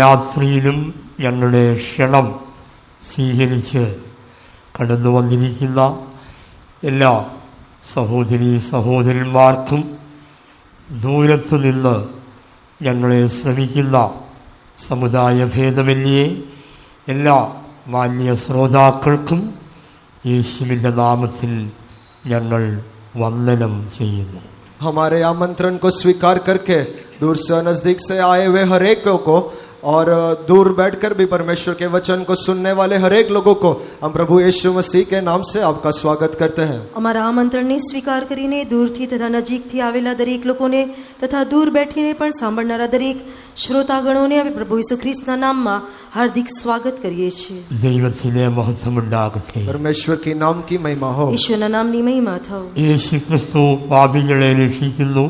രാത്രിയിലും ഞങ്ങളുടെ ക്ഷണം സ്വീകരിച്ച് കടന്നു വന്നിരിക്കുന്ന എല്ലാ സഹോദരീ സഹോദരന്മാർക്കും ദൂരത്തു നിന്ന് ഞങ്ങളെ ശ്രമിക്കുന്ന സമുദായ ഭേദമന്യേ എല്ലാ മാന്യ ശ്രോതാക്കൾക്കും യേശുവിൻ്റെ നാമത്തിൽ ഞങ്ങൾ വന്ദനം ചെയ്യുന്നു. हमारे आमंत्रण को स्वीकार करके दूर से नजदीक से आए हुए हर एक को और दूर बैठकर भी परमेश्वर के वचन को सुनने वाले हर एक लोगों को हम प्रभु यीशु मसीह के नाम से आपका स्वागत करते हैं. અમારા આમંત્રણને સ્વીકાર કરીને દૂરથી તથા નજીકથી આવેલા દરેક લોકોને તથા દૂર બેઠીને પણ સાંભળનારા દરેક શ્રોતાગણોને અમે પ્રભુ ઈસુ ખ્રિસ્તના નામમાં હાર્દિક સ્વાગત કરીએ છીએ. ദൈവത്തിൻ്റെ മഹത്വമുണ്ടാകട്ടെ. परमेश्वर की नाम की महिमा हो. ઈશ્વરના નામની મહિમા થાઓ. യേശു ക്രിസ്തു പാപികളെ രക്ഷിക്കുന്നു,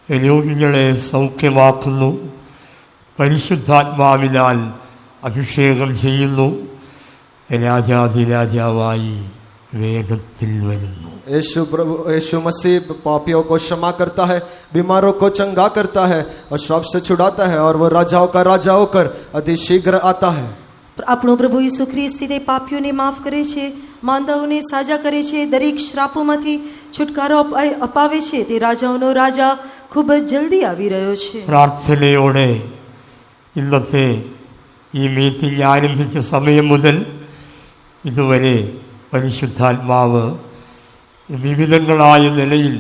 രോഗികളെ സൗഖ്യമാക്കുന്നു, പരിശുദ്ധാത്മാവിനാൽ അഭിഷേകം ചെയ്യുന്നു, രാജാധിരാജാവായി വേഗത്തിൽ വരുന്നു. यीशु मसीह पापियों को क्षमा करता है, बीमारों को चंगा करता है और श्राप से छुड़ाता है और वो राजाओं का राजा होकर अति शीघ्र आता है. આપણો પ્રભુ ઈસુ ખ્રિસ્ત તે પાપીઓને માફ કરે છે, માંદાઓને સાજા કરે છે, દરેક શ્રાપોમાંથી છુટકારો અપાવે છે. તે રાજાઓનો રાજા ખૂબ જ જલ્દી આવી રહ્યો છે. പ്രാർത്ഥനയോടെ ഇന്നത്തെ ഈ മീറ്റിംഗ് ആരംഭിച്ച സമയം മുതൽ ഇതുവരെ പരിശുദ്ധാത്മാവ് വിവിധങ്ങളായ നിലയിൽ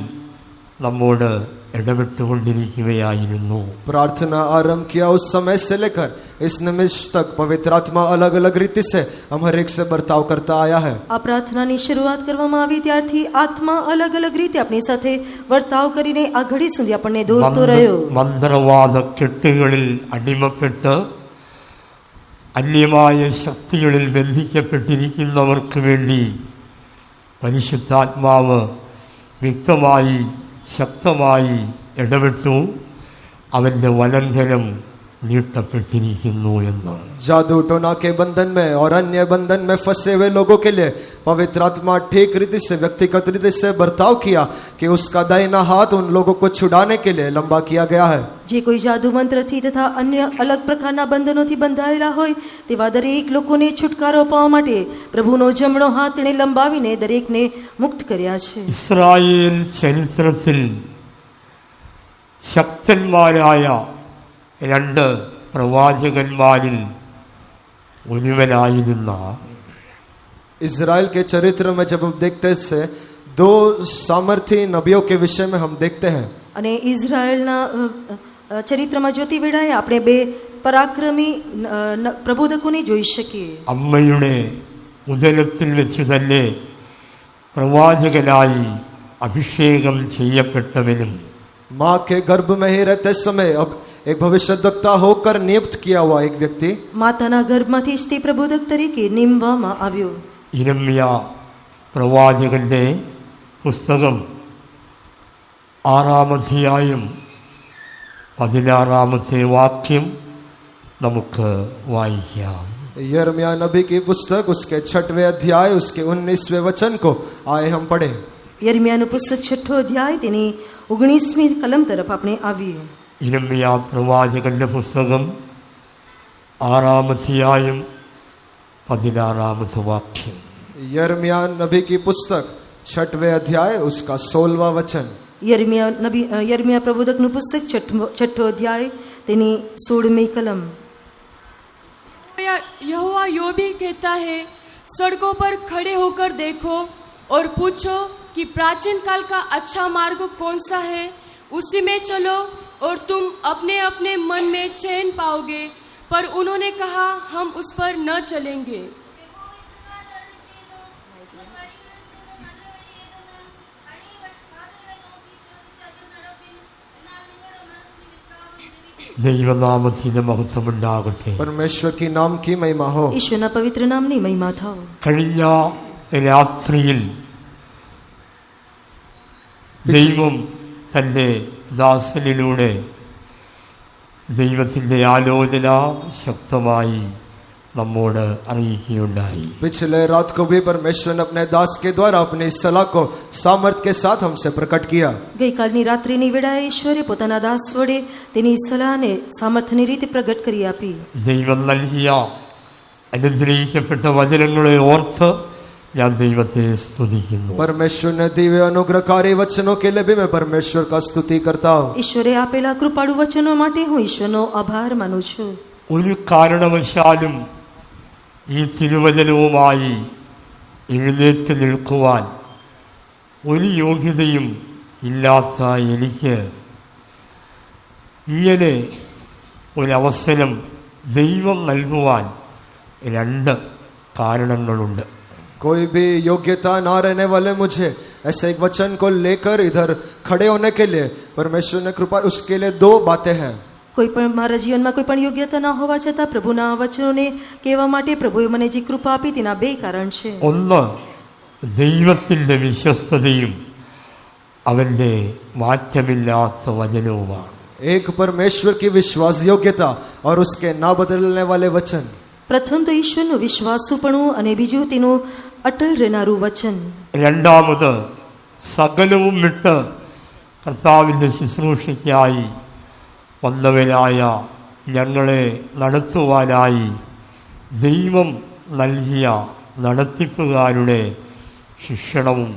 നമ്മോട് ഇടപെട്ടുകൊണ്ടിരിക്കുകയായിരുന്നു. प्रार्थना आरंभ किया उस समय से लेकर इस निमिष तक पवित्र आत्मा अलग अलग रीति से हम हर एक से बर्ताव करता आया है. આ પ્રાર્થનાની શરૂઆત કરવામાં આવી ત્યારથી આત્મા અલગ અલગ રીતે આપણી સાથે વર્તાવ કરીને આ ઘડી સુધી આપણને દોરતો રહ્યો. മന്ത്രവാദ കെട്ടുകളിൽ അടിമപ്പെട്ട് അന്യമായ ശക്തികളിൽ ബന്ധിക്കപ്പെട്ടിരിക്കുന്നവർക്ക് വേണ്ടി പരിശുദ്ധാത്മാവ് വ്യക്തമായി ശക്തമായി ഇടപെട്ടു. അവൻ്റെ വലംകരം നീട്ടപ്പെട്ടിരിക്കുന്നു എന്ന്. जादू टोना के बंधन में और अन्य बंधन में फंसे हुए लोगों के लिए पवित्र आत्मा ठीक रीति से व्यक्तिगत रीति से बर्ताव किया कि उसका दाहिना हाथ उन लोगों को छुड़ाने के लिए लंबा किया गया है. જે કોઈ જાદુ મંત્રથી તથા અન્ય અલગ પ્રકારના બંધનોથી બંધાયેલા હોય તેવા દરેક લોકોને છુટકારો અપાવવા માટે પ્રભુનો જમણો હાથ તેણે લંબાવીને દરેકને મુક્ત કર્યા છે. ഇസ്രായേൽ ചരിത്രത്തിൽ ശക്തന്മാരായ രണ്ട് പ്രവാചകന്മാരിൽ ഒരുവനായിരുന്ന इजराइल के चरित्र में जब हम देखते से दो सामर्थी नबियों के विषय में हम देखते हैं. અને ઇઝરાયલના ચરિત્રમાં જોતી વેળાએ આપણે બે પરાક્રમી પ્રબોધકોને જોઈ શકીએ. അമ്മയുടെ ഉദരത്തിൽ വെച്ച് തന്നെ പ്രവാചകനായി അഭിഷേകം ചെയ്യപ്പെട്ടവനും माँ के गर्भ में ही रहते समय अब एक भविष्यद्वक्ता होकर नियुक्त किया हुआ एक व्यक्ति માતાના ગર્ભમાંથી જ તે પ્રબોધક તરીકે નિમવામાં આવ્યો. യിരെമ്യാ പ്രവാചകന്റെ പുസ്തകം 6-ാം അധ്യായം 16-ാമത്തെ വാക്യം നമുക്ക് വായിക്കാം. यिर्मयाह नबी की पुस्तक उसके 6वें अध्याय उसके 19वें वचन को आए हम पढ़े. યિર્મયાનું પુસ્તક 6ઠો અધ્યાય તેની 19મી કલમ તરફ આપણે આવીએ. യിരെമ്യാ പ്രവാചകന്റെ പുസ്തകം 6-ാം അധ്യായം 16-ാമത്തെ വാക്യം. यिर्मयाह नबी की पुस्तक 6वें अध्याय उसका 16वां वचन. યિર્મયા પ્રબોધકનું પુસ્તક 6ઠો અધ્યાય તેની 16મી કલમ. यहोवा यो भी कहता है, सड़कों पर खड़े होकर देखो और पूछो कि प्राचीन काल का अच्छा मार्ग कौन सा है, उसी में चलो और तुम अपने अपने मन में चैन पाओगे. पर उन्होंने कहा, हम उस पर न चलेंगे. ദൈവനാമത്തിന് മഹത്വമുണ്ടാകട്ടെ. परमेश्वर की नाम की महिमा हो. ઈશ્વરના પવિત્ર નામની મહિમા થાઓ. കഴിഞ്ഞ രാത്രിയിൽ ദൈവം തൻ്റെ ദാസനിലൂടെ ദൈവത്തിൻ്റെ ആലോചന ശക്തമായി നമ്മോട് അറിയിക്കുകയുണ്ടായി. पिछले रात को भी परमेश्वर ने अपने दास के द्वारा अपनी सलाह को सामर्थ के साथ हमसे प्रकट किया. ગઈકાલની રાત્રિની વેળાએ ઈશ્વરે પોતાના દાસ વડે તેની સલાહને સામર્થ્યની રીતે પ્રગટ કરી આપી. ദൈവം നൽകിയ അനുഗ്രഹിക്കപ്പെട്ട വചനങ്ങളെ ഓർത്ത് ഞാൻ ദൈവത്തെ സ്തുതിക്കുന്നു. परमेश्वर ने दिव्य अनुग्रहकारी वचनों के लिए भी मैं परमेश्वर का स्तुति करता हूँ. ઈશ્વરે આપેલા કૃપાળુ વચનો માટે હું ઈશ્વરનો આભાર માનું છું. ഒരു കാരണവശാലും ഈ തിരുവചനവുമായി എഴുന്നേറ്റ് നിൽക്കുവാൻ ഒരു യോഗ്യതയും ഇല്ലാത്ത എനിക്ക് ഇങ്ങനെ ഒരവസരം ദൈവം നൽകുവാൻ രണ്ട് കാരണങ്ങളുണ്ട്. कोई भी योग्यता ना रहने वाले मुझे ऐसे एक वचन को लेकर इधर खड़े होने के लिए परमेश्वर ने कृपा, उसके लिए दो बातें हैं. કોઈ પણ મારા જીવનમાં કોઈ પણ યોગ્યતા ન હોવા છતાં પ્રભુના વચનોને કહેવા માટે પ્રભુએ મને જે કૃપા આપી તેના બે કારણ છે. ഒന്ന് ദൈവത്തിൻ്റെ വിശ്വസ്തതയും അവൻ്റെ മാറ്റമില്ലാത്ത വചനവുമാണ്. एक परमेश्वर की विश्वास योग्यता और उसके ना बदलने वाले वचन. પ્રથમ તો ઈશ્વરનું વિશ્વાસુપણું અને બીજું તેનું અટલ રહેનારું વચન. രണ്ടാമത് സകലവും വിട്ട് കർത്താവിൻ്റെ ശുശ്രൂഷയ്ക്കായി വന്നവരായ ഞങ്ങളെ നടത്തുവാനായി ദൈവം നൽകിയ നടത്തിപ്പുകാരുടെ ശിക്ഷണവും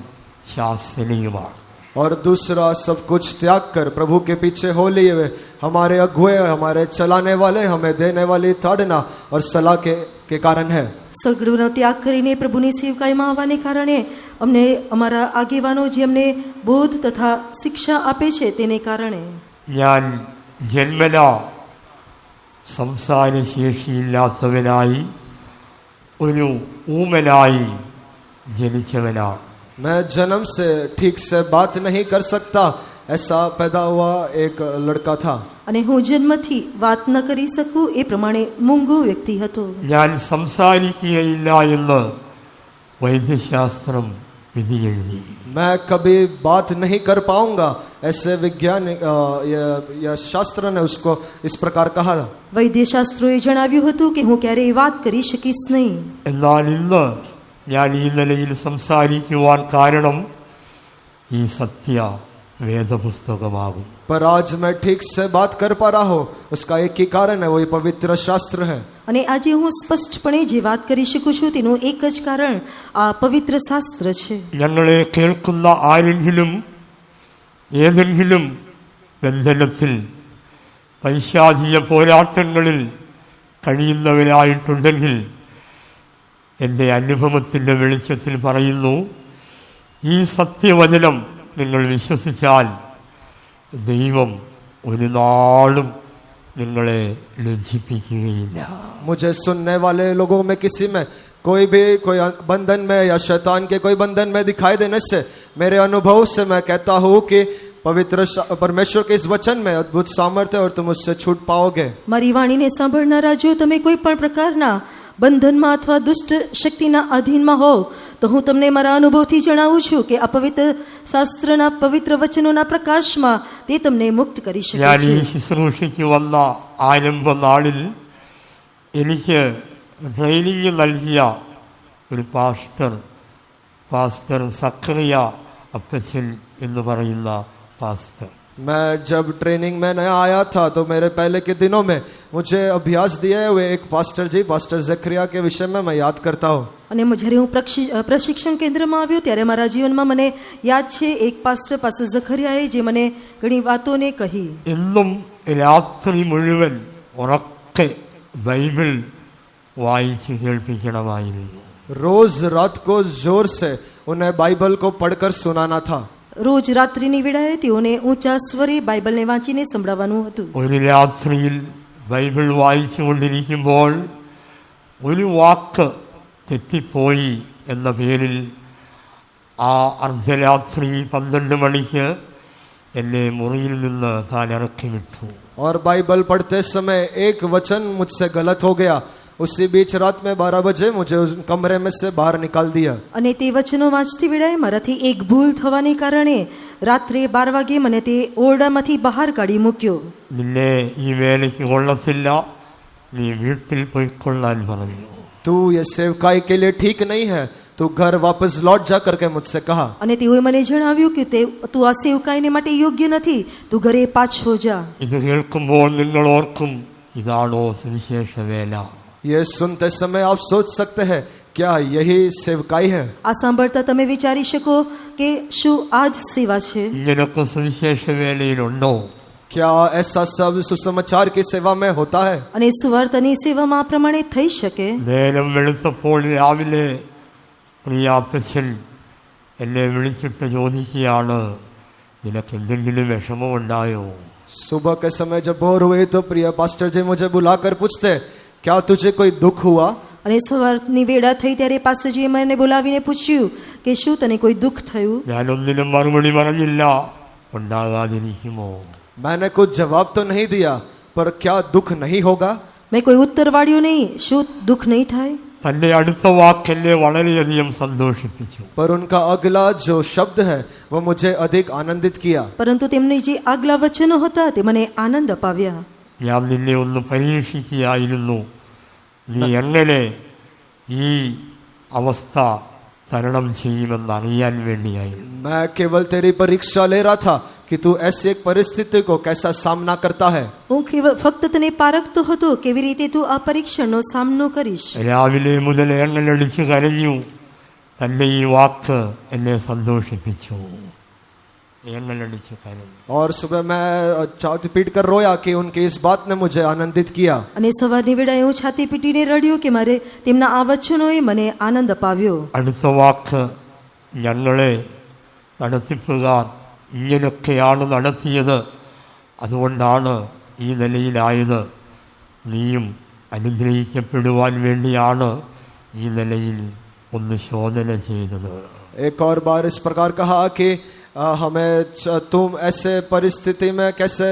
ശാസനയുമാണ്. और दूसरा सब कुछ त्याग कर प्रभु के पीछे हो लिए हुए हमारे अगुए, हमारे चलाने वाले, हमें देने वाली ताड़ना और सलाह के कारण है. સગળનો ત્યાગ કરીને પ્રભુની સેવકાઈમાં આવવાને કારણે અમને અમારા આગેવાનો જે અમને બોધ તથા શિક્ષા આપે છે તેને કારણે. ഞാൻ ജന്മന സംസാരശേഷിയില്ലാത്തവനായി ഒരു ഊമനായി ജനിച്ചവനാണ്. मैं जन्म से ठीक से बात नहीं कर सकता ऐसा पैदा हुआ एक लड़का था. અને હું જન્મથી વાત ન કરી શકું એ પ્રમાણે મૂંગો વ્યક્તિ હતો. ഞാൻ സംസാരിക്കുകയില്ല എന്ന് വൈദ്യശാസ്ത്രം വിധി എഴുതി. मैं कभी बात नहीं कर पाऊंगा ऐसे विज्ञान या शास्त्र ने उसको इस प्रकार कहा. વૈદ્યશાસ્ત્રોએ જણાવ્યું હતું કે હું ક્યારેય વાત કરી શકીશ નહીં. എന്നാൽ ഇന്ന് ഞാൻ ഈ നിലയിൽ സംസാരിക്കുവാൻ കാരണം ഈ സത്യ വേദപുസ്തകമാകും. पर आज मैं ठीक से बात कर पा रहा हूँ उसका एक ही कारण है, वही पवित्र शास्त्र है. અને આજે હું સ્પષ્ટપણે જે વાત કરી શકું છું તેનું એક જ કારણ આ પવિત્ર શાસ્ત્ર છે. ഞങ്ങളെ കേൾക്കുന്ന ആരെങ്കിലും ഏതെങ്കിലും ബന്ധനത്തിൽ പൈശാചിക പോരാട്ടങ്ങളിൽ കഴിയുന്നവരായിട്ടുണ്ടെങ്കിൽ എൻ്റെ അനുഭവത്തിൻ്റെ വെളിച്ചത്തിൽ പറയുന്നു, ഈ സത്യവചനം നിങ്ങൾ വിശ്വസിച്ചാൽ ദൈവം ഒരു നാളും നിങ്ങളെ ലജ്ജിപ്പിക്കുകയില്ല. मुझे सुनने वाले लोगों में किसी में कोई बंधन में या शैतान के कोई बंधन में दिखाई देने से मेरे अनुभव से मैं कहता हूँ कि पवित्र परमेश्वर के इस वचन में अद्भुत सामर्थ्य और तुम उससे छूट पाओगे. મારી વાણીને સાંભળનારા જો તમે કોઈ પણ પ્રકારના બંધનમાં અથવા દુષ્ટ શક્તિના અધીનમાં હોવ તો હું તમને મારા અનુભવથી જણાવું છું કે આ પવિત્ર શાસ્ત્રના પવિત્ર વચનોના પ્રકાશમાં તે તમને મુક્ત કરી શકે ഞാൻ ഈ છે. ശുശ്രൂഷയ്ക്ക് വന്ന ആരംഭ നാളിൽ എനിക്ക് ട്രെയിനിങ് നൽകിയ ഒരു പാസ്റ്റർ സക്കറിയ അപ്പച്ചൻ എന്ന് പറയുന്ന പാസ്റ്റർ. मैं जब ट्रेनिंग में नया आया था तो मेरे पहले के दिनों में मुझे अभ्यास दिए हुए एक पास्टर जी, पास्टर जकरिया के विषय में मैं याद करता हूँ. અને જ્યારે હું પ્રશિક્ષણ કેન્દ્રમાં આવ્યો ત્યારે મારા જીવનમાં મને યાદ છે એક પાસ્ટર ઝખરિયાએ જે મને ઘણી વાતોને કહી. എന്നും രാത്രി മുഴുവൻ ഉറക്കെ ബൈബിൾ വായിച്ച് കേൾപ്പിക്കണമായിരുന്നു. रोज रात को जोर से उन्हें बाइबल को पढ़कर सुनाना था. રોજ રાત્રિની વેળાએ તેઓને ઊંચા સ્વરે બાઇબલને વાંચીને સંભળાવવાનું હતું. ഒരു രാത്രിയിൽ ബൈബിൾ വായിച്ചു കൊണ്ടിരിക്കുമ്പോൾ ഒരു വാക്ക് തെറ്റിപ്പോയി എന്ന പേരിൽ ആ അർദ്ധരാത്രി 12 മണിക്ക് എന്നെ മുറിയിൽ നിന്ന് താൻ ഇറക്കി വിട്ടു. और बाइबल पढ़ते समय एक वचन मुझसे गलत हो गया. उसी बीच रात में 12 बजे मुझे उस कमरे में से बाहर निकाल दिया. અને તે વચનો વાંચતી વેળાએ મારાથી એક ભૂલ થવાને કારણે રાત્રે 12 વાગે મને તે ઓરડામાંથી બહાર કાઢી મૂક્યો. നിന്നെ ഈ വേലയ്ക്ക് കൊള്ളത്തില്ല, നീ വീട്ടിൽ പോയിക്കൊള്ളാൻ പറഞ്ഞു. तू ये सेवकाई के लिए ठीक नहीं है, तू घर वापस लौट जा करके मुझसे कहा. અને તેઓએ મને જણાવ્યું કે તું આ સેવકાઈને માટે યોગ્ય નથી, તું ઘરે પાછો જા. ഇത് കേൾക്കുമ്പോൾ നിങ്ങൾ ഓർക്കും, ഇതാണോ സുവിശേഷ വേല? ये सुनते समय आप सोच सकते हैं क्या यही सेवकाई है? આ સાંભળતા તમે વિચારી શકો કે શું આ જ સેવા છે? ഇങ്ങനൊക്കെ സുവിശേഷ വേലയിലുണ്ടോ? क्या ऐसा सब सुसमाचार की सेवा में होता है? અને સુવાર્તાની સેવામાં આ પ્રમાણે થઈ શકે? നേരം വെളുത്തപ്പോൾ രാവിലെ പ്രിയ അപ്പച്ചൻ എന്നെ വിളിച്ചിട്ട് ചോദിക്കുകയാണ്, നിനക്ക് എന്തെങ്കിലും വിഷമമുണ്ടായോ? सुबह के समय जब भोर हुई तो प्रिय पास्टर जी मुझे बुलाकर पूछते, क्या तुझे कोई दुख हुआ? અને સવારની વેળા થઈ ત્યારે પાસ્ટરજીએ મને બોલાવીને પૂછ્યું કે શું તને કોઈ દુઃખ થયું? ഞാനൊന്നിനും മറുപടി പറഞ്ഞില്ല. ഉണ്ടാകാതിരിക്കുമോ? मैंने कुछ जवाब तो नहीं दिया, पर क्या दुख नहीं होगा? મેં કોઈ ઉત્તર વાળ્યો નહીં, શું દુઃખ નહીં થાય? തന്റെ അടുത്ത വാക്ക് എന്നെ വളരെയധികം സന്തോഷിപ്പിച്ചു. पर उनका अगला जो शब्द है वो मुझे अधिक आनंदित किया. પરંતુ તેમની જે આગલા વચનો હતા તે મને આનંદ અપાવ્યા. ഞാൻ നിന്നെ ഒന്ന് പരീക്ഷിക്കുകയായിരുന്നു, നീ എങ്ങനെ ഈ അവസ്ഥ തരണം ചെയ്യുമെന്നറിയാൻ വേണ്ടിയായിരുന്നു. मैं केवल तेरी परीक्षा ले रहा था कि तू ऐसी एक परिस्थिति को कैसा सामना करता है. હું ફક્ત તને પારખતો હતો કેવી રીતે તું આ પરીક્ષણનો સામનો કરીશ. രാവിലെ മുതൽ എണ്ണലടിച്ച് കരഞ്ഞു. തന്റെ ഈ വാക്ക് എന്നെ സന്തോഷിപ്പിച്ചു. എണ്ണലടിച്ച് കരഞ്ഞു. और सुबह मैं छाती पीट कर रोया कि उनकी इस बात ने मुझे आनंदित किया. અને સવારની વેળાએ હું છાતી પીટીને રડ્યો કે મારે તેમના આ વચનોએ મને આનંદ અપાવ્યો. അടുത്ത വാക്ക്, ഞങ്ങളെ നടത്തിപ്പുകാർ ഇങ്ങനെയൊക്കെയാണ് നടത്തിയത്, അതുകൊണ്ടാണ് ഈ നിലയിലായത്. നീയും അനുഗ്രഹിക്കപ്പെടുവാൻ വേണ്ടിയാണ് ഈ നിലയിൽ ഒന്ന് ശോധന ചെയ്തത്. एक और बार इस प्रकार कहा कि हमें तुम ऐसे परिस्थिति में कैसे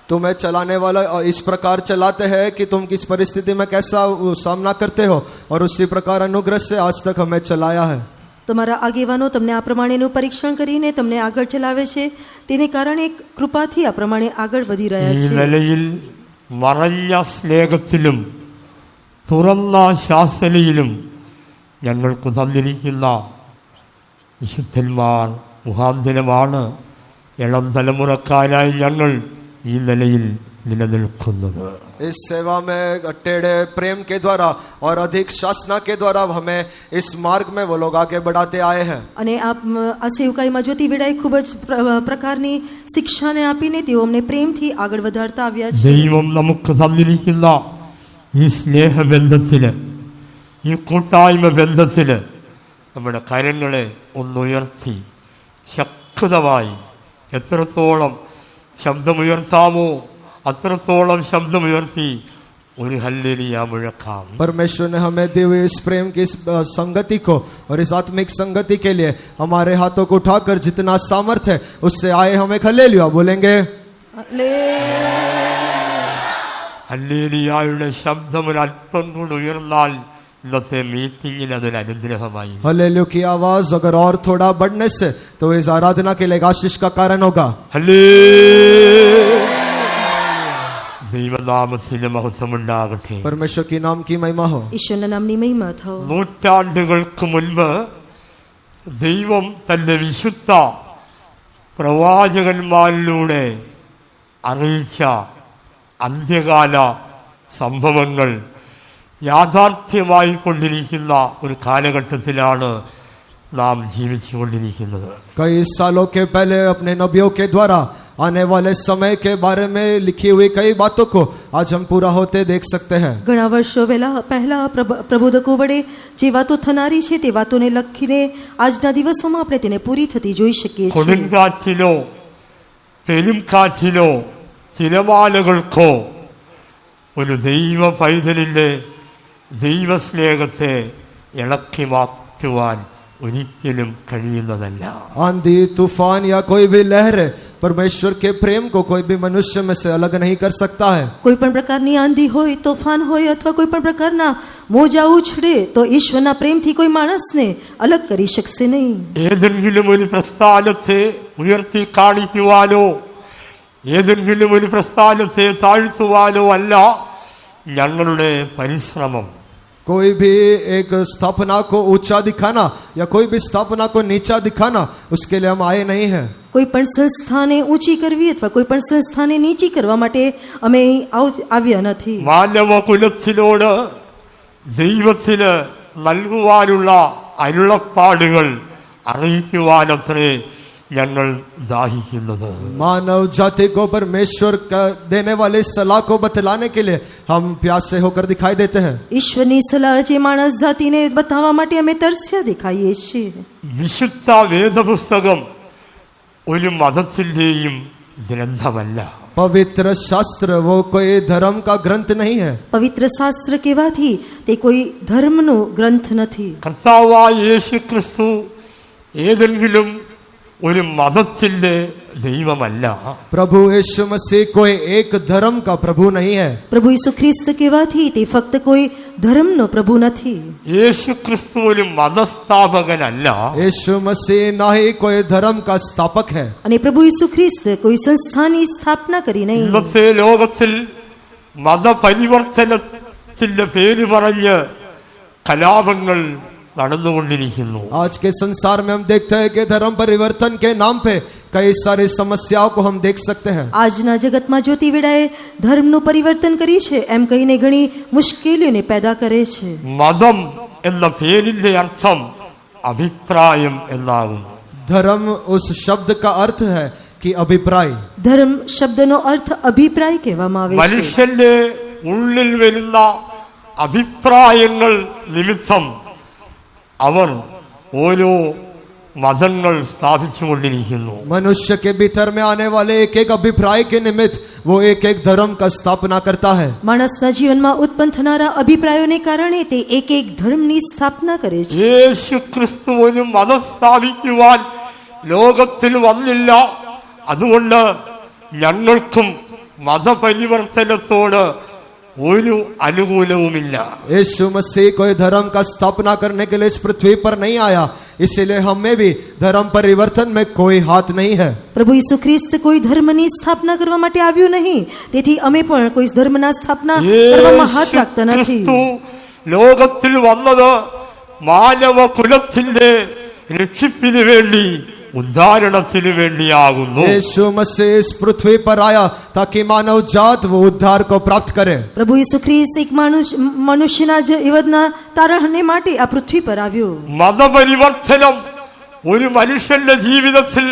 तुम्हें चलाने वाला इस प्रकार चलाते हैं कि तुम किस परिस्थिति में कैसा सामना करते हो, और उसी प्रकार अनुग्रह से आज तक हमें चलाया है. તમારા આગેવાનો તમને આ પ્રમાણેનું પરીક્ષણ કરીને તમને આગળ ચલાવે છે, તેને કારણે કૃપાથી આ પ્રમાણે આગળ વધી ഈ રહ્યા છે. നിലയിൽ മറഞ്ഞ സ്നേഹത്തിലും തുറന്ന ശാസനയിലും ഞങ്ങൾക്ക് തന്നിരിക്കുന്ന വിശുദ്ധന്മാർ മുഖാന്തരമാണ് ഇളം തലമുറക്കാരായി ഞങ്ങൾ ഈ നിലയിൽ നിലനിൽക്കുന്നത്. इस सेवा में टेढ़े प्रेम के द्वारा और अधिक शासना के द्वारा हमें इस मार्ग में वो लोग आगे बढ़ाते आए हैं. અને આ સેવકાઈમાં જ્યોતિ વેળાએ ખૂબ જ પ્રકારની શિક્ષાને આપીને તેઓ અમને પ્રેમથી આગળ વધારતા આવ્યા છે. ദൈവം നമുക്ക് തന്നിരിക്കുന്ന ഈ സ്നേഹബന്ധത്തിന്, ഈ കൂട്ടായ്മ ബന്ധത്തിന് നമ്മുടെ കരങ്ങളെ ഒന്നുയർത്തി ശക്തമായി എത്രത്തോളം ശബ്ദമുയർത്താമോ അത്രത്തോളം ശബ്ദമുയർത്തി ഒരു ഹല്ലേലൂയ മുഴക്കാം. परमेश्वर ने हमें दी हुई इस प्रेम की संगति को और इस आत्मिक संगति के लिए हमारे हाथों को उठाकर जितना सामर्थ्य है उससे आए हम एक हल्लेलुया बोलेंगे. ഹല്ലേലൂയയുടെ ശബ്ദം ഒരു അല്പം കൂടി ഉയർന്നാൽ ഇന്നത്തെ മീറ്റിംഗിന് അതൊരു അനുഗ്രഹമായി. हल्लेलुया की आवाज अगर और थोड़ा बढ़ने से तो इस आराधना के लिए आशीष का कारण होगा. ദൈവനാമത്തിന് മഹത്വമുണ്ടാകട്ടെ. परमेश्वर की नाम की महिमा हो. ઈશ્વરના નામની મહિમા થાઓ. നൂറ്റാണ്ടുകൾക്ക് മുൻപ് ദൈവം തന്റെ വിശുദ്ധ പ്രവാചകന്മാരിലൂടെ അറിയിച്ച അന്ത്യകാല സംഭവങ്ങൾ യാഥാർത്ഥ്യമായി കൊണ്ടിരിക്കുന്ന ഒരു കാലഘട്ടത്തിലാണ് നാം ജീവിച്ചുകൊണ്ടിരിക്കുന്നത്. कई सालों के पहले अपने नबियों के द्वारा आने वाले समय के बारे में लिखी हुई कई बातों को आज हम पूरा होते देख सकते हैं. ઘણા વર્ષો પહેલા પ્રબોધકો વડે જે વાતો થનારી છે તે વાતોને લખીને આજના દિવસોમાં આપણે તેને પૂરી થતી જોઈ શકીએ છીએ. കൊടുങ്കാറ്റിലോ പെരുംകാറ്റിലോ തിരമാലകൾക്കോ ഒരു ദൈവ പൈതലിൻ്റെ ദൈവസ്നേഹത്തെ ഇളക്കി മാറ്റുവാൻ ഒരിക്കലും കഴിയുന്നതല്ല. आंधी तूफान या कोई भी लहर परमेश्वर के प्रेम को कोई भी मनुष्य में से अलग नहीं कर सकता है. કોઈ પણ પ્રકારની આંધી હોય, તોફાન હોય અથવા કોઈ પણ પ્રકારના મોજા ઉછળે તો ઈશ્વરના પ્રેમથી કોઈ માણસને અલગ કરી શકશે નહીં. ഏതെങ്കിലും ഒരു പ്രസ്ഥാനത്തെ ഉയർത്തി കാണിക്കുവാനോ ഏതെങ്കിലും ഒരു പ്രസ്ഥാനത്തെ താഴ്ത്തുവാനോ അല്ല ഞങ്ങളുടെ പരിശ്രമം. कोई भी एक स्थापना को ऊंचा दिखाना या कोई भी स्थापना को नीचा दिखाना, उसके लिए हम आए नहीं हैं. કોઈ પણ સંસ્થાને ઊંચી કરવી અથવા કોઈ પણ સંસ્થાને નીચી કરવા માટે અમે આવ્યા નથી. മാനവ കുലത്തിനോട് ദൈവത്തിന് നൽകുവാനുള്ള അരുളപ്പാടുകൾ അറിയിക്കുവാനത്രേ ഞങ്ങൾ ദാഹിക്കുന്നത്. मानव जाति को परमेश्वर का देने वाले सलाह को बतलाने के लिए हम प्यासे होकर दिखाई देते हैं. ઈશ્વરની સલાહ જે માણસ જાતિને બતાવવા માટે અમે તરસ્યા દેખાઈએ છીએ. വിശുദ്ധ വേദപുസ്തകം ഒരു മതത്തിൻ്റെയും ഗ്രന്ഥമല്ല. पवित्र शास्त्र वो कोई धर्म का ग्रंथ नहीं है. પવિત્ર શાસ્ત્ર કહેવાથી તે કોઈ ધર્મનો ગ્રંથ નથી. കർത്താവായ യേശു ക്രിസ്തു ഏതെങ്കിലും ഒരു മതത്തിൻ്റെ ദൈവമല്ല. प्रभु यीशु मसीह कोई एक धर्म का प्रभु नहीं है. પ્રભુ ઈસુ ખ્રિસ્ત કહેવાથી તે ફક્ત કોઈ ધર્મનો પ્રભુ નથી. യേശു ക്രിസ്തു ഒരു മതസ്ഥാപകനല്ല. यीशु मसीह ना ही कोई धर्म का स्थापक है. અને પ્રભુ ઈસુ ખ્રિસ્ત કોઈ સંસ્થાની સ્થાપના કરી નહીં. ഇന്നത്തെ ലോകത്തിൽ മതപരിവർത്തനത്തിന്റെ പേര് പറഞ്ഞ് കലാപങ്ങൾ നടന്നുകൊണ്ടിരിക്കുന്നു. आज के संसार में हम देखते हैं कि धर्म परिवर्तन के नाम पे कई सारी समस्याओं को हम देख सकते हैं. આજના જગતમાં જ્યોતિ વેળાએ ધર્મનું પરિવર્તન કરી છે એમ કહીને ઘણી મુશ્કેલીઓને પેદા કરે છે. മതം എന്ന പേരിന്റെ അർത്ഥം അഭിപ്രായം എന്നാകുന്നു. धर्म उस शब्द का अर्थ है कि अभिप्राय. ધર્મ શબ્દનો અર્થ અભિપ્રાય કહેવામાં આવે છે. മനുഷ്യന്റെ ഉള്ളിൽ വരുന്ന അഭിപ്രായങ്ങൾ നിമിത്തം അവർ ഓരോ മതങ്ങൾ സ്ഥാപിച്ചുകൊണ്ടിരിക്കുന്നു. मनुष्य के भीतर में आने वाले एक एक अभिप्राय के निमित्त वो एक एक धर्म का स्थापना करता है. માણસના જીવનમાં ઉત્પન્ન થનારા અભિપ્રાયોને કારણે તે એક એક ધર્મની સ્થાપના કરે છે. യേശു ക്രിസ്തു ഒരു മതം സ്ഥാപിക്കുവാൻ ലോകത്തിൽ വന്നില്ല. അതുകൊണ്ട് ഞങ്ങൾക്കും മതപരിവർത്തനത്തോട് ഒരു അനുകൂലവുമില്ല. यीशु मसीह कोई धर्म का स्थापना करने के लिए इस पृथ्वी पर नहीं आया, इसीलिए हमें भी धर्म परिवर्तन में कोई हाथ नहीं है. પ્રભુ ઈસુ ખ્રિસ્ત કોઈ ધર્મની સ્થાપના કરવા માટે આવ્યો નહીં, તેથી અમે પણ કોઈ ધર્મના સ્થાપના કરવામાં હાથ യേശു રાખતા નથી. ക്രിസ്തു ലോകത്തിൽ വന്നത് മാനവ കുലത്തിന്റെ രക്ഷിപ്പിന് വേണ്ടി, उद्धारणത്തിന് വേണ്ടിയാകുന്നു. यीशु मसीह इस पृथ्वी पर आया ताकि मानव जात वो उद्धार को प्राप्त करे. પ્રભુ ઈસુ ખ્રિસ્ત એક મનુષ્યના જીવનના તારણને માટે આ પૃથ્વી પર આવ્યો. മതപരിവർത്തനം ഒരു മനുഷ്യന്റെ ജീവിതത്തിൽ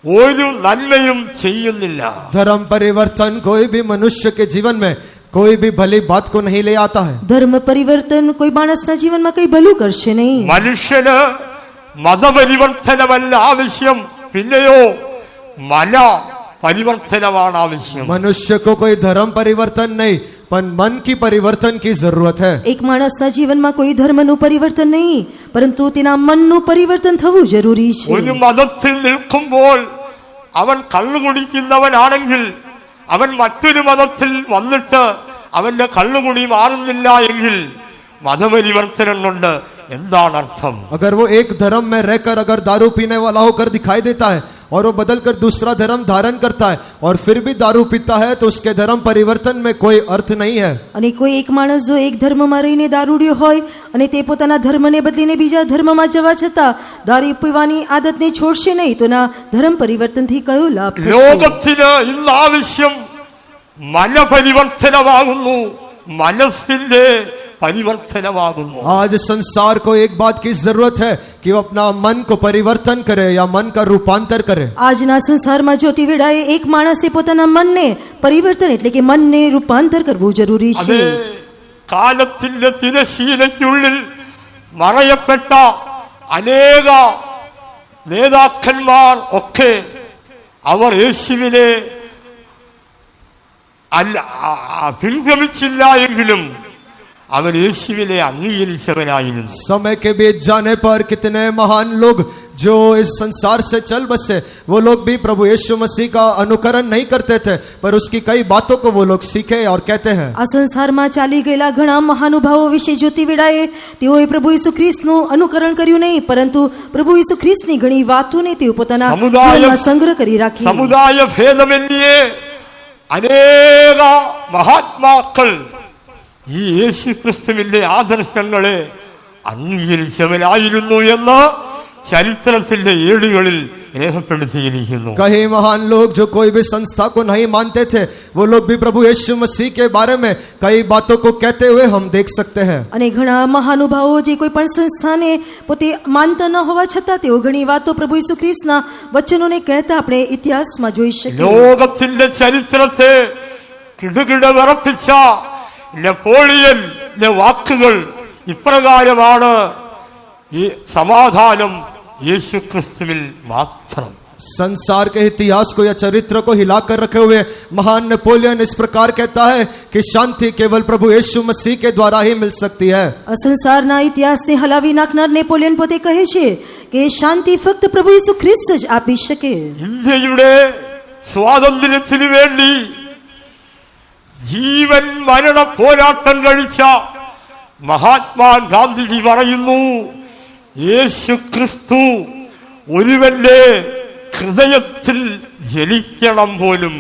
ഒരു നന്മയും ചെയ്യുന്നില്ല. धर्म परिवर्तन कोई भी मनुष्य के जीवन में कोई भी भली बात को नहीं ले आता है. ધર્મ પરિવર્તન કોઈ માણસના જીવનમાં કઈ ભલું કરશે નહીં. മനുഷ്യന് മതപരിവർത്തനമല്ല ആവശ്യം, പിന്നെയോ മന പരിവർത്തനമാണ് ആവശ്യം. मनुष्य को कोई धर्म परिवर्तन नहीं पर मन की परिवर्तन की जरूरत है. એક માણસના જીવનમાં કોઈ ધર્મનું પરિવર્તન નહીં, પરંતુ તેના મનનું પરિવર્તન થવું જરૂરી છે. ഒരു മതത്തിൽ നിൽക്കുമ്പോൾ അവൻ കള്ളുകുടിക്കുന്നവനാണെങ്കിൽ അവൻ മറ്റൊരു മതത്തിൽ വന്നിട്ട് അവന്റെ കള്ളുകുടി മാറുന്നില്ല എങ്കിൽ മതപരിവർത്തനം കൊണ്ട് എന്താണ് അർത്ഥം? अगर वो एक धर्म में रहकर अगर दारू पीने वाला होकर दिखाई देता है और वो बदलकर दूसरा धर्म धारण करता है और फिर भी दारू पीता है, तो उसके धर्म परिवर्तन में कोई अर्थ नहीं है. અને કોઈ એક માણસ જો એક ધર્મમાં રહીને દારૂડિયો હોય અને તે પોતાના ધર્મને બદલીને બીજા ધર્મમાં જવા છતાં દારૂ પીવાની આદતને છોડશે નહીં, તો ના ધર્મ પરિવર્તનથી કયો લાભ થશે? ലോകത്തിന് ഇന്ന് ആവശ്യം മനപരിവർത്തനമാകുന്നു, മനസ്സിന്റെ परिवर्तनमाകുന്നു. आज संसार को एक बात की जरूरत है कि वो अपना मन को परिवर्तन करे या मन का रूपांतर करे. આજના સંસારમાં જ્યોતિ વેળાએ એક માણસે પોતાના મનને પરિવર્તન એટલે કે મનને રૂપાંતર કરવું જરૂરી അതെ, છે. കാലത്തിന്റെ തിരശീലയ്ക്കുള്ളിൽ മറയപ്പെട്ട അനേക നേതാക്കന്മാർ ഒക്കെ അവർ യേശുവിനെ പിൻഗമിച്ചില്ല എങ്കിലും അവൻ യേശുവിനെ അംഗീകരിച്ചവനായിരുന്നു. समय के बीत जाने पर कितने महान लोग जो इस संसार से चल बसे वो लोग भी प्रभु यीशु मसीह का अनुकरण नहीं करते थे, पर उसकी कई बातों को वो लोग सीखे और कहते हैं। આ સંસારમાં ચાલી ગયેલા ઘણા મહાનુભાવો વિશે જોતી વેળાએ તેઓએ પ્રભુ ઈસુ ખ્રિસ્તનું અનુકરણ કર્યું નહીં, પરંતુ પ્રભુ ઈસુ ખ્રિસ્તની ઘણી વાતોને તેઓ પોતાના જીવનમાં સંગ્રહ કરી રાખી. സമുദായ ഭേദമന്യേ അനേക മഹാത്മാക്കൾ ഈ യേശു ക്രിസ്തുവിന്റെ ആദർശങ്ങളെ അംഗീകരിച്ചവരായിരുന്നു എന്ന് ചരിത്രത്തിന്റെ ഏടുകളിൽ രേഖപ്പെടുത്തിയിരിക്കുന്നു. कई महान लोग जो कोई भी संस्था को नहीं मानते थे वो लोग भी प्रभु यीशु मसीह के बारे में कई बातों को कहते हुए हम देख सकते हैं. અને ઘણા મહાનુભાવો જે કોઈ પણ સંસ્થાને પોતે માનતા ન હોવા છતાં તેઓ ઘણી વાતો પ્રભુ ઈસુ ખ્રિસ્તના વચનોને કહેતા આપણે ઇતિહાસમાં જોઈ શકીએ. ലോകത്തിന്റെ ചരിത്രത്തെ കിടുകിട വിറപ്പിച്ച നെപ്പോളിയന്റെ വാക്കുകൾ ഇപ്രകാരമാണ്: ഈ സമാധാനം യേശു ക്രിസ്തുവിൽ മാത്രം. संसार के इतिहास को या चरित्र को हिलाकर रखे हुए महान नेपोलियन इस प्रकार कहता है कि शांति केवल प्रभु यीशु मसीह के द्वारा ही मिल सकती है. સંસારના ઇતિહાસને હલાવી નાખનાર નેપોલિયન પોતે કહે છે કે શાંતિ ફક્ત પ્રભુ ઈસુ ખ્રિસ્ત જ આપી શકે. ഇന്ത്യയുടെ സ്വാതന്ത്ര്യത്തിനു വേണ്ടി ജീവൻ മരണ പോരാട്ടം കഴിച്ച മഹാത്മാ ഗാന്ധിജി പറയുന്നു, യേശു ക്രിസ്തു ഒരുവന്റെ ഹൃദയത്തിൽ ജനിക്കണം പോലും.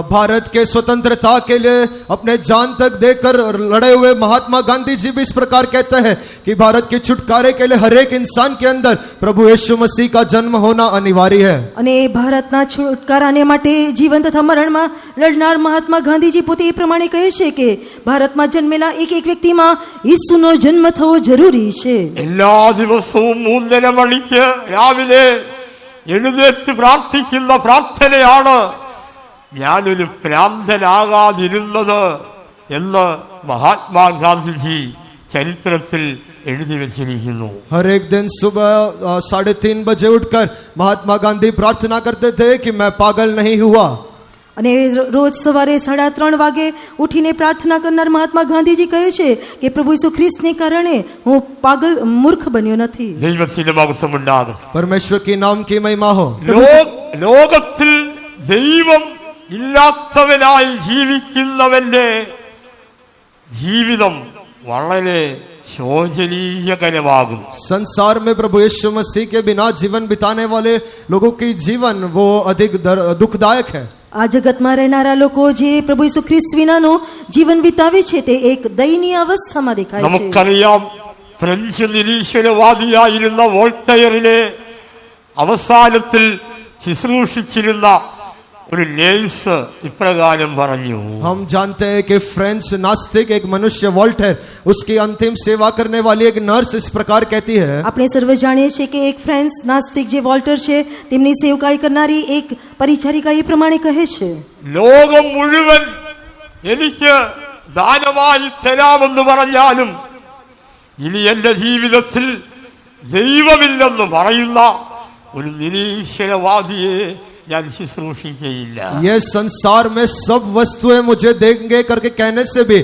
भारत के स्वतंत्रता के लिए अपने जान तक देकर लड़े हुए महात्मा गांधी जी भी इस प्रकार कहते हैं कि भारत के छुटकारे के लिए हर एक इंसान के अंदर प्रभु यीशु मसीह का जन्म होना अनिवार्य है. અને ભારતના છુટકારાને માટે જીવન તથા મરણમાં લડનાર મહાત્મા ગાંધીજી પોતે એ પ્રમાણે કહે છે કે ભારતમાં જન્મેલા એક એક વ્યક્તિમાં ઈસુનો જન્મ થવો જરૂરી છે. എല്ലാ ദിവസവും 3:30 മണിക്ക് രാവിലെ എഴുന്നേറ്റ് പ്രാർത്ഥിക്കുന്ന പ്രാർത്ഥനയാണ് ഞാനൊരു ഭ്രാന്തനാകാതിരുന്നത് എന്ന് മഹാത്മാ ഗാന്ധിജി ചരിത്രത്തിൽ എഴുതി വച്ചിരിക്കുന്നു. हर एक दिन सुबह 3:30 बजे उठकर महात्मा गांधी प्रार्थना करते थे कि मैं पागल नहीं हुआ. અને રોજ સવારે 3:30 વાગે ઉઠીને પ્રાર્થના કરનાર મહાત્મા ગાંધીજી કહે છે કે પ્રભુ ઈસુ ખ્રિસ્તને કારણે હું પાગલ મૂર્ખ બન્યો નથી. ദൈവത്തിന്റെ മഹത്വമുണ്ടാകും. परमेश्वर की नाम की महिमा हो. ലോകത്തിൽ ദൈവം ഇല്ലാത്തവനായി ജീവിക്കുന്നവന്റെ ജീവിതം വളരെ ശോചനീയകരമാകും. संसार में प्रभु यीशु मसीह के बिना जीवन बिताने वाले लोगों की जीवन वो अधिक दुखदायक है. આ જગતમાં રહેનારા લોકો જે પ્રભુ ઈસુ ખ્રિસ્ત વિનાનો જીવન વિતાવે છે તે એક દયનીય અવસ્થામાં દેખાય છે. നമുക്കറിയാം, ഫ്രഞ്ച് നിരീശ്വരവാദിയായിരുന്ന വോൾട്ടയറിനെ അവസാനത്തിൽ ശുശ്രൂഷിച്ചിരുന്ന ഒരു നേഴ്സ് ഇപ്രകാരം പറഞ്ഞു. हम जानते हैं कि फ्रेंच नास्तिक एक मनुष्य वोल्टेयर उसकी अंतिम सेवा करने वाली एक नर्स इस प्रकार कहती है. આપણે સર્વે જાણીએ છીએ કે એક ફ્રેન્ચ નાસ્તિક જે વોલ્ટર છે તેમની સેવકાઈ કરનારી એક પરિચારિકા એ પ્રમાણે કહે છે, ലോകം മുഴുവൻ എനിക്ക് ദാനമായി തരാമെന്ന് പറഞ്ഞാലും ഇനി എന്റെ ജീവിതത്തിൽ ദൈവമില്ലെന്ന് പറയുന്ന ഒരു നിരീശ്വരവാദിയെ ഞാൻ ശുശ്രൂഷിക്കുകയില്ല. ये संसार में सब वस्तुएं मुझे देंगे करके कहने से भी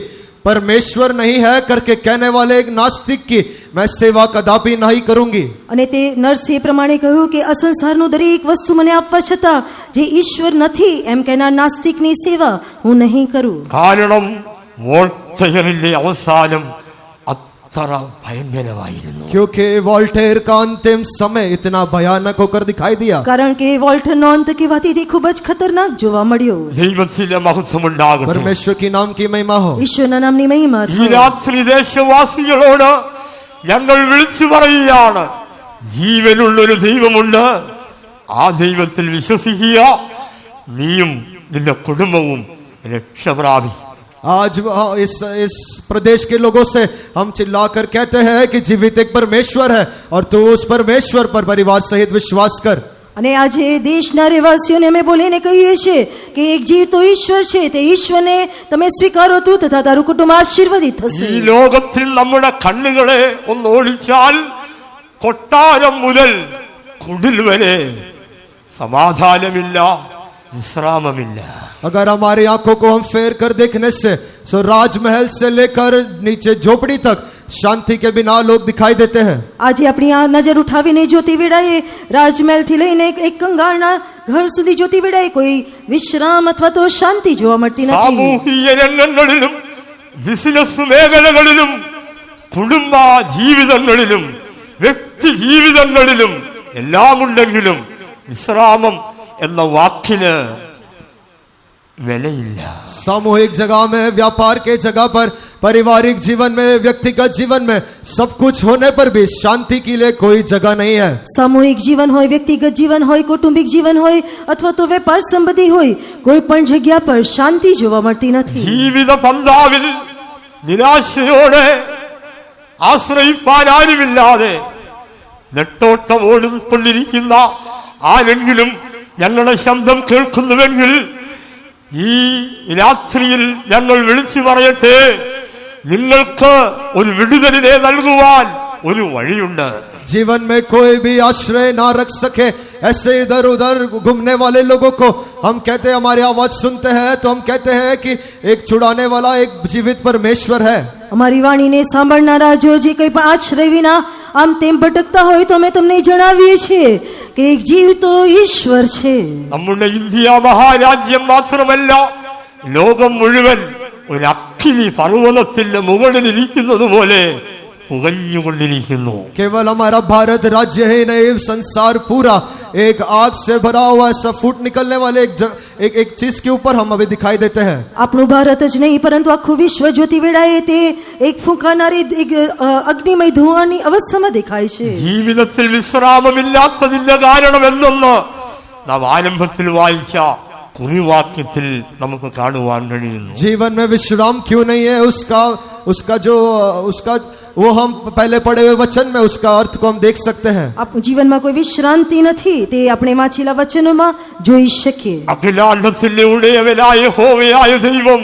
परमेश्वर नहीं है करके कहने वाले एक नास्तिक की मैं सेवा कदापि नहीं करूंगी. અને તે નર્સે એ પ્રમાણે કહ્યું કે આ સંસારનું દરેક વસ્તુ મને આપવા છતાં જે ઈશ્વર નથી એમ કહેનાર નાસ્તિકની સેવા હું નહીં કરું. കാരണം വോൾട്ടയറിന്റെ അവസാനം അത്ര ഭയങ്കരമായിരുന്നു. क्योंकि वोल्टेयर का अंतिम समय इतना भयानक होकर दिखाई दिया. કારણ કે વોલ્ટરનો અંત કહેવાથી તે ખૂબ જ ખતરનાક જોવા મળ્યો. ദൈവത്തിന്റെ മഹത്വമുണ്ടാകട്ടെ. परमेश्वर की नाम की महिमा हो. ઈશ્વરના નામની મહિમા ഈ થાવ. രാത്രി ദേശവാസികളോട് ഞങ്ങൾ വിളിച്ചു പറയുകയാണ്, ജീവനുള്ളൊരു ദൈവമുണ്ട്. ആ ദൈവത്തിൽ വിശ്വസിക്കുക, നീയും നിന്റെ കുടുംബവും രക്ഷപ്രാപിക്കും. आज इस प्रदेश के लोगों से हम चिल्लाकर कहते हैं कि जीवित एक परमेश्वर है और तू उस परमेश्वर पर परिवार सहित विश्वास कर. અને આજે દેશના રહેવાસીઓને અમે બોલીને કહીએ છીએ કે એક જીવતો ઈશ્વર છે, તે ઈશ્વરને તમે સ્વીકારો તું તથા તારું કુટુંબ આશીર્વાદિત ഈ થશે. ലോകത്തിൽ നമ്മുടെ കണ്ണുകളെ ഒന്ന് ഓടിച്ചാൽ കൊട്ടാരം മുതൽ കുടിൽ വരെ സമാധാനമില്ല, വിശ്രാമമില്ല. अगर हमारी आंखों को हम फेर कर देखने से सो राजमहल से लेकर नीचे झोपड़ी तक शांति के बिना लोग दिखाई देते हैं। આજે આપણી આ નજર ઉઠાવીને જોતી વેળાએ રાજમહેલથી લઈને એક કંગાળના ઘર સુધી જોતી વેળાએ કોઈ વિશ્રામ અથવા તો શાંતિ જોવા મળતી નથી. സാമൂഹിക രംഗങ്ങളിലും ബിസിനസ് മേഖലകളിലും കുടുംബ ജീവിതങ്ങളിലും വ്യക്തി ജീവിതങ്ങളിലും എല്ലാം ഉണ്ടെങ്കിലും വിശ്രാമം എന്ന വാക്കിന് വിലയില്ല. सामूहिक जगह में, व्यापार के जगह पर, पारिवारिक जीवन में, व्यक्तिगत जीवन में सब कुछ होने पर भी शांति के लिए कोई जगह नहीं है. સામૂહિક જીવન હોય, વ્યક્તિગત જીવન હોય, કૌટુંબિક જીવન હોય અથવા તો વેપાર સંબંધી હોય, કોઈ પણ જગ્યા પર શાંતિ જોવા મળતી નથી. ജീവിത പന്താവിൽ നിരാശയോടെ ആശ്രയിപ്പാൻ ആരുമില്ലാതെ നെട്ടോട്ടം ഓടിക്കൊണ്ടിരിക്കുന്ന ആരെങ്കിലും ഞങ്ങളുടെ ശബ്ദം കേൾക്കുന്നുവെങ്കിൽ ഈ രാത്രിയിൽ ഞങ്ങൾ വിളിച്ചു പറയട്ടെ, നിങ്ങൾക്ക് ഒരു വിടുതലിനെ നൽകുവാൻ ഒരു വഴിയുണ്ട്. जीवन में कोई भी आश्रय ना रख सके ऐसे इधर उधर घूमने वाले लोगों को हम कहते हैं, हमारी आवाज सुनते हैं तो हम कहते हैं कि एक छुड़ाने वाला, एक जीवित परमेश्वर है. અમારી વાણીને સાંભળનારા જો જે કંઈ પણ આશ્રય વિના આમ તેમ ભટકતા હોય તો અમે તમને જણાવીએ છીએ કે એક જીવતો ઈશ્વર છે. നമ്മുടെ ഇന്ത്യ മഹാരാജ്യം മാത്രമല്ല, ലോകം മുഴുവൻ ഒരു അഗ്നി പർവ്വതത്തിന്റെ മുകളിലിരിക്കുന്നത് പോലെ പുകഞ്ഞുകൊണ്ടിരിക്കുന്നു. केवल हमारा भारत राज्य ही नहीं, संसार पूरा एक आग से भरा हुआ ऐसा फूट निकलने वाले एक चीज के ऊपर हम अभी दिखाई देते हैं. આપણું ભારત જ નહીં પરંતુ આખું વિશ્વ જોતી વેળાએ તે એક ફૂંકાનારી એક અગ્નિમય ધુઆની અવસ્થામાં દેખાય છે. ജീവിതത്തിൽ വിശ്രാമമില്ലാത്തതിന്റെ കാരണം എന്തെന്ന് നാം ആരംഭത്തിൽ വായിച്ച കുറിവാക്യത്തിൽ നമുക്ക് കാണുവാൻ കഴിയുന്നു. जीवन में विश्राम क्यों नहीं है, उसका वो हम पहले पढ़े हुए वचन में उसका अर्थ को हम देख सकते हैं. જીવનમાં કોઈ વિશ્રાંતિ નથી તે આપણે વાંચેલા વચનોમાં જોઈ શકીએ. അഖിലാണ്ടത്തിന്റെ ഉടയവനായ യഹോവയായ ദൈവം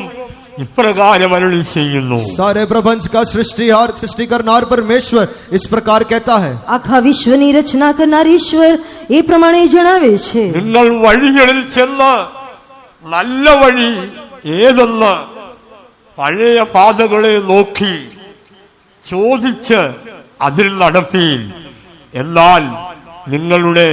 ഇപ്രകാരം അരുളി ചെയ്യുന്നു. सारे प्रपंच का सृष्टि करनार परमेश्वर इस प्रकार कहता है. આખા વિશ્વની રચના કરનાર ઈશ્વર એ પ્રમાણે જણાવે છે. നിങ്ങൾ വഴികളിൽ ചെന്ന് നല്ല വഴി ഏതെന്ന് പഴയ പാതകളെ നോക്കി ചോദിച്ച് അതിൽ നടപ്പീൻ, എന്നാൽ നിങ്ങളുടെ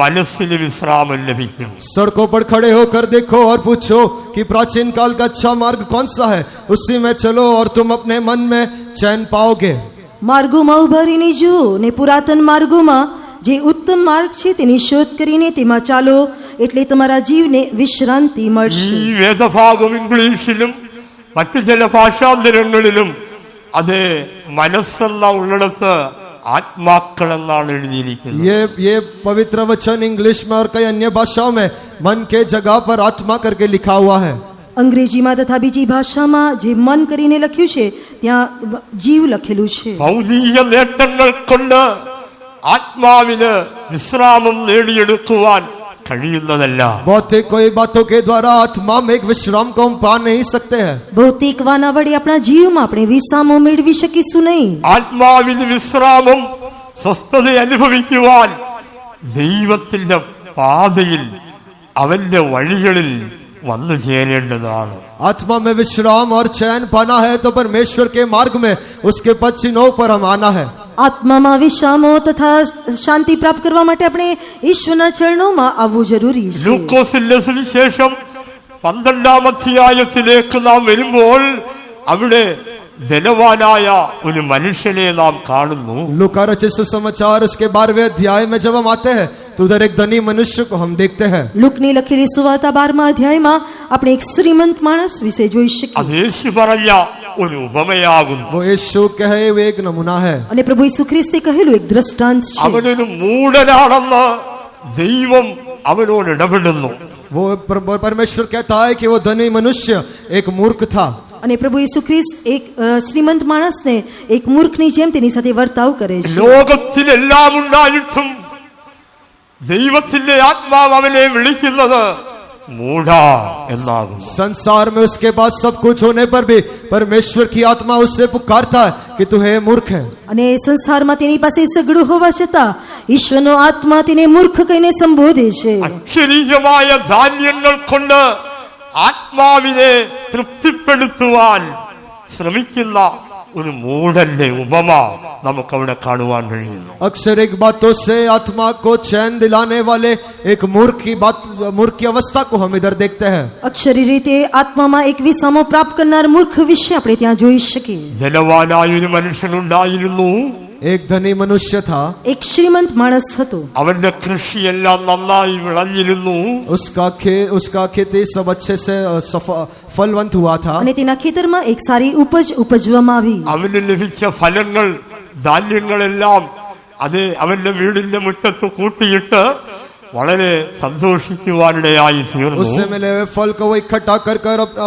മനസ്സിന് വിശ്രാമം ലഭിക്കും. सड़कों पर खड़े होकर देखो और पूछो कि प्राचीन काल का अच्छा मार्ग कौन सा है, उसी में चलो और तुम अपने मन में चैन पाओगे. માર્ગોમાં ઉભા રહીને જુઓ ને પુરાતન માર્ગોમાં જે ઉત્તમ માર્ગ છે તેની શોધ કરીને તેમાં ચાલો, એટલે તમારા જીવને વિશ્રાંતિ ഈ મળશે. വേദഭാഗം ഇംഗ്ലീഷിലും മറ്റു ചില ഭാഷാന്തരങ്ങളിലും അത് മനസ്സെന്ന ഉള്ളിടത്ത് ആത്മാക്കളെന്നാണ് എഴുതിയിരിക്കുന്നത്. ये पवित्र वचन इंग्लिश में और कई अन्य भाषाओं में मन के जगह पर आत्मा करके लिखा हुआ है. અંગ્રેજીમાં તથા બીજી ભાષામાં જે મન કરીને લખ્યું છે ત્યાં જીવ લખેલું છે. ഭൗതിക നേട്ടങ്ങൾ കൊണ്ട് ആത്മാവിന് വിശ്രാമം നേടിയെടുക്കുവാൻ കഴിയുന്നതല്ല. भौतिक कोई बातों के द्वारा आत्मा में एक विश्राम को हम पा नहीं सकते हैं. ભૌતિક વાના વડે આપણા જીવમાં આપણે વિસામો મેળવી શકીશું નહીં. ആത്മാവിന് വിശ്രാമം, സ്വസ്ഥത അനുഭവിക്കുവാൻ ദൈവത്തിന്റെ പാതയിൽ, അവന്റെ വഴികളിൽ വന്നു ചേരേണ്ടതാണ്. आत्मा में विश्राम और चैन पाना है तो परमेश्वर के मार्ग में, उसके पद चिन्हों पर हम आना है. આત્મામાં વિશ્રામો તથા શાંતિ પ્રાપ્ત કરવા માટે આપણે ઈશ્વરના ચરણોમાં આવવું જરૂરી છે. ലൂക്കോസിന്റെ സുവിശേഷം 12-ാം അധ്യായത്തിലേക്ക് നാം വരുമ്പോൾ അവിടെ ധനവാനായ ഒരു മനുഷ്യനെ നാം കാണുന്നു. लूका रचित सुसमाचार उसके 12वें अध्याय में जब हम आते हैं तो उधर एक धनी मनुष्य को हम देखते हैं. લુકની લખેલી સુવાર્તા 12મા અધ્યાયમાં આપણે એક શ્રીમંત માણસ વિશે જોઈ શકીએ. അത് യേശു പറഞ്ഞ ഒരു ഉപമയാകുന്നു. वो यीशु कहे वो एक नमूना है. અને પ્રભુ ઈસુ ખ્રિસ્તે કહેલું એક દ્રષ્ટાંત છે. അവനൊരു മൂഢനാണെന്ന് ദൈവം അവനോട് ഇടപെടുന്നു. वो परमेश्वर कहता है कि वो धनी मनुष्य एक मूर्ख था. અને પ્રભુ ઈસુ ખ્રિસ્ત એક શ્રીમંત માણસને એક મૂર્ખની જેમ તેની સાથે વર્તાવ કરે છે. ലോകത്തിലെല്ലാം ഉണ്ടായിട്ടും ദൈവത്തിന്റെ ആത്മാവ് അവനെ വിളിക്കുന്നത് മൂഢ എന്നാകും. संसार में उसके पास सब कुछ होने पर भी परमेश्वर की आत्मा उससे पुकारता है कि तू है मूर्ख है. અને સંસારમાં તેની પાસે સગડું હોવા છતાં ઈશ્વરનો આત્મા તેને મૂર્ખ કહીને સંબોધે છે. അക്ഷരീയമായ ധാന്യങ്ങൾ കൊണ്ട് ആത്മാവിനെ തൃപ്തിപ്പെടുത്തുവാൻ ശ്രമിക്കുന്ന ഒരു മൂഢന്റെ ഉപമ നമുക്കവിടെ കാണുവാൻ കഴിയുന്നു. अक्षरिक बातों से आत्मा को चैन दिलाने वाले एक मूर्ख की अवस्था को हम इधर देखते हैं. અક્ષરી રીતે આત્મામાં એક વિસામો પ્રાપ્ત કરનાર મૂર્ખ વિશે આપણે ત્યાં જોઈ શકીએ. ധനവാനായൊരു മനുഷ്യനുണ്ടായിരുന്നു. एक धनी मनुष्य था. એક શ્રીમંત માણસ હતો. അവന്റെ കൃഷിയെല്ലാം നന്നായി വിളഞ്ഞിരുന്നു. उसका खेती सब अच्छे से फलवंत हुआ था. અને તેના ખેતરમાં એક સારી ઉપજ ઉપજવામાં આવી. അവന് ലഭിച്ച ഫലങ്ങൾ ധാന്യങ്ങളെല്ലാം അത് അവന്റെ വീടിന്റെ മുറ്റത്ത് കൂട്ടിയിട്ട് വളരെ സന്തോഷിക്കുവാനിടയായി തീർന്നു. उससे मिले हुए फल को वो इकट्ठा कर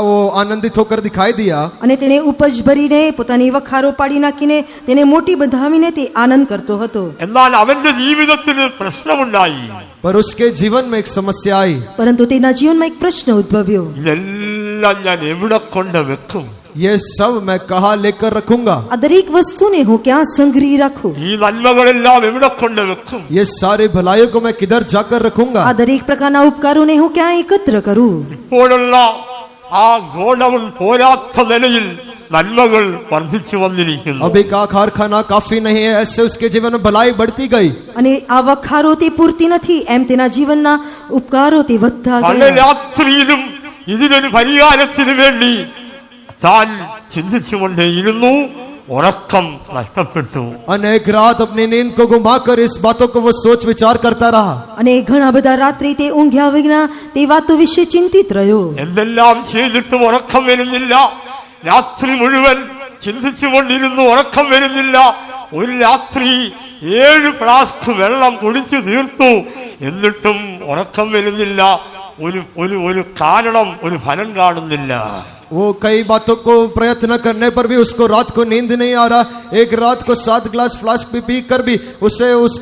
वो आनंदित होकर दिखाई दिया. અને તેણે ઉપજ ભરીને પોતાની વખારો પાડી નાખીને તેને મોટી બંધાવીને તે આનંદ કરતો હતો. എന്നാൽ അവന്റെ ജീവിതത്തിന് പ്രശ്നമുണ്ടായി. पर उसके जीवन में एक समस्या आई. પરંતુ તેના જીવનમાં એક પ્રશ્ન ઉદ્ભવ્યો. ഇതെല്ലാം ഞാൻ എവിടെ കൊണ്ട് വെക്കും? ये सब मैं कहाँ लेकर रखूंगा? આ દરેક વસ્તુને હું ક્યાં સંગ્રહી રાખું? ഈ നന്മകളെല്ലാം എവിടെ കൊണ്ട് വെക്കും? ये सारी भलाइयों को मैं किधर जाकर रखूंगा? આ દરેક પ્રકારના ઉપકારોને હું ક્યાં એકત્ર કરું? ഇപ്പോഴുള്ള ആ ഗോഡൗൺ പോരാത്ത നിലയിൽ നന്മകൾ വർദ്ധിച്ചു വന്നിരിക്കുന്നു. अभी का कारखाना काफी नहीं है, ऐसे उसके जीवन में भलाई बढ़ती गई. અને આ વખારો તે પૂરતી નથી, એમ તેના જીવનના ઉપકારો તે વધતા പല ગયા. രാത്രിയിലും ഇതിനൊരു പരിഹാരത്തിന് വേണ്ടി താൻ ചിന്തിച്ചുകൊണ്ടേയിരുന്നു. ഉറക്കം നഷ്ടപ്പെട്ടു. अनेक रात अपनी नींद को घुमाकर इस बातों को वो सोच विचार करता रहा. અને ઘણા બધા રાત્રિ તે ઊંઘ્યા વિના તે વાતો વિશે ચિંતિત રહ્યો. എന്തെല്ലാം ചെയ്തിട്ടും ഉറക്കം വരുന്നില്ല. രാത്രി മുഴുവൻ ചിന്തിച്ചുകൊണ്ടിരുന്നു, ഉറക്കം വരുന്നില്ല. ഒരു രാത്രി 7 ഫ്ലാസ്ക് വെള്ളം കുടിച്ചു തീർത്തു. എന്നിട്ടും ഉറക്കം വരുന്നില്ല. ഒരു കാരണം, ഒരു ഫലം കാണുന്നില്ല. वो कई बातों को प्रयत्न करने पर भी उसको रात को नींद नहीं आ रहा. एक रात को 7 ग्लास फ्लास्क भी पी कर भी उसे उस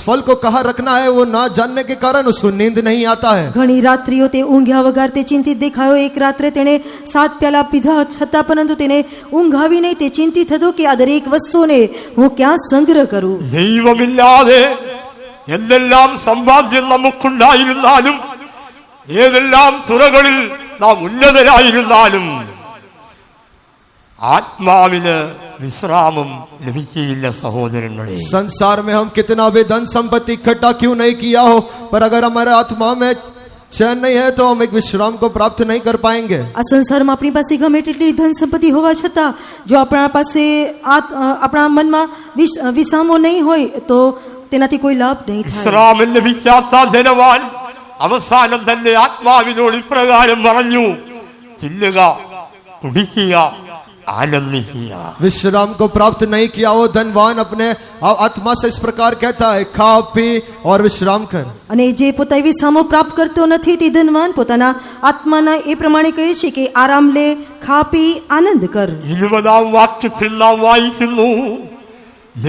फल को कहाँ रखना है वो ना जानने के कारण उसको नींद नहीं आता है. ઘણી રાત્રિઓ તે ઊંઘ્યા વગર તે ચિંતિત દેખાયો. એક રાત્રે તેણે 7 પ્યાલા પીધા છતાં પરંતુ તેને ઊંઘ આવી નહીં. તે ચિંતિત હતો કે આ દરેક વસ્તુને હું ક્યાં સંગ્રહ કરું. ദൈവമില്ലാതെ എന്തെല്ലാം സമ്പാദ്യം നമുക്കുണ്ടായിരുന്നാലും ഏതെല്ലാം തുറകളിൽ നാം ഉന്നതരായിരുന്നാലും ആത്മാവിന് വിശ്രാമം ലഭിക്കുകയില്ല സഹോദരങ്ങളെ. संसार में हम कितना भी धन संपत्ति इकट्ठा क्यों नहीं किया हो, पर अगर हमारे आत्मा में चैन नहीं है तो हम एक विश्राम को प्राप्त नहीं कर पाएंगे. આ સંસારમાં આપણી પાસે ગમે તેટલી ધન સંપત્તિ હોવા છતાં જો આપણા પાસે આપણા મનમાં વિસામો નહીં હોય તો તેનાથી કોઈ લાભ નહીં થાય. വിശ്രാമം ലഭിക്കാത്ത ധനവാൻ അവസാനം തന്റെ ആത്മാവിനോട് ഇപ്രകാരം പറഞ്ഞു, തിന്നുക, കുടിക്കുക, आनंदिया। विश्राम को प्राप्त नहीं किया वो धनवान अपने आत्मा से इस प्रकार कहता है, खा पी और विश्राम कर। અને જે પોતે વિસામો પ્રાપ્ત કરતો નથી તે ધનવાન પોતાના આત્માના એ પ્રમાણે કહે છે કે આરામ લે, ખા પી, આનંદ કર। 20ാം വാക്യത്തിൽ നാം വായിക്കുന്നു,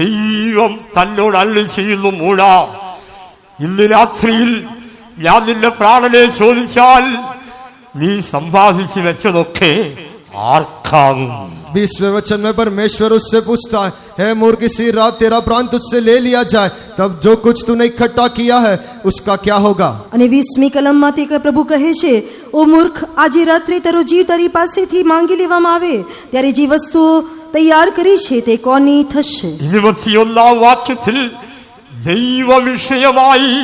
ദൈവം തന്നോട് അരുളി ചെയ്യുന്നു, മൂടാ, ഇന്ന് രാത്രിയിൽ ഞാൻ നിന്റെ പ്രാണനെ ചോദിച്ചാൽ നീ സമ്പാദിച്ചു വെച്ചതൊക്കെ ആർക്കാകും। 20वें वचन में परमेश्वर उससे पूछता है, हे मूर्ख, इसी रात तेरा प्राण तुझसे ले लिया जाए, तब जो कुछ तूने इकट्ठा किया है उसका क्या होगा। અને 20મી કલમમાં તે પ્રભુ કહે છે, ઓ મૂર્ખ, આજે રાત્રે તારો જીવ તારી પાસેથી માંગી લેવામાં આવે ત્યારે જે વસ્તુઓ તૈયાર કરી છે તે કોની થશે। 21ാം വാക്യത്തിൽ ദൈവവിഷയമായി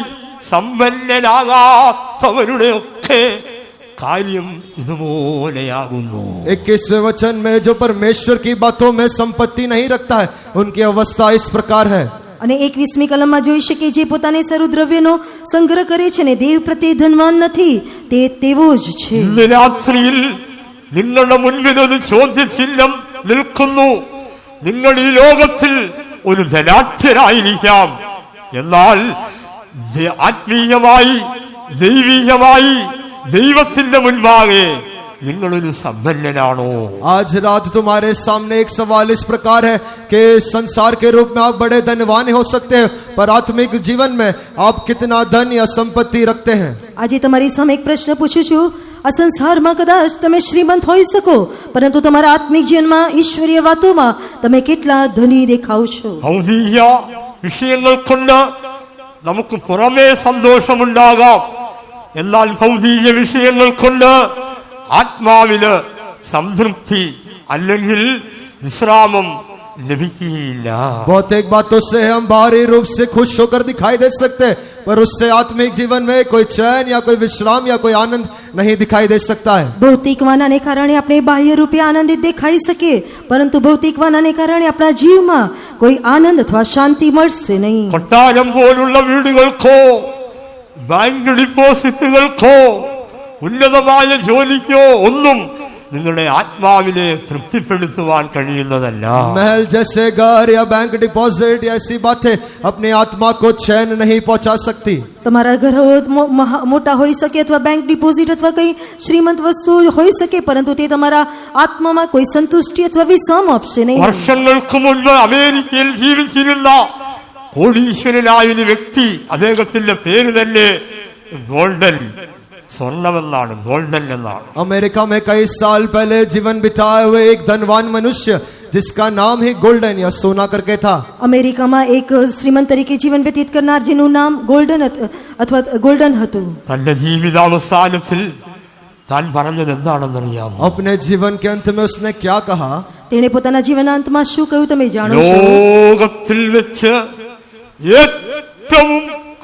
സമ്പന്നനാകാത്തവരുടെ ഒക്കെ കാര്യം ഇതുപോലെയാകുന്നു। 21वें वचन में जो परमेश्वर की बातों में संपत्ति नहीं रखता है उनकी अवस्था इस प्रकार है। અને 21મી કલમમાં જોઈ શકે જે પોતાને સર્વ દ્રવ્યનો સંગ્રહ કરે છે ને દેવ પ્રત્યે ધનવાન નથી તે તેવો જ છે। ഇന്ന് രാത്രിയിൽ നിങ്ങളുടെ മുൻപിൽ ഒരു ചോദ്യചിഹ്നം നിൽക്കുന്നു। നിങ്ങൾ ഈ ലോകത്തിൽ ഒരു ധനാഢ്യരായിരിക്കാം, എന്നാൽ ആത്മീയമായി ദൈവീയമായി ദൈവത്തിന്റെ മുൻപാകെ നിങ്ങളൊരു സമ്പന്നനാണോ। आज रात तुम्हारे सामने एक सवाल इस प्रकार है कि संसार के रूप में आप बड़े धनवान हो सकते हैं, पर आत्मिक जीवन में आप कितना धन या संपत्ति रखते हैं। આજે તમારી સામે એક પ્રશ્ન પૂછું છું, આ સંસારમાં કદાચ તમે શ્રીમંત હોઈ શકો, પરંતુ તમારા આત્મિક જીવનમાં ઈશ્વરીય વાતોમાં તમે કેટલા ધની દેખાવ છો। ഭൗതിക വിഷയങ്ങൾ കൊണ്ട് നമുക്ക് പുറമേ സന്തോഷമുണ്ടാകാം, എന്നാൽ ഭൗതിക വിഷയങ്ങൾ കൊണ്ട് ആത്മാവിന് സംതൃപ്തി അല്ലെങ്കിൽ വിശ്രാമം ലഭിക്കുകയില്ല. भौतिक बातों से हम बाहरी रूप से खुश होकर दिखाई दे सकते हैं, पर उससे आत्मिक जीवन में कोई चैन या कोई विश्राम या कोई आनंद नहीं दिखाई दे सकता है. ભૌતિકવાનાને કારણે આપણે બાહ્ય રૂપે આનંદિત દેખાઈ શકીએ, પરંતુ ભૌતિકવાનાને કારણે આપણા જીવમાં કોઈ આનંદ અથવા શાંતિ મળશે નહીં. കൊട്ടാരം പോലുള്ള വീടുകൾക്കോ ബാങ്ക് ഡിപ്പോസിറ്റുകൾക്കോ ഉന്നതമായ ജോലിക്കോ ഒന്നും നിങ്ങളുടെ ആത്മാവിനെ തൃപ്തിപ്പെടുത്തുവാൻ കഴിയുന്നതല്ല. महल जैसे घर या बैंक डिपॉजिट या ऐसी बातें अपनी आत्मा को चैन नहीं पहुंचा सकती. તમારા ઘર મોટા હોઈ શકે અથવા બેંક ડિપોઝિટ અથવા કઈ શ્રીમંત વસ્તુ હોઈ શકે, પરંતુ તે તમારા આત્મામાં કોઈ સંતુષ્ટિ અથવા વિશ્રામ આપશે નહીં. വർഷങ്ങൾക്ക് മുൻപ് അമേരിക്കയിൽ ജീവിച്ചിരുന്ന കോടീശ്വരനായ ഒരു വ്യക്തി, അദ്ദേഹത്തിന്റെ പേര് തന്നെ ഗോൾഡൻ, സ്വർണ്ണമെന്നാണ്, ഗോൾഡൻ എന്നാണ്. अमेरिका में कई साल पहले जीवन बिताए हुए एक धनवान मनुष्य जिसका नाम ही गोल्डन या सोना करके था. અમેરિકામાં એક શ્રીમંત તરીકે જીવન વ્યતીત કરનાર જેનું નામ ગોલ્ડન અથવા ગોલ્ડન હતું. തന്റെ ജീവിതാവസാനത്തിൽ താൻ പറഞ്ഞത് എന്താണെന്നറിയാമോ? अपने जीवन के अंत में उसने क्या कहा? તેણે પોતાના જીવનાંતમાં શું કહ્યું તમે જાણો છો? ലോകത്തിൽ വെച്ച് ഏറ്റവും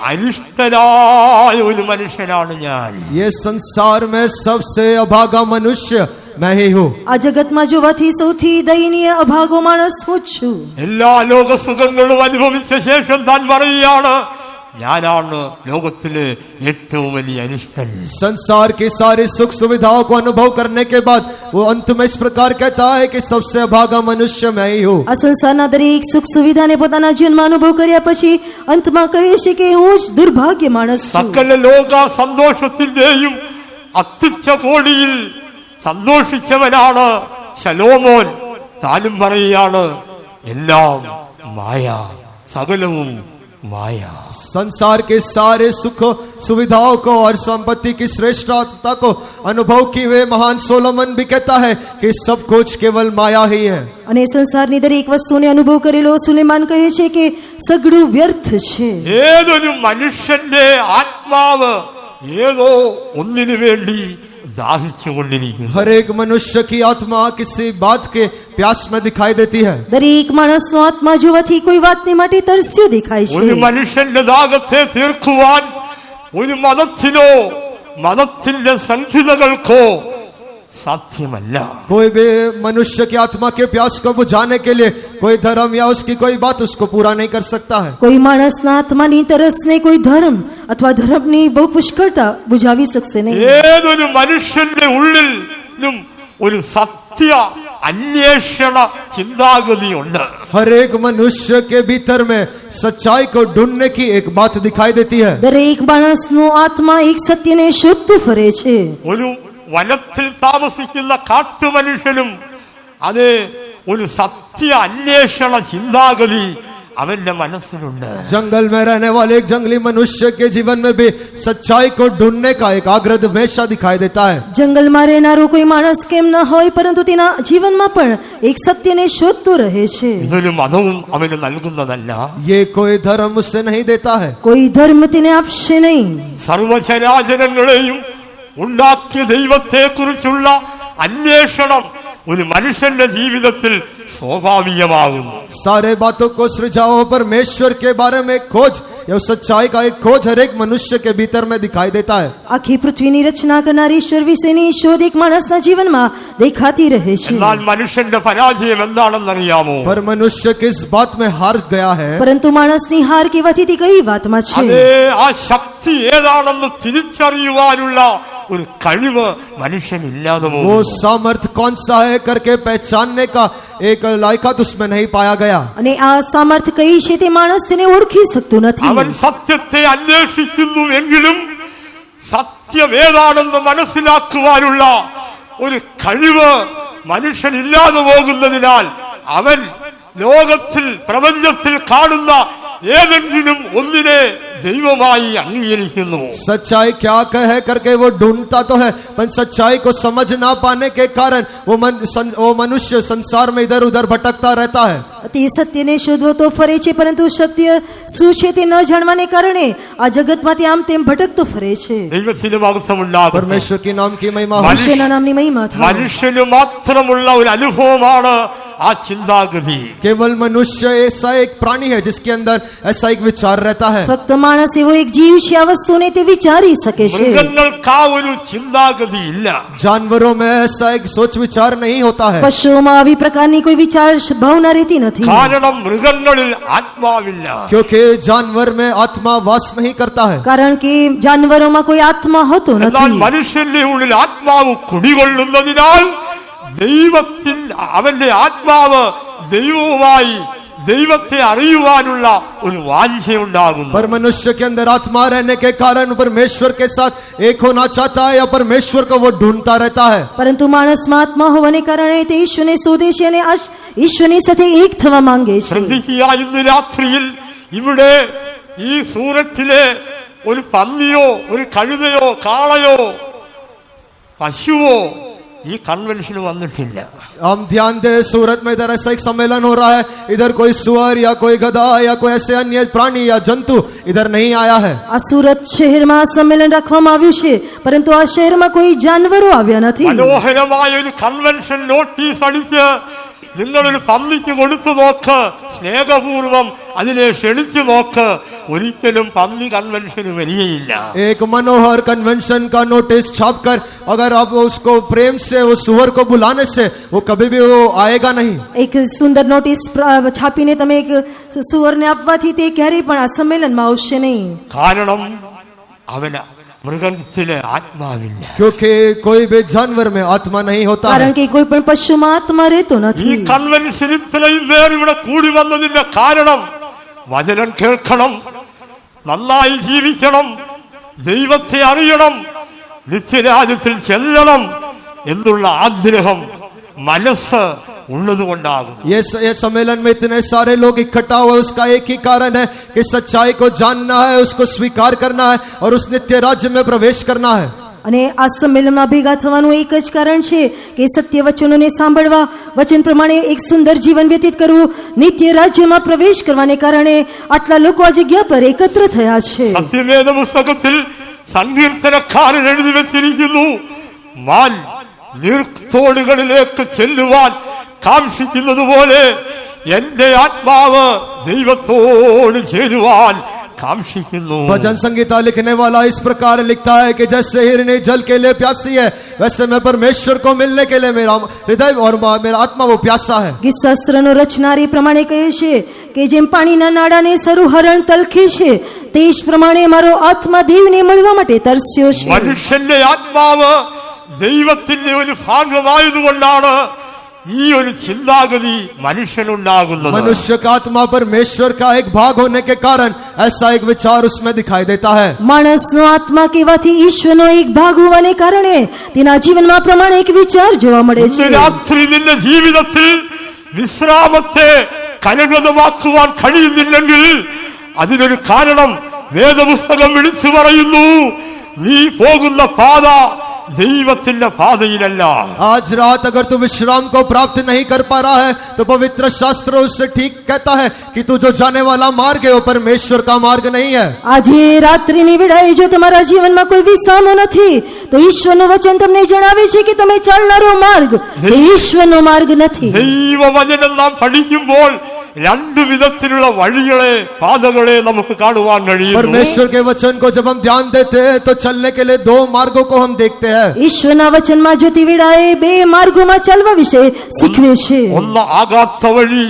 അരിഷ്ടനായ ഒരു മനുഷ്യനാണ് ഞാൻ. ये संसार में सबसे अभागा मनुष्य मैं ही हूँ. આ જગતમાં જોવાથી સૌથી દયનીય અભાગો માણસ હું જ છું. എല്ലാ ലോകസുഖങ്ങളും അനുഭവിച്ച ശേഷം താൻ പറയുകയാണ്, ഞാനാണ് ലോകത്തിലെ ഏറ്റവും വലിയ അരിഷ്ടൻ. संसार की सारी सुख सुविधाओं को अनुभव करने के बाद वो अंत में इस प्रकार कहता है कि सबसे अभागा मनुष्य मैं ही हूँ. આ સંસારના દરેક સુખ સુવિધાને પોતાના જીવનમાં અનુભવ કર્યા પછી અંતમાં કહે છે કે હું જ દુર્ભાગ્ય માણસ છું. സകല ലോക സന്തോഷത്തിന്റെയും അത്യുച്ച കോടിയിൽ സന്തോഷിച്ചവനാണ് ശലോമോൻ. താനും പറയുകയാണ്, എല്ലാം മായ, സകലവും മായ. संसार के सारे सुख सुविधाओं को और संपत्ति की श्रेष्ठता को अनुभव किए हुए महान सोलोमन भी कहता है कि सब कुछ केवल माया ही है. અને સંસારની દરેક વસ્તુને અનુભવ કરેલો સુલેમાન કહે છે કે સગળું વ્યર્થ છે. ഏതൊരു മനുഷ്യന്റെ ആത്മാവ് ഏതോ ഒന്നിനു വേണ്ടി ദാഹിച്ചുകൊണ്ടിരിക്കുന്നു. हर एक मनुष्य की आत्मा किसी बात के प्यास में दिखाई देती है. દરેક માણસનો આત્મા જોવાથી કોઈ વાતને માટે તરસ્યો દેખાય ഒരു છે. മനുഷ്യന്റെ ദാഹത്തെ തീർക്കുവാൻ ഒരു മതത്തിനോ മതത്തിന്റെ സംഹിതകൾക്കോ സാധ്യമല്ല. कोई भी मनुष्य की आत्मा के प्यास को बुझाने के लिए कोई धर्म या उसकी कोई बात उसको पूरा नहीं कर सकता है. કોઈ માણસના આત્માની તરસને કોઈ ધર્મ અથવા ધર્મની બહુ પુષ્કળતા બુઝાવી શકશે નહીં. ഏതൊരു മനുഷ്യന്റെ ഉള്ളിലും ഒരു സത്യ അന്വേഷണ ചിന്താഗതിയുണ്ട്. हर एक मनुष्य के भीतर में सच्चाई को ढूंढने की एक बात दिखाई देती है. દરેક માણસનો આત્મા એક સત્યને શોધતું ફરે છે. ഒരു വനത്തിൽ താമസിക്കുന്ന കാട്ടുമനുഷ്യനും അത് ഒരു സത്യ അന്വേഷണ ചിന്താഗതി അവന്റെ മനസ്സിലുണ്ട്. जंगल में रहने वाले एक जंगली मनुष्य के जीवन में भी सच्चाई को ढूंढने का एक आग्रह हमेशा दिखाई देता है. જંગલમાં રહેનારો કોઈ માણસ કેમ ન હોય, પરંતુ તેના જીવનમાં પણ એક સત્યને શોધતો રહે છે. ഇതൊരു മതവും അവന് നൽകുന്നതല്ല. ये कोई धर्म उससे नहीं देता है. કોઈ ધર્મ તેને આપશે નહીં. സർവചരാചരങ്ങളെയും ഉണ്ടാക്കിയ ദൈവത്തെ കുറിച്ചുള്ള അന്വേഷണം ഒരു മനുഷ്യന്റെ ജീവിതത്തിൽ സ്വാഭാവികമാകുന്നു. सारे बातों को सृजाओ परमेश्वर के बारे में खोज या सच्चाई का एक खोज हर एक मनुष्य के भीतर में दिखाई देता है. આખી પૃથ્વીની રચના કરનાર ઈશ્વર વિશેની શોધ એક માણસના જીવનમાં દેખાતી રહે છે. എന്നാൽ മനുഷ്യന്റെ പരാജയം എന്താണെന്നറിയാമോ? पर मनुष्य किस बात में हार गया है? પરંતુ માણસની હાર કેવાથી તે કઈ વાતમાં છે? അതേ ആ ശക്തി ഏതാണെന്ന് തിരിച്ചറിയുവാനുള്ള ഒരു കഴിവ് മനുഷ്യനില്ലാതെ वो പോകുന്നു. सामर्थ्य कौन सा है करके पहचानने का एक लायकात उसमें नहीं पाया गया. અને આ સામર્થ્ય કઈ છે તે માણસ તેને ઓળખી શકતો નથી. അവൻ സത്യത്തെ അന്വേഷിക്കുന്നുവെങ്കിലും സത്യം ഏതാണെന്ന് മനസ്സിലാക്കുവാനുള്ള ഒരു കഴിവ് മനുഷ്യനില്ലാതെ പോകുന്നതിനാൽ അവൻ ലോകത്തിൽ പ്രപഞ്ചത്തിൽ കാണുന്ന ഏതെങ്കിലും ഒന്നിനെ ദൈവമായി അംഗീകരിക്കുന്നു. सच्चाई क्या कहे करके वो ढूंढता तो है, पर सच्चाई को समझ ना पाने के कारण वो मनुष्य संसार में इधर उधर भटकता रहता है. તે સત્યને શોધવો તો ફરે છે, પરંતુ સત્ય શું છે તે ન જાણવાને કારણે આ જગતમાંથી આમ તેમ ભટકતો ફરે છે. ദൈവത്തിന് മഹത്വമുണ്ടാകും. परमेश्वर के नाम की महिमा हो. મનુષ્યના નામની મહિમા થાય. മനുഷ്യന് മാത്രമുള്ള ഒരു അനുഭവമാണ് ആ ചിന്താഗതി. केवल मनुष्य ऐसा एक प्राणी है जिसके अंदर ऐसा एक विचार रहता है. ફક્ત માણસ એવો એક જીવ છે આ વસ્તુને તે વિચારી શકે છે. മൃഗങ്ങൾക്ക് ആ ഒരു ചിന്താഗതി ഇല്ല. जानवरों में ऐसा एक सोच विचार नहीं होता है. પશુઓમાં આવી પ્રકારની કોઈ વિચાર ભાવના રહેતી નથી. കാരണം മൃഗങ്ങളിൽ ആത്മാവില്ല. क्योंकि जानवर में आत्मा वास नहीं करता है. કારણ કે જાનવરોમાં કોઈ આત્મા હોતો എന്നാൽ નથી. മനുഷ്യന്റെ ഉള്ളിൽ ആത്മാവ് കുടികൊള്ളുന്നതിനാൽ ദൈവത്തിൽ അവന്റെ ആത്മാവ് ദൈവവുമായി ദൈവത്തെ അറിയുവാനുള്ള ഒരു വാഞ്ചയുണ്ടാകുന്നു. पर मनुष्य के अंदर आत्मा रहने के कारण परमेश्वर के साथ एक होना चाहता है या परमेश्वर को वो ढूंढता रहता है. પરંતુ માણસમાં આત્મા હોવાને કારણે તે ઈશ્વરને શોધે છે અને ઈશ્વરની સાથે એક થવા માંગે છે. ശ്രദ്ധിക്കുക, ഇന്ന് രാത്രിയിൽ ഇവിടെ ഈ സൂറത്തിലെ ഒരു പന്നിയോ ഒരു കഴുതയോ കാളയോ പശുവോ ഈ കൺവെൻഷന് വന്നിട്ടില്ല. हम ध्यान दे, सूरत में इधर ऐसा एक सम्मेलन हो रहा है, इधर कोई सुअर या कोई गधा या कोई ऐसे अन्य प्राणी या जंतु इधर नहीं आया है. આ સુરત શહેરમાં સંમેલન રાખવામાં આવ્યું છે, પરંતુ આ શહેરમાં કોઈ જાનવરો આવ્યા નથી. മനോഹരമായ ഒരു കൺവെൻഷൻ നോട്ടീസ് അടിച്ച് നിങ്ങളൊരു പന്നിക്ക് കൊടുത്തു നോക്ക്, സ്നേഹപൂർവം അതിനെ ക്ഷണിച്ചു നോക്ക്, ഒരിക്കലും പന്നി കൺവെൻഷന് വരികയില്ല. एक मनोहर कन्वेंशन का नोटिस छापकर अगर आप उसको प्रेम से उस सुअर को बुलाने से वो कभी भी वो आएगा नहीं. એક સુંદર નોટિસ છાપીને તમે એક સુવરને આપવાથી તે ક્યારેય પણ આ સંમેલનમાં આવશે નહીં. കാരണം അവന് മൃഗത്തിലെ ആത്മാവില്ല. क्योंकि कोई भी जानवर में आत्मा नहीं होता કારણ है. કે કોઈ પણ પશુમાં આત્મા રહેતો ഈ નથી. കൺവെൻഷൻ ഇത്രയും പേർ ഇവിടെ കൂടി വന്നതിന്റെ കാരണം വചനം കേൾക്കണം, നന്നായി ജീവിക്കണം, ദൈവത്തെ അറിയണം, നിത്യരാജ്യത്തിൽ ചെല്ലണം എന്നുള്ള ആഗ്രഹം മനസ്സ് ഉള്ളതുകൊണ്ടാകും. ये सम्मेलन में इतने सारे लोग इकट्ठा हुए, उसका एक ही कारण है कि सच्चाई को जानना है, उसको स्वीकार करना है और उस नित्य राज्य में प्रवेश करना है. અને આ સંમેલનમાં ભેગા થવાનું એક જ કારણ છે કે સત્ય વચનોને સાંભળવા, વચન પ્રમાણે એક સુંદર જીવન વ્યતીત કરવું, નિત્ય રાજ્યમાં પ્રવેશ કરવાને કારણે આટલા લોકો આ જગ્યા પર એકત્ર થયા છે. സത്യവേദ പുസ്തകത്തിൽ സങ്കീർത്തനക്കാരൻ എഴുതി വെച്ചിരിക്കുന്നു, മാൻ നീർത്തോടുകളിലേക്ക് ചെല്ലുവാൻ കാക്ഷിക്കുന്നത് പോലെ എന്റെ ആത്മാവ് ദൈവത്തോട് ചേരുവാൻ കാക്ഷിക്കുന്നു. भजन संगीता लिखने वाला इस प्रकार लिखता है कि जैसे हिरनी जल के लिए प्यासी है, वैसे मैं परमेश्वर को मिलने के लिए मेरा हृदय और मेरा आत्मा वो प्यासा है. ગીત શાસ્ત્રનો રચનારી પ્રમાણે કહે છે કે જેમ પાણીના નાડાને સરું હરણ તલખે છે, તે જ પ્રમાણે મારો આત્મા દેવને મળવા માટે તરસ્યો છે. മനുഷ്യന്റെ ആത്മാവ് ദൈവത്തിന്റെ ഒരു ഭാഗമായതുകൊണ്ടാണ് ഈ ഒരു ചിന്താഗതി മനുഷ്യനുണ്ടാകുന്നത്. मनुष्य का आत्मा परमेश्वर का एक भाग होने के कारण ऐसा एक विचार उसमें दिखाई देता है. માણસનો આત્મા કહેવાથી ઈશ્વરનો એક ભાગ હોવાને કારણે તેના જીવનમાં પ્રમાણે એક વિચાર જોવા મળે ഇന്ന് છે. രാത്രി നിന്റെ ജീവിതത്തിൽ വിശ്രാമത്തെ കരഗതമാക്കുവാൻ കഴിയുന്നില്ലെങ്കിൽ അതിനൊരു കാരണം വേദപുസ്തകം വിളിച്ചു പറയുന്നു, നീ പോകുന്ന പാത ദൈവത്തിന്റെ പാതയിലല്ല. आज रात अगर तू विश्राम को प्राप्त नहीं कर पा रहा है तो पवित्र शास्त्र उससे ठीक कहता है कि तू जो जाने वाला मार्ग है वो परमेश्वर का मार्ग नहीं है. આજે રાત્રિની વેળાએ જો તમારા જીવનમાં કોઈ વિસામો નથી, તો ઈશ્વરનું વચન તમને જણાવે છે કે તમે ચાલનારો માર્ગ એ ઈશ્વરનો માર્ગ નથી. ദൈവവചനം നാം പഠിക്കുമ്പോൾ രണ്ടു വിധത്തിലുള്ള വഴികളെ പാതകളെ നമുക്ക് കാണുവാൻ കഴിയുന്നു. परमेश्वर के वचन को जब हम ध्यान देते हैं तो चलने के लिए दो मार्गों को हम देखते हैं. ઈશ્વરના વચનમાં જોતી વેળાએ બે માર્ગોમાં ચાલવા વિશે શીખવે છે. ഒന്ന് ആകാത്ത വഴി,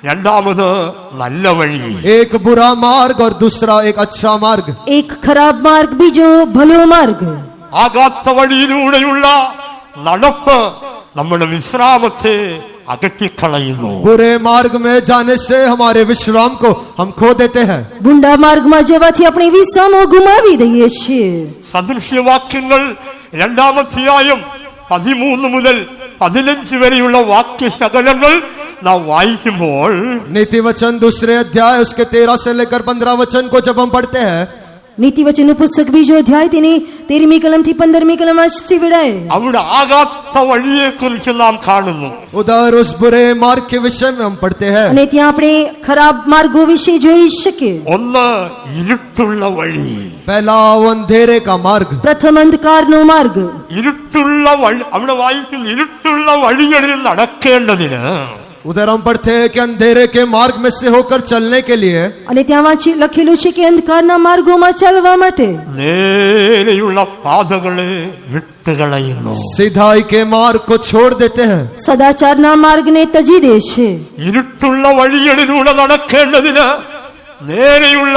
രണ്ടാമത് നല്ല വഴി. एक बुरा मार्ग और दूसरा एक अच्छा मार्ग. એક ખરાબ માર્ગ, બીજો ભલો માર્ગ. ആകാത്ത വഴിയിലൂടെയുള്ള നടപ്പ് നമ്മുടെ വിശ്രാമത്തെ അകറ്റിക്കളയുന്നു. बुरे मार्ग में जाने से हमारे विश्राम को हम खो देते हैं. ગુંડા માર્ગમાં જવાથી આપણે વિસામો ગુમાવી દઈએ છીએ. സദൃശ്യവാക്യങ്ങൾ 2-ാം 13 മുതൽ 15 വരെയുള്ള വാക്യശകലങ്ങൾ നാം വായിക്കുമ്പോൾ नीति वचन 2 अध्याय उसके 13 से लेकर 15 वचन को जब हम पढ़ते हैं, નીતિ વચનનું પુસ્તક બીજો અધ્યાય તેની 13મી કલમથી 15મી કલમ વાંચતી વેળાએ അവിടെ ആകാത്ത വഴിയെ കുറിച്ച് നാം കാണുന്നു. उधर उस बुरे मार्ग के विषय में हम पढ़ते हैं। અને ત્યાં આપણે ખરાબ માર્ગો વિશે જોઈ શકીએ. ഒന്ന് ഇരുട്ടുള്ള വഴി. पहला वो अंधेरे का मार्ग। પ્રથમ અંધકારનો માર્ગ. ഇരുട്ടുള്ള വഴി അവിടെ വായിക്കുന്ന ഇരുട്ടുള്ള വഴികളിൽ നടക്കേണ്ടതിന് उधर हम पढ़ते हैं कि अंधेरे के मार्ग में से होकर चलने के लिए અને ત્યાં વાંચી લખેલું છે કે અંધકારના માર્ગોમાં ચાલવા માટે നേരെയുള്ള പാതകളെ വിട്ടുകളയുന്നു. सीधाई के मार्ग को छोड़ देते हैं। સદાચારના માર્ગને તજી દે છે. ഇരുട്ടുള്ള വഴികളിലൂടെ നടക്കേണ്ടതിന് നേരെയുള്ള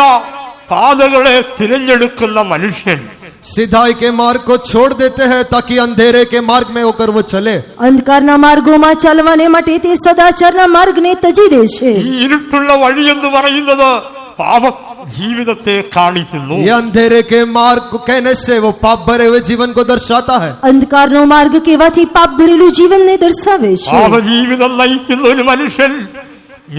പാതകളെ തിരഞ്ഞെടുക്കുന്ന മനുഷ്യൻ सीधाई के मार्ग को छोड़ देते हैं ताकि अंधेरे के मार्ग में होकर वो चले। અંધકારના માર્ગોમાં ચાલવાને માટે તે સદાચારના માર્ગને તજી દે છે. ഈ ഇരുട്ടുള്ള വഴി എന്ന് പറയുന്നത് പാപ ജീവിതത്തെ കാണിക്കുന്നു. ये अंधेरे के मार्ग को कहने से वो पाप भरे हुए जीवन को दर्शाता है। અંધકારનો માર્ગ કહેવાથી પાપ ભરેલું જીવનને દર્શાવે છે. പാപജീവിതം നയിക്കുന്ന ഒരു മനുഷ്യൻ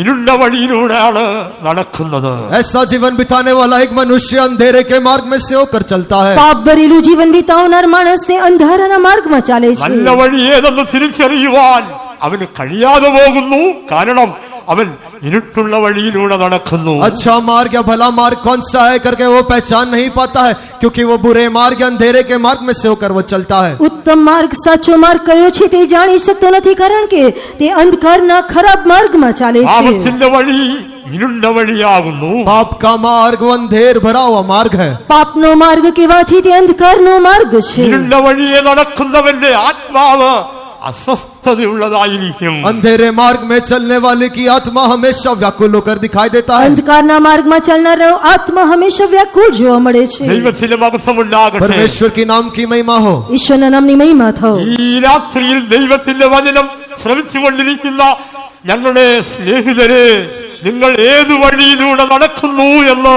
ഇരുണ്ട വഴിയിലൂടെയാണ് നടക്കുന്നത്. ऐसा जीवन बिताने वाला एक मनुष्य अंधेरे के मार्ग में से होकर चलता है। પાપ ભરેલું જીવન વિતાવનાર માણસને અંધારાના માર્ગમાં ચાલે છે. നല്ല വഴി ഏതെന്ന് തിരിച്ചറിയുവാൻ അവന് കഴിയാതെ പോകുന്നു. കാരണം അവൻ ഇരുട്ടുള്ള വഴിയിലൂടെ നടക്കുന്നു. अच्छा मार्ग या भला मार्ग कौन सा है करके वो पहचान नहीं पाता है, क्योंकि वो बुरे मार्ग या अंधेरे के मार्ग में से होकर वो चलता है। ઉત્તમ માર્ગ સાચો માર્ગ કયો છે તે જાણી શકતો નથી, કારણ કે તે અંધકારના ખરાબ માર્ગમાં ચાલે છે. പാപത്തിന്റെ വഴി ഇരുണ്ട വഴിയാകുന്നു. पाप का मार्ग वो अंधेर भरा हुआ मार्ग है। પાપનો માર્ગ કહેવાથી તે અંધકારનો માર્ગ છે. ഇരുണ്ട വഴിയെ നടക്കുന്നവന്റെ ആത്മാവ് അസ്വസ്ഥതയുള്ളതായിരിക്കും. अंधेरे मार्ग में चलने वाले की आत्मा हमेशा व्याकुल होकर दिखाई देता है। અંધકારના માર્ગમાં ચાલનારો આત્મા હંમેશા વ્યાકુળ જોવા મળે છે. ദൈവത്തിന്റെ മഹത്വമുണ്ടാകട്ടെ. परमेश्वर की नाम की महिमा हो। ઈશ્વરના નામની મહિમા થાઓ. ഈ രാത്രിയിൽ ദൈവത്തിന്റെ വചനം ശ്രമിച്ചുകൊണ്ടിരിക്കുന്ന ഞങ്ങളുടെ സ്നേഹിതരെ, നിങ്ങൾ ഏതു വഴിയിലൂടെ നടക്കുന്നു എന്ന്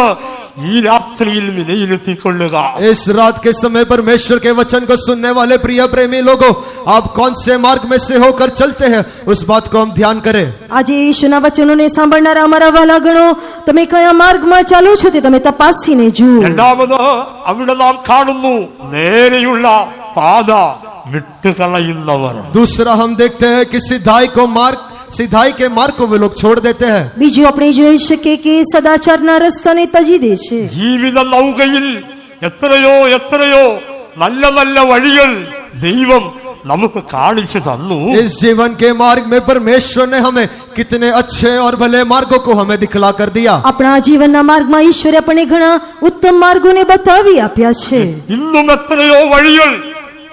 ഈ രാത്രിയിൽ വിലയിരുത്തിക്കൊള്ളുക. इस रात के समय परमेश्वर के वचन को सुनने वाले प्रिय प्रेमी लोगों, आप कौन से मार्ग में से होकर चलते हैं, उस बात को हम ध्यान करें। આજે ઈશ્વરના વચનોને સાંભળનારા અમારા વાલા ગણો, તમે કયા માર્ગમાં ચાલો છો તે તમે તપાસીને જુઓ. രണ്ടാമത് അവിടെ നാം കാണുന്നു നേരെയുള്ള പാത വിട്ടുകളയുന്നവർ. दूसरा हम देखते हैं कि सिधाई के मार्ग को वे लोग छोड़ देते हैं। બીજું આપણે જોઈ શકીએ કે સદાચારના રસ્તાને તજી દે છે. ജീവിത നൗകയിൽ എത്രയോ എത്രയോ നല്ല നല്ല വഴികൾ ദൈവം നമുക്ക് കാണിച്ചു തന്നു. इस जीवन के मार्ग में परमेश्वर ने हमें कितने अच्छे और भले मार्गों को हमें दिखला कर दिया। આપણા જીવનના માર્ગમાં ઈશ્વરે આપણને ઘણા ઉત્તમ માર્ગોને બતાવી આપ્યા છે. ഇന്നും എത്രയോ വഴികൾ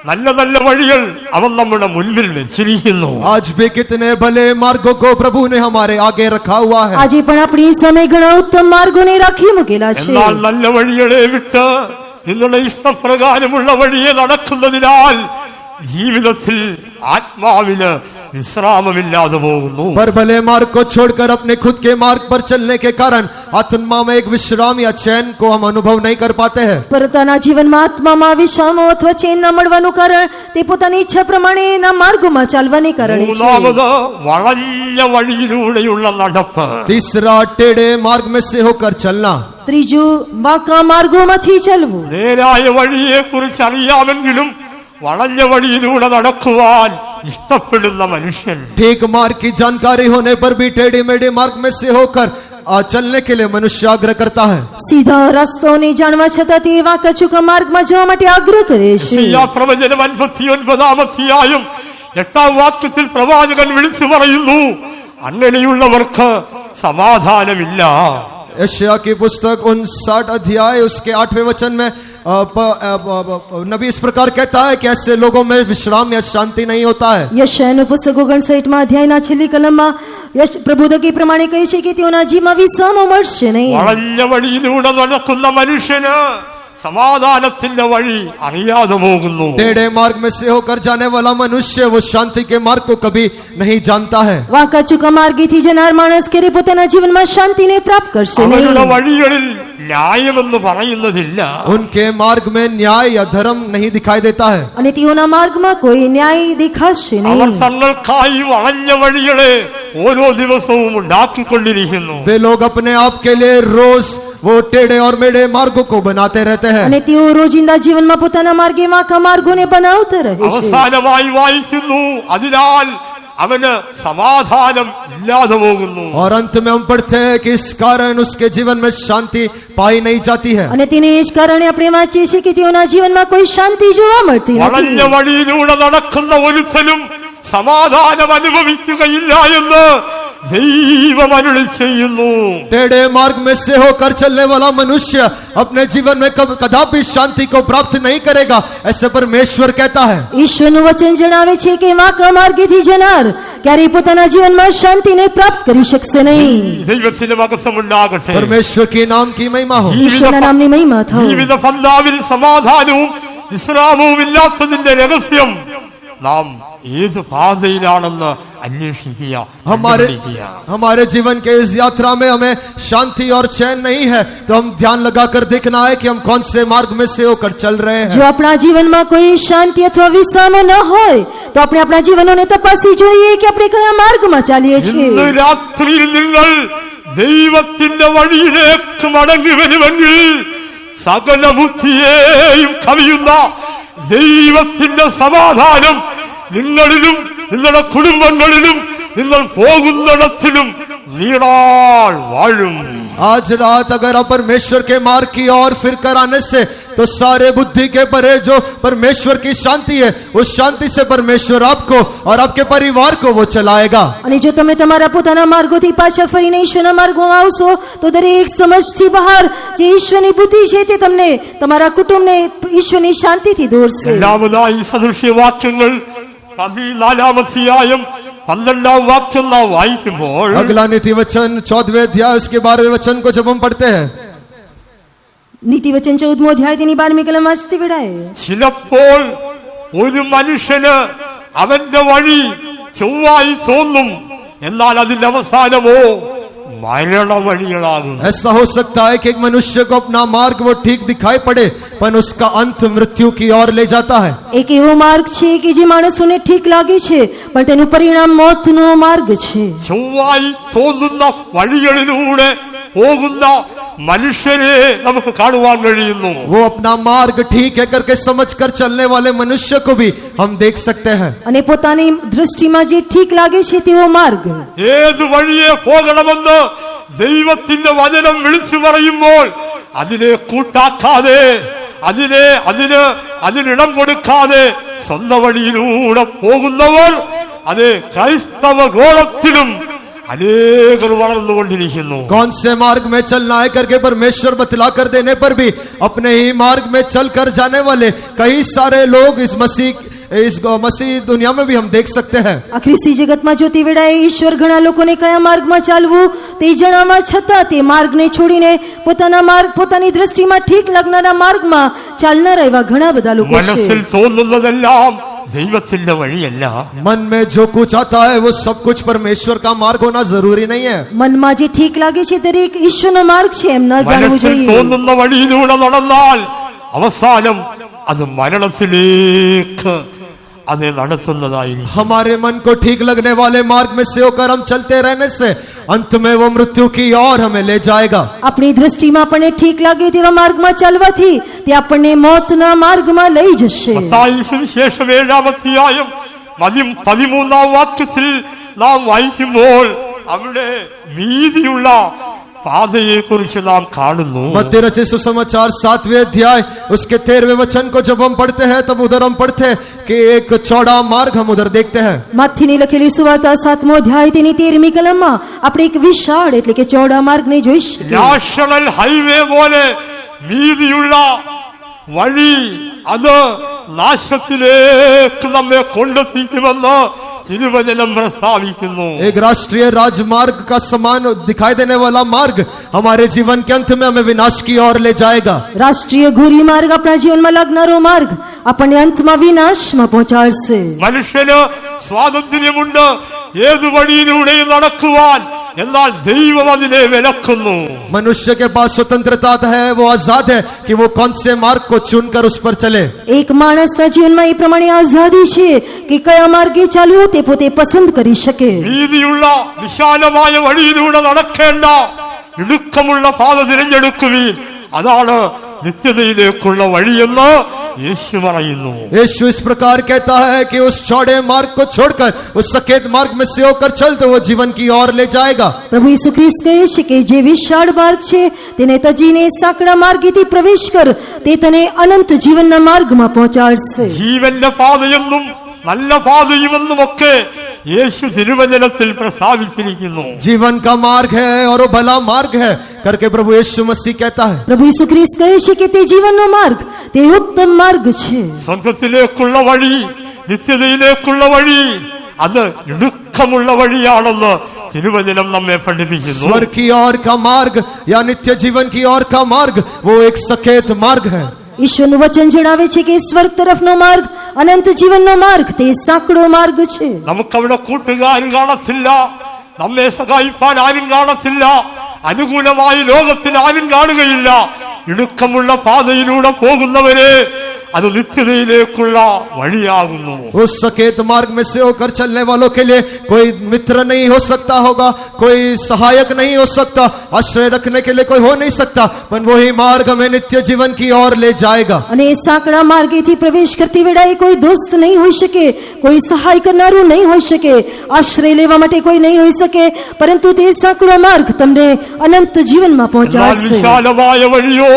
നല്ല നല്ല വഴികൾ അവൻ നമ്മുടെ മുൻപിൽ വെച്ചിരിക്കുന്നു. आज भी कितने भले मार्गों को प्रभु ने हमारे आगे रखा हुआ है। આજે પણ આપણી સામે ઘણા ઉત્તમ માર્ગોને રાખી મૂકેલા છે. എന്നാൽ നല്ല വഴികളെ വിട്ട് നിങ്ങളുടെ ഇഷ്ടപ്രകാരമുള്ള വഴിയെ നടക്കുന്നതിനാൽ ജീവിതത്തിൽ ആത്മാവിന് विश्राममिല്ലാതെ പോകുന്നു. पर भले मार्ग को छोड़कर अपने खुद के मार्ग पर चलने के कारण आत्मा में एक विश्राम या चैन को हम अनुभव नहीं कर पाते हैं. પોતાના જીવનમાં આત્મામાં વિશ્રામો અથવા ચેન ન મળવાનું કારણ તે પોતાની ઈચ્છા પ્રમાણે એના માર્ગોમાં ચાલવાને કારણે છે. മൂന്നാമത് വളഞ്ഞ വഴിയിലൂടെയുള്ള നടപ്പ്. तीसरा टेढ़े मार्ग में से होकर चलना. ત્રીજું વાંકા માર્ગોમાંથી ચાલવું. നേരായ വഴിയെ കുറിച്ച് അറിയാമെങ്കിലും വളഞ്ഞ വഴിയിലൂടെ നടക്കുവാൻ ഇഷ്ടപ്പെടുന്ന മനുഷ്യൻ. ठीक मार्ग की जानकारी होने पर भी टेढ़े मेढ़े मार्ग में से होकर चलने के लिए मनुष्य आग्रह करता है. સીધા રસ્તાઓને જાણવા છતાં તે વાંકા ચૂકા માર્ગમાં જવા માટે આગ્રહ કરે છે. യെശയ്യാ പ്രവചനം 59-ാം അധ്യായം 8-ാം വാക്യത്തിൽ പ്രവാചകൻ വിളിച്ചു പറയുന്നു, അങ്ങനെയുള്ളവർക്ക് സമാധാനമില്ല. यशायाह की पुस्तक 59 अध्याय उसके 8वें वचन में नबी इस प्रकार कहता है कि ऐसे लोगों में विश्राम या शांति नहीं होता है. યશાયાનું પુસ્તક 59માં અધ્યાયના છેલ્લી કલમમાં પ્રભુદકી પ્રમાણે કહે છે કે તેઓના જીવમાં વિશ્રામો મળશે નહીં. വളഞ്ഞ വഴിയിലൂടെ നടക്കുന്ന മനുഷ്യന് സമാധാനത്തിന്റെ വഴി അറിയാതെ പോകുന്നു. टेढ़े मार्ग में से होकर जाने वाला मनुष्य वो शांति के मार्ग को कभी नहीं जानता है. વાંકા ચૂકા માર્ગેથી જનાર માણસ ક્યારે પોતાના જીવનમાં શાંતિને પ્રાપ્ત કરશે അവരുടെ નહીં. വഴികളിൽ ന്യായമെന്ന് പറയുന്നതില്ല. उनके मार्ग में न्याय या धर्म नहीं दिखाई देता है. અને તેઓના માર્ગમાં કોઈ ન્યાય દેખાશે അവർ નહીં. തങ്ങൾക്കായി വളഞ്ഞ വഴികളെ ഓരോ ദിവസവും ഉണ്ടാക്കിക്കൊണ്ടിരിക്കുന്നു. वे लोग अपने आप के लिए रोज वो टेढ़े और मेढ़े मार्गों को बनाते रहते हैं અને તેઓ રોજિંદા જીવનમાં પોતાના માર્ગે વાંકા માર્ગોને બનાવતા રહે છે. അവസാനമായി വായിക്കുന്നു, അതിനാൽ അവന് സമാധാനം ഇല്ലാതെ പോകുന്നു. और अंत में हम पढ़ते हैं कि इस कारण उसके जीवन में शांति पाई नहीं जाती है. અને તેને એ જ કારણે આપણે વાંચીએ છીએ કે તેઓના જીવનમાં કોઈ શાંતિ જોવા મળતી വളഞ്ഞ નથી. വഴിയിലൂടെ നടക്കുന്ന ഒരുത്തനും സമാധാനം അനുഭവിക്കുകയില്ല എന്ന് ദൈവം അരുളി ചെയ്യുന്നു. टेढ़े मार्ग में से होकर चलने वाला मनुष्य अपने जीवन में कदापि शांति को प्राप्त नहीं करेगा, ऐसे परमेश्वर कहता है. ઈશ્વરનું વચન જણાવે છે કે વાંકા માર્ગેથી જનાર ક્યારેય પોતાના જીવનમાં શાંતિને પ્રાપ્ત કરી શકશે નહીં. ദൈവത്തിന്റെ മഹത്വമുണ്ടാകട്ടെ. परमेश्वर के नाम की महिमा हो. ઈશ્વરના નામની મહિમા થાઓ. ജീവിത പന്താവിൽ സമാധാനവും വിശ്രാമവും ഇല്ലാത്തതിന്റെ രഹസ്യം നാം ഏത് പാതയിലാണെന്ന് അന്വേഷിക്കുക, കണ്ടുപിടിക്കുക. हमारे जीवन के इस यात्रा में हमें शांति और चैन नहीं है, तो हम ध्यान लगाकर देखना है कि हम कौन से मार्ग में से होकर चल रहे જો हैं. આપણા જીવનમાં કોઈ શાંતિ અથવા વિશ્રામ ન હોય તો આપણે આપણા જીવનોને તપાસી જોઈએ કે આપણે કયા માર્ગમાં ચાલીએ છીએ. ഇന്ന് രാത്രിയിൽ നിങ്ങൾ ദൈവത്തിന്റെ വഴിയിലേക്ക് മടങ്ങി വരുമെങ്കിൽ സകല ബുദ്ധിയെയും കവിയുന്ന ദൈവത്തിന്റെ സമാധാനം നിങ്ങളിലും നിങ്ങളുടെ കുടുംബങ്ങളിലും നിങ്ങൾ പോകുന്നിടത്തിലും നീടാൾ വാഴും. आज रात अगर आप परमेश्वर के मार्ग की ओर फिर कर आने से, तो सारे बुद्धि के परे जो परमेश्वर की शांति है, उस शांति से परमेश्वर आपको और आपके परिवार को वो चलाएगा. અને જો તમે તમારા પોતાના માર્ગોથી પાછા ફરીને ઈશ્વરના માર્ગોમાં આવશો તો દરેક સમજથી બહાર જે ઈશ્વરની બુદ્ધિ છે તે તમને તમારા કુટુંબને ઈશ્વરની શાંતિથી દોરશે. രണ്ടാമതായി സദൃശ്യവാക്യങ്ങൾ 14 12 വാക്യം നാം വായിക്കുമ്പോൾ अगला नीति वचन 14वें अध्याय उसके 12वें वचन को जब हम पढ़ते हैं, નીતિ વચન 14મો અધ્યાય તેની 12મી કલમ વાંચતી વેળાએ ചിലപ്പോൾ ഒരു മനുഷ്യന് അവന്റെ വഴി ചൊവ്വായി തോന്നും, എന്നാൽ അതിന്റെ അവസാനമോ മരണ വഴികളാകും. ऐसा हो सकता है कि एक मनुष्य को अपना मार्ग वो ठीक दिखाई पड़े, पर उसका अंत मृत्यु की ओर ले जाता है. એક એવો માર્ગ છે કે જે માણસોને ઠીક લાગે છે પણ તેનું પરિણામ મોતનો માર્ગ છે. ചൊവ്വായി തോന്നുന്ന വഴികളിലൂടെ പോകുന്ന മനുഷ്യരെ നമുക്ക് കാണുവാൻ കഴിയുന്നു. वो अपना मार्ग ठीक है करके समझ कर चलने वाले मनुष्य को भी हम देख सकते हैं. અને પોતાની દૃષ્ટિમાં જે ઠીક લાગે છે તેવો માર્ગ, ഏത് വഴിയെ പോകണമെന്ന് ദൈവത്തിന്റെ വചനം വിളിച്ചു പറയുമ്പോൾ അതിനെ കൂട്ടാക്കാതെ അതിനിടം കൊടുക്കാതെ സ്വന്തം വഴിയിലൂടെ പോകുന്നവർ അത് ക്രൈസ്തവ ഗോളത്തിലും अनेक വളർന്നുകൊണ്ടിരിക്കുന്നു. कौन से मार्ग में चलना है करके परमेश्वर बतला कर देने पर भी अपने ही मार्ग में चल कर जाने वाले कई सारे लोग इस मसीह दुनिया में भी हम देख सकते हैं. આ ખ્રિસ્તી જગતમાં જોતી વેળાએ ઈશ્વર ઘણા લોકોને કયા માર્ગમાં ચાલવું તે જણાવવા છતાં તે માર્ગને છોડીને પોતાની દ્રષ્ટિમાં ઠીક લાગનારા માર્ગમાં ચાલનારા એવા ઘણા બધા લોકો മനസ്സിൽ છે. തോന്നുന്നതെല്ലാം ദൈവത്തിന്റെ വഴിയല്ല. मन में जो कुछ आता है वो सब कुछ परमेश्वर का मार्ग होना जरूरी नहीं है. મનમાં જે ઠીક લાગે છે દરેક ઈશ્વરનો માર્ગ છે એમ ન જાણવું മനസ്സിൽ જોઈએ. തോന്നുന്ന വഴിയിലൂടെ നടന്നാൽ അവസാനം അത് മരണത്തിലേക്ക് അത് നടത്തുന്നതായിരിക്കും. हमारे मन को ठीक लगने वाले मार्ग में से होकर हम चलते रहने से अंत में वो मृत्यु की ओर हमें ले जाएगा. આપણી દ્રષ્ટિમાં આપણને ઠીક લાગે તેવા માર્ગમાં ચાલવાથી તે આપણને મોતના માર્ગમાં લઈ જશે. മത്തായി സുവിശേഷം 7-ാം അധ്യായം 13-ാം വാക്യത്തിൽ നാം വായിക്കുമ്പോൾ അവിടെ വീതിയുള്ള പാതയെ കുറിച്ച് നാം കാണുന്നു. मत्ती रचित सुसमाचार 7वें अध्याय उसके 13वें वचन को जब हम पढ़ते हैं तब उधर हम पढ़ते हैं कि एक चौड़ा मार्ग हम उधर देखते हैं. માથીની લખેલી સુવાર્તા 7મો અધ્યાય તેની 13મી કલમમાં આપણે એક વિશાળ એટલે કે ચોડા માર્ગને જોઈ શકીએ. നാഷണൽ ഹൈവേ പോലെ വീതിയുള്ള വഴി അത് നാശത്തിലേക്ക് നമ്മെ കൊണ്ടെത്തിക്കുമെന്ന് തിരുവചനം പ്രസ്താവിക്കുന്നു. एक राष्ट्रीय राजमार्ग का समान दिखाई देने वाला मार्ग हमारे जीवन के अंत में हमें विनाश की ओर ले जाएगा. રાષ્ટ્રીય ઘોરી માર્ગ આપણા જીવનમાં લાગનારો માર્ગ આપણને અંતમાં વિનાશમાં પહોંચાડશે. മനുഷ്യന് സ്വാതന്ത്ര്യമുണ്ട് ഏത് വഴിയിലൂടെയും നടക്കുവാൻ, എന്നാൽ ദൈവം അതിനെ വിലക്കുന്നു. मनुष्य के पास स्वतंत्रता है, वो आजाद है कि वो कौन से मार्ग को चुनकर उस पर चले. એક માણસના જીવનમાં એ પ્રમાણે આઝાદી છે કે કયા માર્ગે ચાલવું તે પોતે પસંદ કરી શકે. വീതിയുള്ള വിശാലമായ വഴിയിലൂടെ നടക്കേണ്ട ഇടുക്കമുള്ള പാത തിരഞ്ഞെടുക്കുവീൻ, അതാണ് നിത്യതയിലേക്കുള്ള വഴിയെന്ന് യേശു പറയുന്നു. यीशु इस प्रकार कहता है कि उस चौड़े मार्ग को छोड़कर उस सकेत मार्ग में से होकर चल तो वो जीवन की ओर ले जाएगा. પ્રભુ ઈસુ ખ્રિસ્ત કહે છે કે જે વિશાળ માર્ગ છે તેને તજીને સાંકડા માર્ગેથી પ્રવેશ કર, તે તને અનંત જીવનના માર્ગમાં પહોંચાડશે. ജീവന്റെ പാതയെന്നും നല്ല പാതയുമെന്നുമൊക്കെ യേശു തിരുവചനത്തിൽ പ്രസ്താവിച്ചിരിക്കുന്നു. जीवन का मार्ग है और वो भला मार्ग है करके प्रभु यीशु मसीह कहता है. પ્રભુ ઈસુ ખ્રિસ્ત કહે છે કે તે જીવનનો માર્ગ, તે ઉત્તમ માર્ગ છે. സ്വർഗത്തിലേക്കുള്ള വഴി, നിത്യതയിലേക്കുള്ള വഴി, അത് ഇടുക്കമുള്ള വഴിയാണെന്ന് തിരുവചനം നമ്മെ പഠിപ്പിക്കുന്നു. स्वर्ग की ओर का मार्ग या नित्य जीवन की ओर का मार्ग वो एक सकेत मार्ग है. ઈશ્વરનું વચન જણાવે છે કે સ્વર્ગ તરફનો માર્ગ, અનંત જીવનનો માર્ગ, તે સાંકડો માર્ગ છે. നമുക്കവിടെ കൂട്ടുകാരും കാണത്തില്ല, നമ്മെ സഹായിപ്പാൻ ആരും കാണത്തില്ല, അനുകൂലമായി ലോകത്തിൽ ആരും കാണുകയില്ല. ഇടുക്കമുള്ള പാതയിലൂടെ പോകുന്നവരെ അത് നിത്യതയിലേക്കുള്ള വഴിയാകുന്നു. उस सकेत मार्ग में से होकर चलने वालों के लिए कोई मित्र नहीं हो सकता होगा, कोई सहायक नहीं हो सकता, आश्रय रखने के लिए कोई हो नहीं सकता, पर वही मार्ग हमें नित्य जीवन की ओर ले जाएगा. અને એ સાંકડા માર્ગેથી પ્રવેશ કરતી વેળાએ કોઈ દોસ્ત નહીં હોઈ શકે, કોઈ સહાય કરનારું નહીં હોઈ શકે, આશ્રય લેવા માટે કોઈ નહીં હોઈ શકે, પરંતુ તે સાંકડો માર્ગ તમને અનંત જીવનમાં എന്നാൽ પહોંચાડશે. വിശാലമായ വഴിയോ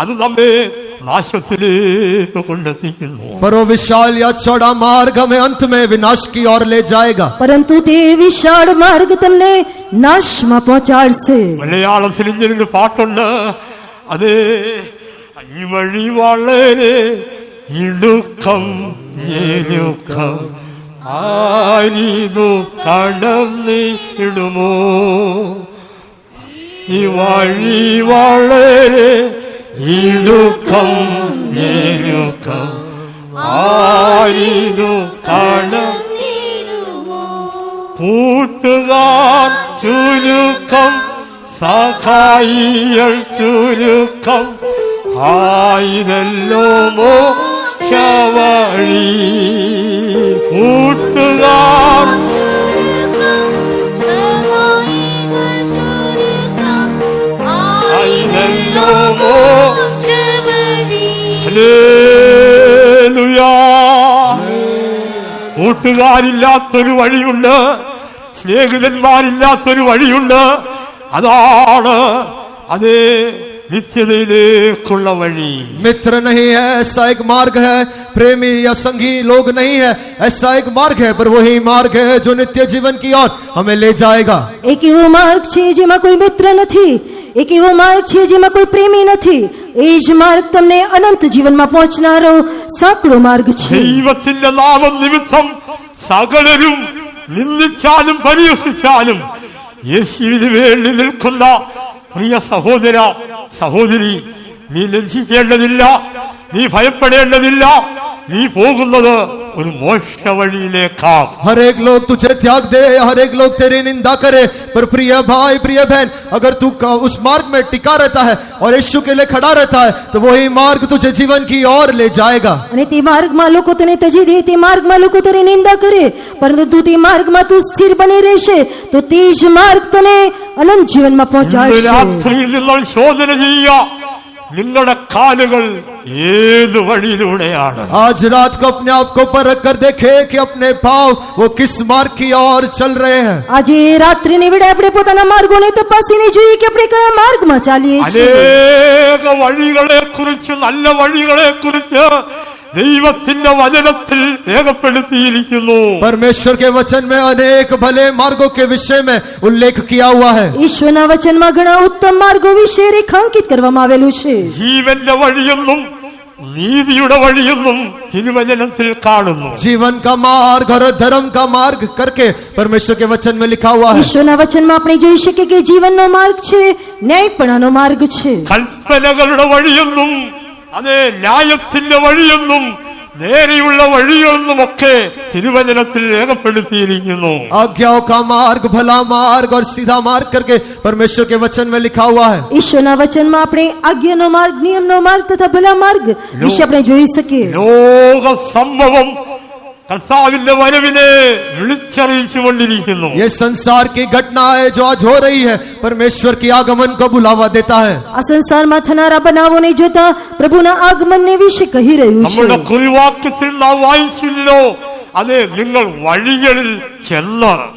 അത് നമ്മെ നാശത്തിലേക്ക് കൊണ്ടെത്തിക്കുന്നു. पर वो विशाल या चौड़ा मार्ग हमें अंत में विनाश की ओर ले जाएगा. પરંતુ તે વિશાળ માર્ગ તમને નાશમાં પહોંચાડશે. മലയാളത്തിൽ ഇങ്ങനൊരു പാട്ടുണ്ട്, അതേ ഈ വഴി വളരെ ഇടുക്കം ഞെരുക്കം ആരിതു കടന്നിടുമോ, ഈ വഴി വളരെ ഇടുക്കം ഞെരുക്കം ആരിതു കടന്നിടുമോ, കൂട്ടുകാർ ചുരുക്കം സഖായികൾ ചുരുക്കം ആയിരല്ലോ മോക്ഷവഴി, കൂട്ടുകാർ ആയിരല്ലോ ഹല്ലേലൂയ. കൂട്ടുകാരില്ലാത്തൊരു വഴിയുണ്ട്, സ്നേഹിതന്മാരില്ലാത്തൊരു വഴിയുണ്ട്, അതാണ് അതേ നിത്യതയിലേക്കുള്ള വഴി. मित्र नहीं है ऐसा एक मार्ग है, प्रेमी या संगी लोग नहीं है ऐसा एक मार्ग है, पर वही मार्ग है जो नित्य जीवन की ओर हमें ले जाएगा. એક એવો માર્ગ છે જેમાં કોઈ મિત્ર નથી, એક એવો માર્ગ છે જેમાં કોઈ પ્રેમી નથી, એ જ માર્ગ તમને અનંત જીવનમાં પહોંચનારો સાંકડો માર્ગ છે. ദൈവത്തിന്റെ നാമം നിമിത്തം സകലരും നിന്ദിച്ചാലും പരിഹസിച്ചാലും യേശുവിന് വേണ്ടി നിൽക്കുന്ന പ്രിയ സഹോദര സഹോദരി, നീ ലജ്ജിക്കേണ്ടതില്ല, നീ ഭയപ്പെടേണ്ടതില്ല, നീ പോകുന്നത് ഒരു മോക്ഷ വഴിയിലേക്കാണ്. हर एक लोग तुझे त्याग दे, हर एक लोग तेरी निंदा करे, पर प्रिय भाई प्रिय बहन, अगर तू उस मार्ग में टिका रहता है और यीशु के लिए खड़ा रहता है तो वही मार्ग तुझे जीवन की ओर ले जाएगा. અને તે માર્ગમાં લોકો તને તજી દે, તે માર્ગમાં લોકો તારી નિંદા કરે, પરંતુ તું તે માર્ગમાં તું સ્થિર બની રહેશે તો તે જ માર્ગ તને અનંત જીવનમાં ഇന്ന് પહોંચાડશે. രാത്രിയിൽ നിങ്ങൾ ശോധന ചെയ്യുക, നിങ്ങളുടെ കാലുകൾ ഏത് വഴിയിലൂടെയാണ്. आज रात को अपने आप को परख कर देखे कि अपने पांव वो किस मार्ग की ओर चल रहे हैं. આજે રાત્રિની વેળે આપણે પોતાના માર્ગોને તપાસીને જોઈએ કે આપણે કયા માર્ગમાં ચાલીએ છીએ. അനേക വഴികളെ കുറിച്ച്, നല്ല വഴികളെ കുറിച്ച് ദൈവത്തിന്റെ വചനത്തിൽ രേഖപ്പെടുത്തിയിരിക്കുന്നു. परमेश्वर के वचन में अनेक भले मार्गों के विषय में उल्लेख किया हुआ है. ઈશ્વરના વચનમાં ઘણા ઉત્તમ માર્ગો વિશે રેખાંકિત કરવામાં આવેલું છે. ജീവന്റെ വഴിയെന്നും നീതിയുടെ വഴിയെന്നും തിരുവചനത്തിൽ കാണുന്നു. जीवन का मार्ग और धर्म का मार्ग करके परमेश्वर के वचन में लिखा हुआ है. ઈશ્વરના વચનમાં આપણે જોઈ શકીએ કે જીવનનો માર્ગ છે, ന്യായપણાનો માર્ગ છે. കൽപ്പനകളുടെ വഴിയെന്നും അതേ ന്യായത്തിന്റെ വഴിയെന്നും നേരെയുള്ള വഴിയെന്നുമൊക്കെ തിരുവചനത്തിൽ രേഖപ്പെടുത്തിയിരിക്കുന്നു. आज्ञाओं का मार्ग, भला मार्ग और सीधा मार्ग करके परमेश्वर के वचन में लिखा हुआ है. ઈશ્વરના વચનમાં આપણે આજ્ઞાનો માર્ગ, નિયમનો માર્ગ તથા ભલા માર્ગ વિશે આપણે જોઈ શકીએ. ലോക സംഭവം കർത്താവിന്റെ വരവിനെ വിളിച്ചറിയിച്ചുകൊണ്ടിരിക്കുന്നു. ये संसार की घटना है जो आज हो रही है, परमेश्वर की आगमन को बुलावा देता है. આ સંસારમાં થનારા બનાવોને જોતા પ્રભુના આગમનને વિશે કહી રહ્યું છે. നമ്മുടെ കുറിവാക്യത്തിൽ നാം വായിച്ചില്ലോ, അതെ, നിങ്ങൾ വഴികളിൽ ചെല്ലണം.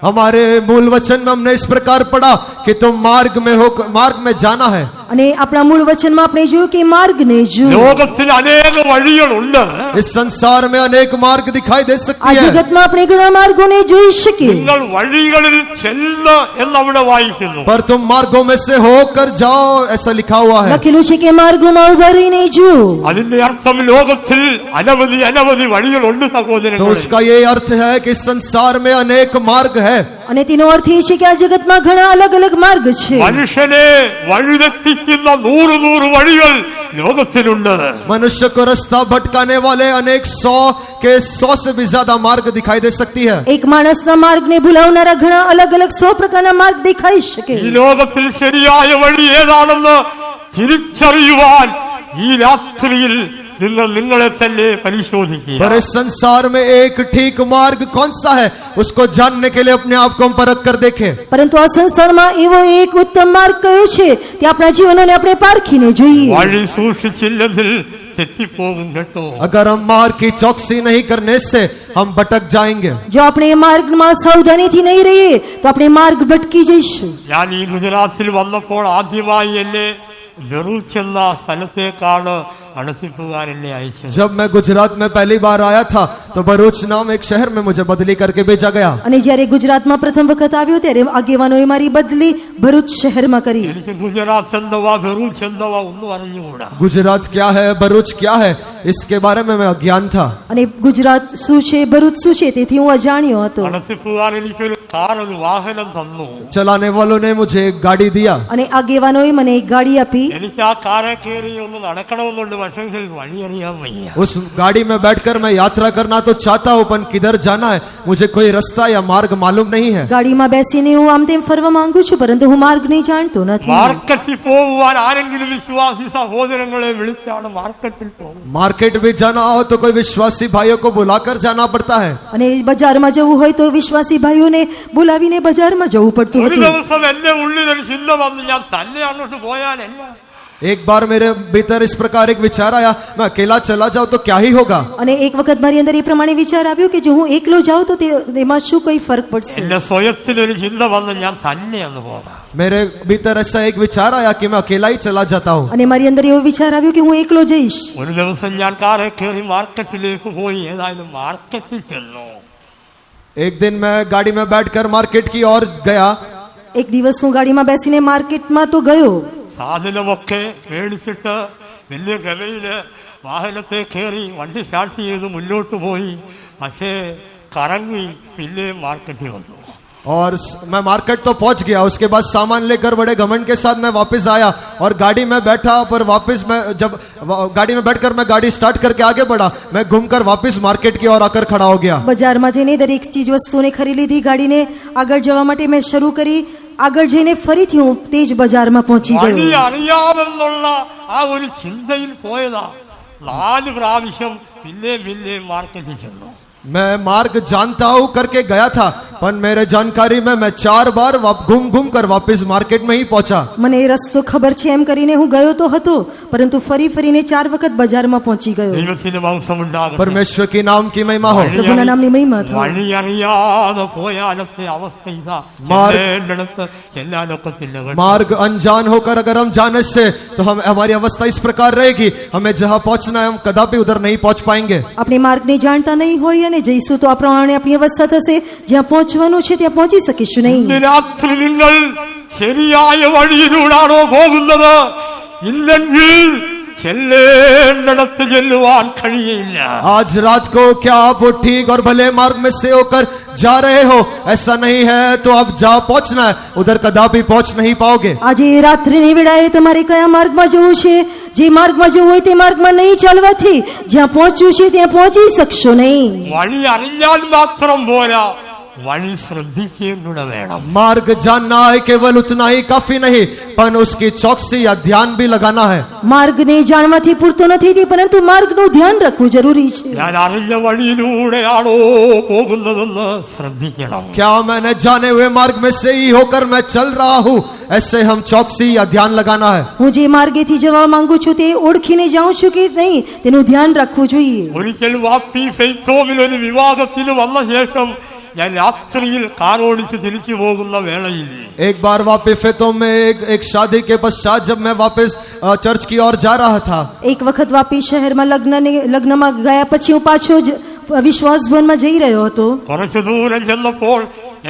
हमारे मूल वचन में हमने इस प्रकार पढ़ा कि तुम मार्ग में जाना है. અને આપણા મૂળ વચનમાં આપણે જોયું કે માર્ગને જો ലോകത്തിൽ അനേക വഴികളുണ്ട്. इस संसार में अनेक मार्ग दिखाई दे આ सकती है. જગતમાં આપણે ઘણા માર્ગોને જોઈ શકીએ, നിങ്ങൾ വഴികളിൽ ചെല്ല എന്നവിടെ വായിക്കുന്നു. पर तुम मार्गों में से होकर जाओ, ऐसा लिखा हुआ है. લખેલું છે કે માર્ગોમાં ઉભા રહીને જો. അതിന്റെ അർത്ഥം ലോകത്തിൽ അനവധി വഴികളുണ്ട് तो സഹോദരങ്ങളെ. उसका ये अर्थ है कि इस संसार में अनेक मार्ग है. અને તેનો અર્થ એ છે કે આ જગતમાં ઘણા અલગ અલગ માર્ગ છે. മനുഷ്യനെ വഴിതെറ്റിക്കുന്ന നൂറ് വഴികൾ ലോകത്തിലുണ്ട്. मनुष्य को रास्ता भटकाने वाले अनेक 100 से भी ज्यादा मार्ग दिखाई दे सकती है. એક માણસના માર્ગને ભૂલાવનારા ઘણા અલગ અલગ 100 પ્રકારના માર્ગ દેખાઈ શકે. ഈ ലോകത്തിൽ ശരിയായ വഴി ഏതാണെന്ന് തിരിച്ചറിയുവാൻ ഈ രാത്രിയിൽ നിങ്ങൾ നിങ്ങളെ തന്നെ പരിശോധിക്കുക. पर इस संसार में एक ठीक मार्ग कौन सा है, उसको जानने के लिए अपने आप को हम परख कर देखें. પરંતુ આ સંસારમાં એવો એક ઉત્તમ માર્ગ કયો છે તે આપણા જીવનોને આપણે પારખીને જોઈએ. വഴി സൂക്ഷിച്ചില്ലെങ്കിൽ തെറ്റിപ്പോകും കേട്ടോ. अगर हम मार्ग की चौकसी नहीं करने से हम भटक जाएंगे. જો આપણે એ માર્ગમાં સાવધાનીથી નહીં રહીએ તો આપણે માર્ગ ભટકી જઈશું. ഞാൻ ഈ ഗുജറാത്തിൽ വന്നപ്പോൾ ആദ്യമായി എന്നെ ബറൂച്ച് എന്ന സ്ഥലത്തേക്കാണ് നടത്തിപ്പുകാർ എന്നെ അയച്ചത്. जब मैं गुजरात में पहली बार आया था तो भरूच नाम एक शहर में मुझे बदली करके भेजा गया. અને જ્યારે ગુજરાતમાં પ્રથમ વખત આવ્યો ત્યારે આગેવાનોએ મારી બદલી ભરૂચ શહેરમાં કરી. എനിക്ക് ഗുജറാത്ത് എന്തുവാ ബറൂച്ച് എന്തുവാ ഒന്നും അറിഞ്ഞുകൂടാ. गुजरात क्या है, भरूच क्या है, इसके बारे में मैं अज्ञान था. અને ગુજરાત શું છે, ભરૂચ શું છે તેથી હું અજાણ્યો હતો. നടത്തിപ്പുകാർ എനിക്കൊരു കാർ, ഒരു വാഹനം തന്നു. चलाने वालों ने मुझे एक गाड़ी दिया. અને આગેવાનોએ મને એક ગાડી આપી. എനിക്ക് ആ കാറെ കയറി ഒന്ന് നടക്കണമെന്നുണ്ട്, പക്ഷേ വഴി അറിയാൻ വയ്യ. उस गाड़ी में बैठकर मैं यात्रा करना तो चाहता हूँ, पर किधर जाना है मुझे कोई रास्ता या मार्ग मालूम नहीं है. ગાડીમાં બેસીને હું આમ તેમ ફરવા માંગુ છું, પરંતુ હું માર્ગ નહીં જાણતો નથી. മാർക്കറ്റിൽ പോകുവാൻ ആരെങ്കിലും വിശ്വാസി സഹോദരങ്ങളെ വിളിച്ചാണ് മാർക്കറ്റിൽ പോകുന്നത്. मार्केट भी जाना हो तो कोई विश्वासी भाइयों को बुलाकर जाना पड़ता है. અને બજારમાં જવું હોય તો વિશ્વાસી ભાઈઓને બોલાવીને બજારમાં જવું પડતું ഒരു હતું. ദിവസം എന്റെ ഉള്ളിൽ ഒരു ചിന്ത വന്നു, ഞാൻ തന്നെ അങ്ങോട്ട് പോയാൽ എന്നാ. एक बार मेरे भीतर इस प्रकार एक विचार आया, मैं अकेला चला जाऊं तो क्या ही होगा. અને એક વખત મારી અંદર એ પ્રમાણે વિચાર આવ્યો કે જો હું એકલો જાઉં તો તેમાં શું કઈ ફરક પડશે. എന്റെ സ്വയത്തിനൊരു ചിന്ത വന്നു, ഞാൻ തന്നെ അങ്ങ് പോകാം. मेरे भीतर ऐसा एक विचार आया कि मैं अकेला ही चला जाता हूँ. અને મારી અંદર એવો વિચાર આવ્યો કે હું એકલો જઈશ. ഒരു ദിവസം ഞാൻ കാറെ കയറി മാർക്കറ്റിലേക്ക് പോയി. ഏതായാലും മാർക്കറ്റിൽ ചെന്നു. एक दिन मैं गाड़ी में बैठकर मार्केट की ओर गया. એક દિવસ હું ગાડીમાં બેસીને માર્કેટમાં તો ગયો. സാധനമൊക്കെ മേടിച്ചിട്ട് വലിയ ഗവയില് വാഹനത്തെ കയറി വണ്ടി സ്റ്റാർട്ട് ചെയ്ത് മുന്നോട്ട് പോയി. പക്ഷേ കറങ്ങി പിന്നെ മാർക്കറ്റിൽ വന്നു. और मैं मार्केट तो पहुंच गया. उसके बाद सामान लेकर बड़े घमंड के साथ मैं वापस आया और गाड़ी में बैठा. पर वापस मैं जब गाड़ी में बैठकर मैं गाड़ी स्टार्ट करके आगे बढ़ा, मैं घूमकर वापस मार्केट की ओर आकर खड़ा हो गया. બજારમાં જઈને દરેક ચીજ વસ્તુને ખરીદી લીધી. ગાડીને આગળ જવા માટે મેં શરૂ કરી. આગળ જઈને ફરીથી હું તે જ બજારમાં પહોંચી വഴി ગયો. അറിയാമെന്നുള്ള ആ ഒരു ചിന്തയിൽ പോയതാ. 4 പ്രാവശ്യം പിന്നെ മാർക്കറ്റിൽ ചെന്നു. मैं मार्ग जानता हूँ करके गया था, पर मेरे जानकारी में मैं 4 बार घूम कर वापस मार्केट में ही पहुंचा. મને એ રસ્તો ખબર છે એમ કરીને હું ગયો તો હતો, પરંતુ ફરીને 4 વખત બજારમાં પહોંચી ગયો. ദൈവത്തിന്റെ മഹത്വം ഉണ്ടാകട്ടെ. परमेश्वर की नाम की महिमा हो. પ્રભુના નામની મહિમા થાઓ. വഴി അറിയാതെ പോയാലത്തെ അവസ്ഥ ഇതാ. ചെല്ലേണ്ടിടത്ത് ചെല്ലാനൊക്കത്തില്ല കേട്ടോ. मार्ग अनजान होकर अगर हम जाने से तो हमारी अवस्था इस प्रकार रहेगी, हमें जहाँ पहुंचना है हम कदापि उधर नहीं पहुंच पाएंगे. આપણે માર્ગને જાણતા નહીં હોય અને જઈશું તો આ પ્રમાણે આપણી અવસ્થા થશે. જ્યાં પહોંચવાનું છે ત્યાં પહોંચી શકીશું નહીં. ഇന്ന് രാത്രി നിങ്ങൾ ശരിയായ വഴിയിലൂടാണോ പോകുന്നത്? ഇല്ലെങ്കിൽ ചെല്ലേണ്ടിടത്ത് ചെല്ലുവാൻ കഴിയില്ല. आज रात को क्या आप वो ठीक और भले मार्ग में से होकर जा रहे हो? ऐसा नहीं है तो आप जहाँ पहुंचना है उधर कदापि पहुंच नहीं पाओगे. આજે રાત્રિની વેળાએ તમારે કયા માર્ગમાં જવું છે? જે માર્ગમાં જવું હોય તે માર્ગમાં નહીં ચાલવાથી જ્યાં પહોંચવું છે ત્યાં પહોંચી શકશો નહીં. വഴി അറിഞ്ഞാൽ മാത്രം പോരാ, വഴി ശ്രദ്ധിക്കുകയും കൂടെ വേണം. मार्ग जानना है केवल उतना ही काफी नहीं, पर उसकी चौकसी या ध्यान भी लगाना है. માર્ગને જાણવાથી પૂરતો નથી, પરંતુ માર્ગનું ધ્યાન રાખવું જરૂરી છે. ഞാൻ അറിഞ്ഞ വഴിയിലൂടെയാണോ പോകുന്നതെന്ന് ശ്രദ്ധിക്കണം. क्या मैंने जाने हुए मार्ग में से ही होकर मैं चल रहा हूँ, ऐसे हम चौकसी या ध्यान लगाना है. હું જે માર્ગેથી જવા માંગુ છું તે ઓળખીને જાઉં છું કે નહીં તેનું ધ્યાન રાખવું જોઈએ. ഒരിക്കൽ വാപ്പി ഫെയ്ത്തോമിൽ ഒരു വിവാഹത്തിന് വന്ന ശേഷം ഞാൻ രാത്രിയിൽ കാറോടിച്ച് തിരിച്ചു പോകുന്ന വേളയിൽ एक बार वापस फेतों में एक शादी के पश्चात जब मैं वापस चर्च की ओर जा रहा था, એક વખત વાપી શહેરમાં લગ્નમાં ગયા પછી હું પાછો વિશ્વાસ ભવનમાં જઈ રહ્યો હતો. കുറച്ചു ദൂരം ചെന്നപ്പോൾ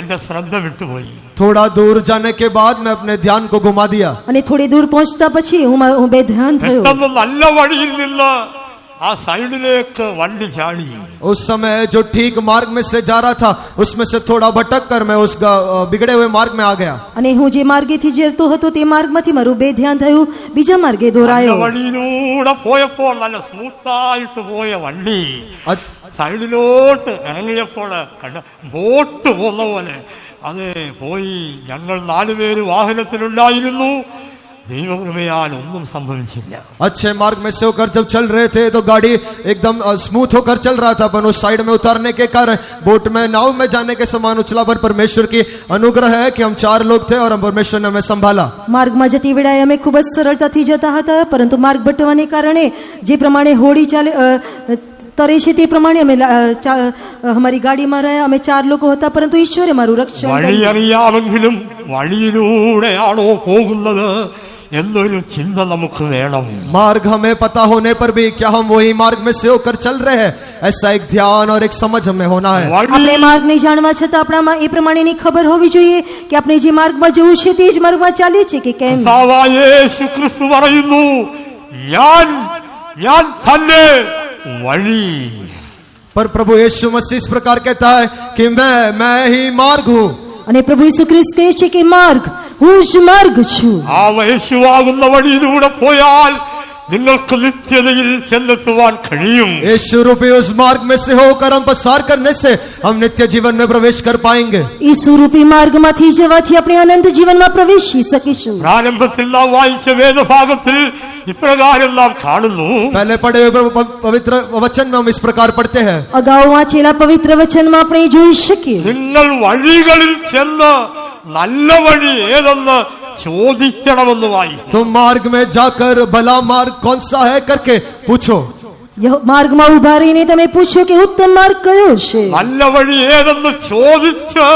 എന്റെ ശ്രദ്ധ വിട്ടുപോയി. थोड़ा दूर जाने के बाद मैं अपने ध्यान को घुमा दिया. અને થોડી દૂર પહોંચતા પછી હું બેધ્યાન થયો. പെട്ടെന്ന് നല്ല വഴിയിൽ നിന്ന് ആ സൈഡിലേക്ക് വണ്ടി ചാടി. उस समय जो ठीक मार्ग में से जा रहा था उसमें से थोड़ा भटक कर मैं उस बिगड़े हुए मार्ग में आ गया. અને હું જે માર્ગેથી જતો હતો તે માર્ગમાંથી મારું બેધ્યાન થયું, બીજા માર્ગે നല്ല દોરાયો. വഴിയിലൂടെ പോയപ്പോൾ നല്ല സ്മൂത്തായിട്ട് പോയ വണ്ടി സൈഡിലോട്ട് ഇറങ്ങിയപ്പോൾ കണ്ട ബോട്ട് പോകുന്ന പോലെ അത് പോയി. ഞങ്ങൾ 4 പേര് വാഹനത്തിലുണ്ടായിരുന്നു. ദൈവകൃപയാൽ ഒന്നും സംഭവിച്ചില്ല. अच्छे मार्ग में से होकर जब चल रहे थे तो गाड़ी एकदम स्मूथ होकर चल रहा था, पर उस साइड में उतारने के कारण बोट में नाव में जाने के समान उछला. पर परमेश्वर की अनुग्रह है कि हम 4 लोग थे और हम परमेश्वर ने हमें संभाला. માર્ગમાં જતી વેળાએ અમે ખૂબ જ સરળતાથી જતા હતા, પરંતુ માર્ગ ભટવાને કારણે જે પ્રમાણે હોડી ચાલે તરે છે તે પ્રમાણે અમે અમારી ગાડીમાં રહ્યા. અમે 4 લોકો હતા, પરંતુ ઈશ્વરે મારું રક્ષણ വഴി કર્યું. അറിയാമെങ്കിലും വഴിയിലൂടെയാണോ പോകുന്നത് എന്നൊരു ചിന്ത നമുക്ക് വേണം. मार्ग हमें पता होने पर भी क्या हम वही मार्ग में से होकर चल रहे हैं, ऐसा एक ध्यान और एक समझ हमें होना है. આપણે માર્ગને જાણવા છતાં આપણામાં એ પ્રમાણેની ખબર હોવી જોઈએ કે આપણે જે માર્ગમાં જવું છે તે જ માર્ગમાં ચાલીએ છીએ કે કેમ. കർത്താവായ യേശു ക്രിസ്തു പറയുന്നു, ഞാൻ തന്നെ വഴി. पर प्रभु यीशु मसीह इस प्रकार कहता है कि मैं ही मार्ग हूँ. અને પ્રભુ ઈસુ ખ્રિસ્ત કહે છે કે માર્ગ, હું જ માર્ગ છું. ആ യേശുവാകുന്ന വഴിയിലൂടെ പോയാൽ നിങ്ങൾക്ക് നിത്യതയിൽ ചെന്നെത്തുവാൻ കഴിയും. यीशु रूपी उस मार्ग में से होकर हम पसार करने से हम नित्य जीवन में प्रवेश कर पाएंगे. ઈસુ રૂપી માર્ગમાંથી જવાથી આપણે અનંત જીવનમાં પ્રવેશી શકીશું. പ്രാരംഭത്തിൽ നാം വായിച്ച വേദഭാഗത്തിൽ ഇപ്രകാരം നാം കാണുന്നു. पहले पढ़े हुए पवित्र वचन में हम इस प्रकार पढ़ते हैं, અગાઉ વાંચેલા પવિત્ર વચનમાં આપણે જોઈ શકીએ, നിങ്ങൾ വഴികളിൽ ചെന്ന് നല്ല വഴി ഏതെന്ന് ചോദിക്കണമെന്ന് വായിക്കും. तुम मार्ग में जाकर भला मार्ग कौन सा है करके पूछो. માર્ગમાં ઉભા રહીને તમે પૂછો કે ઉત્તમ માર્ગ કયો છે. നല്ല വഴി ഏതെന്ന് ചോദിച്ച്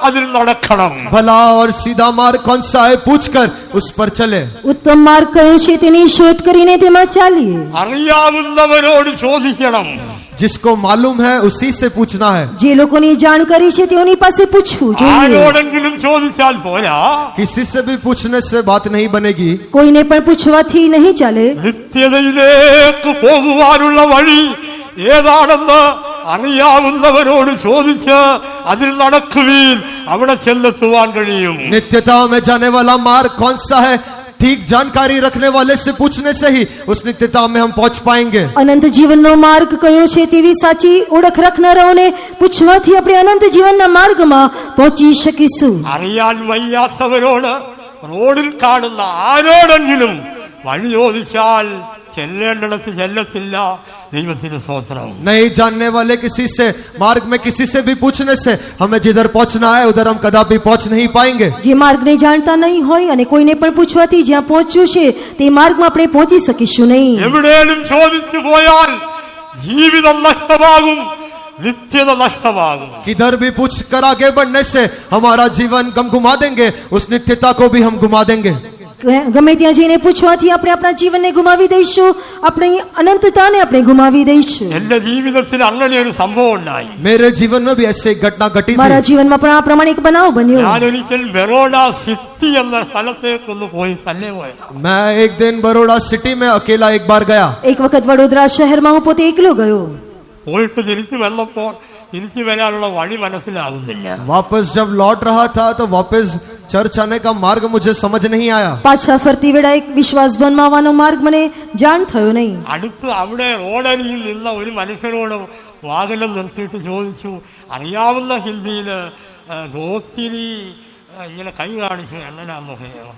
അതിൽ നടക്കണം. भला और सीधा मार्ग कौन सा है पूछकर उस पर चले. ઉત્તમ માર્ગ કયો છે તેની શોધ કરીને તેમાં ચાલીએ. അറിയാവുന്നവരോട് ചോദിക്കണം. जिसको मालूम है उसी से पूछना है. જે લોકોની જાણકારી છે તેઓની પાસે પૂછવું જોઈએ. ആരോടെങ്കിലും ചോദിച്ചാൽ പോരാ. किसी से भी पूछने से बात नहीं बनेगी. કોઈને પણ પૂછવાથી નહીં ચાલે. നിത്യതയിലേക്ക് പോകുവാനുള്ള വഴി ഏതാണെന്ന് അറിയാവുന്നവരോട് ചോദിച്ച് അതിൽ നടക്കുവീൻ. അവിടെ ചെന്നെത്തുവാൻ കഴിയും. नित्यता में जाने वाला मार्ग कौन सा है, ठीक जानकारी रखने वाले से पूछने से ही उस नित्यता में हम पहुंच पाएंगे. અનંત જીવનનો માર્ગ કયો છે તેવી સાચી ઓળખ રાખનારાઓને પૂછવાથી આપણે અનંત જીવનના માર્ગમાં પહોંચી શકીશું. അറിയാൻ വയ്യാത്തവരോട് റോഡിൽ കാണുന്ന ആരോടെങ്കിലും വഴി ചോദിച്ചാൽ ചെല്ലേണ്ടിടത്ത് ചെല്ലത്തില്ല. ദൈവത്തിന് സ്തോത്രം. नहीं जानने वाले किसी से मार्ग में किसी से भी पूछने से हमें जिधर पहुंचना है उधर हम कदापि पहुंच नहीं पाएंगे. જે માર્ગને જાણતા નહીં હોય અને કોઈને પણ પૂછવાથી જ્યાં પહોંચ્યું છે તે માર્ગમાં આપણે પહોંચી શકીશું નહીં. എവിടെയും ചോദിച്ചു പോയാൽ ജീവിതം നഷ്ടമാകും, നിത്യത നഷ്ടമാകും. किधर भी पूछ कर आगे बढ़ने से हमारा जीवन हम घुमा देंगे, उस नित्यता को भी हम घुमा देंगे. ગમે ત્યાં જઈને પૂછવાથી આપણે આપણા જીવનને ગુમાવી દઈશું, આપણી અનંતતાને આપણે ગુમાવી દઈશું. എന്റെ ജീവിതത്തിൽ അങ്ങനെ ഒരു സംഭവം ഉണ്ടായി. मेरे जीवन में भी ऐसे एक घटना घटी મારા थी. જીવનમાં પણ આ પ્રમાણે એક બનાવ બન્યો. ഞാനൊരിക്കൽ ബറോഡ സിറ്റി എന്ന സ്ഥലത്തേക്കൊന്ന് പോയി തന്നെ പോയത്. मैं एक दिन बड़ौदा सिटी में अकेला एक बार गया. એક વખત વડોદરા શહેરમાં હું પોતે એકલો ગયો. പോയിട്ട് തിരിച്ചു വന്നപ്പോൾ തിരിച്ചു വരാനുള്ള വഴി മനസ്സിലാകുന്നില്ല. वापस जब लौट रहा था तो वापस चर्च आने का मार्ग मुझे समझ नहीं आया. પાછા ફરતી વેળાએ વિશ્વાસ ભવનમાં આવવાનો માર્ગ મને જાણ થયો નહીં. അടുത്ത് അവിടെ റോഡരികിൽ നിന്ന ഒരു മനുഷ്യനോട് വാഹനം നിർത്തിയിട്ട് ചോദിച്ചു, അറിയാവുന്ന ഹിന്ദിയിൽ ധോത്തിരി ഇങ്ങനെ കൈ കാണിച്ചു എങ്ങനെയാണെന്ന്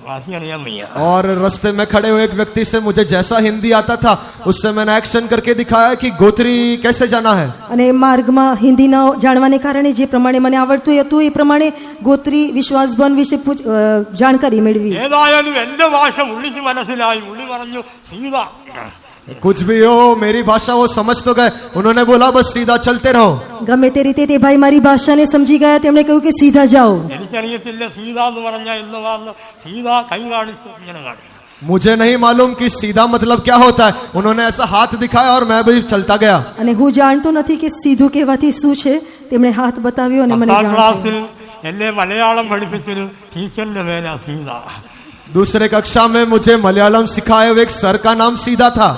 ബാക്കി അറിയാൻ വയ്യ. और रास्ते में खड़े हुए एक व्यक्ति से मुझे जैसा हिंदी आता था उससे मैंने एक्शन करके दिखाया कि गोत्री कैसे जाना है. અને માર્ગમાં હિન્દી ન જાણવાને કારણે જે પ્રમાણે મને આવડતું હતું એ પ્રમાણે ગોત્રી વિશ્વાસબન વિશે જાણકારી મેળવી. ഏതായാലും എന്റെ ഭാഷ ഉള്ളിക്ക് മനസ്സിലായി. ഉള്ളി പറഞ്ഞു സീത. कुछ भी हो मेरी भाषा वो समझ तो गए. उन्होंने बोला बस सीधा चलते रहो. ગમે તે રીતે તે ભાઈ મારી ભાષાને સમજી ગયા. તેમણે કહ્યું કે સીધા જાઓ. എനിക്കറിയത്തില്ല സീത എന്ന് പറഞ്ഞാൽ എന്തുവാന്ന്. സീത കൈ കാണിച്ചു ഇങ്ങനെ കാണിച്ചു. मुझे नहीं मालूम कि सीधा मतलब क्या होता है. उन्होंने ऐसा हाथ दिखाया और मैं भी चलता गया. અને હું જાણતો નથી કે સીધું કહેવાથી શું છે. તેમણે હાથ બતાવ્યો અને મને 10ാം જાણ ക്ലാസ്സിൽ എന്നെ മലയാളം പഠിപ്പിച്ചൊരു ടീച്ചറിന്റെ പേരാ സീത. दूसरे कक्षा में मुझे मलयालम सिखाए हुए एक सर का नाम सीधा था.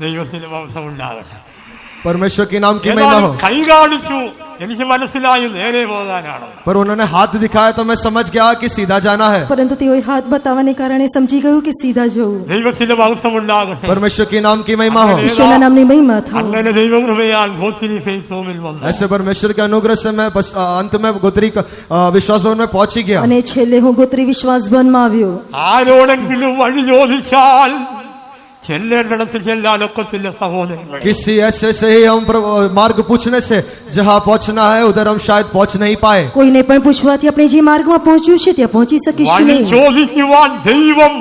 ദൈവത്തിന് മഹത്വമുണ്ടാകട്ടെ. परमेश्वर के नाम की महिमा ഏതായാലും हो. കൈ കാണിച്ചു. എനിക്ക് മനസ്സിലായി നേരെ പോകാനാണ്. पर उन्होंने हाथ दिखाया तो मैं समझ गया कि सीधा जाना है. પરંતુ તેઓએ હાથ બતાવવાને કારણે સમજી ગયું કે સીધા જવું. ദൈവത്തിന്റെ മഹത്വമുണ്ടാകട്ടെ. परमेश्वर के नाम की महिमा हो. ઈશ્વરના નામની મહિમા થાઓ. അങ്ങനെ ദൈവകൃപയാൽ ഗോത്രി ഫെയ്ത്തോമിൽ വന്നു. ऐसे परमेश्वर के अनुग्रह से मैं बस अंत में गोत्री विश्वास भवन में पहुंच ही गया. અને છેલ્લે હું ગોત્રી વિશ્વાસ વનમાં આવ્યો. ആരോടെങ്കിലും വഴി ചോദിച്ചാൽ ചെല്ലേണ്ടിടത്ത് ചെല്ലാനൊക്കത്തില്ല സഹോദരങ്ങൾ. किसी ऐसे से ही हम मार्ग पूछने से जहाँ पहुंचना है उधर हम शायद पहुंच नहीं पाए. કોઈને પણ પૂછવાથી આપણે જે માર્ગમાં પહોંચ્યું છે ત્યાં પહોંચી શકીશું വഴി નહીં. ചോദിക്കുവാൻ ദൈവം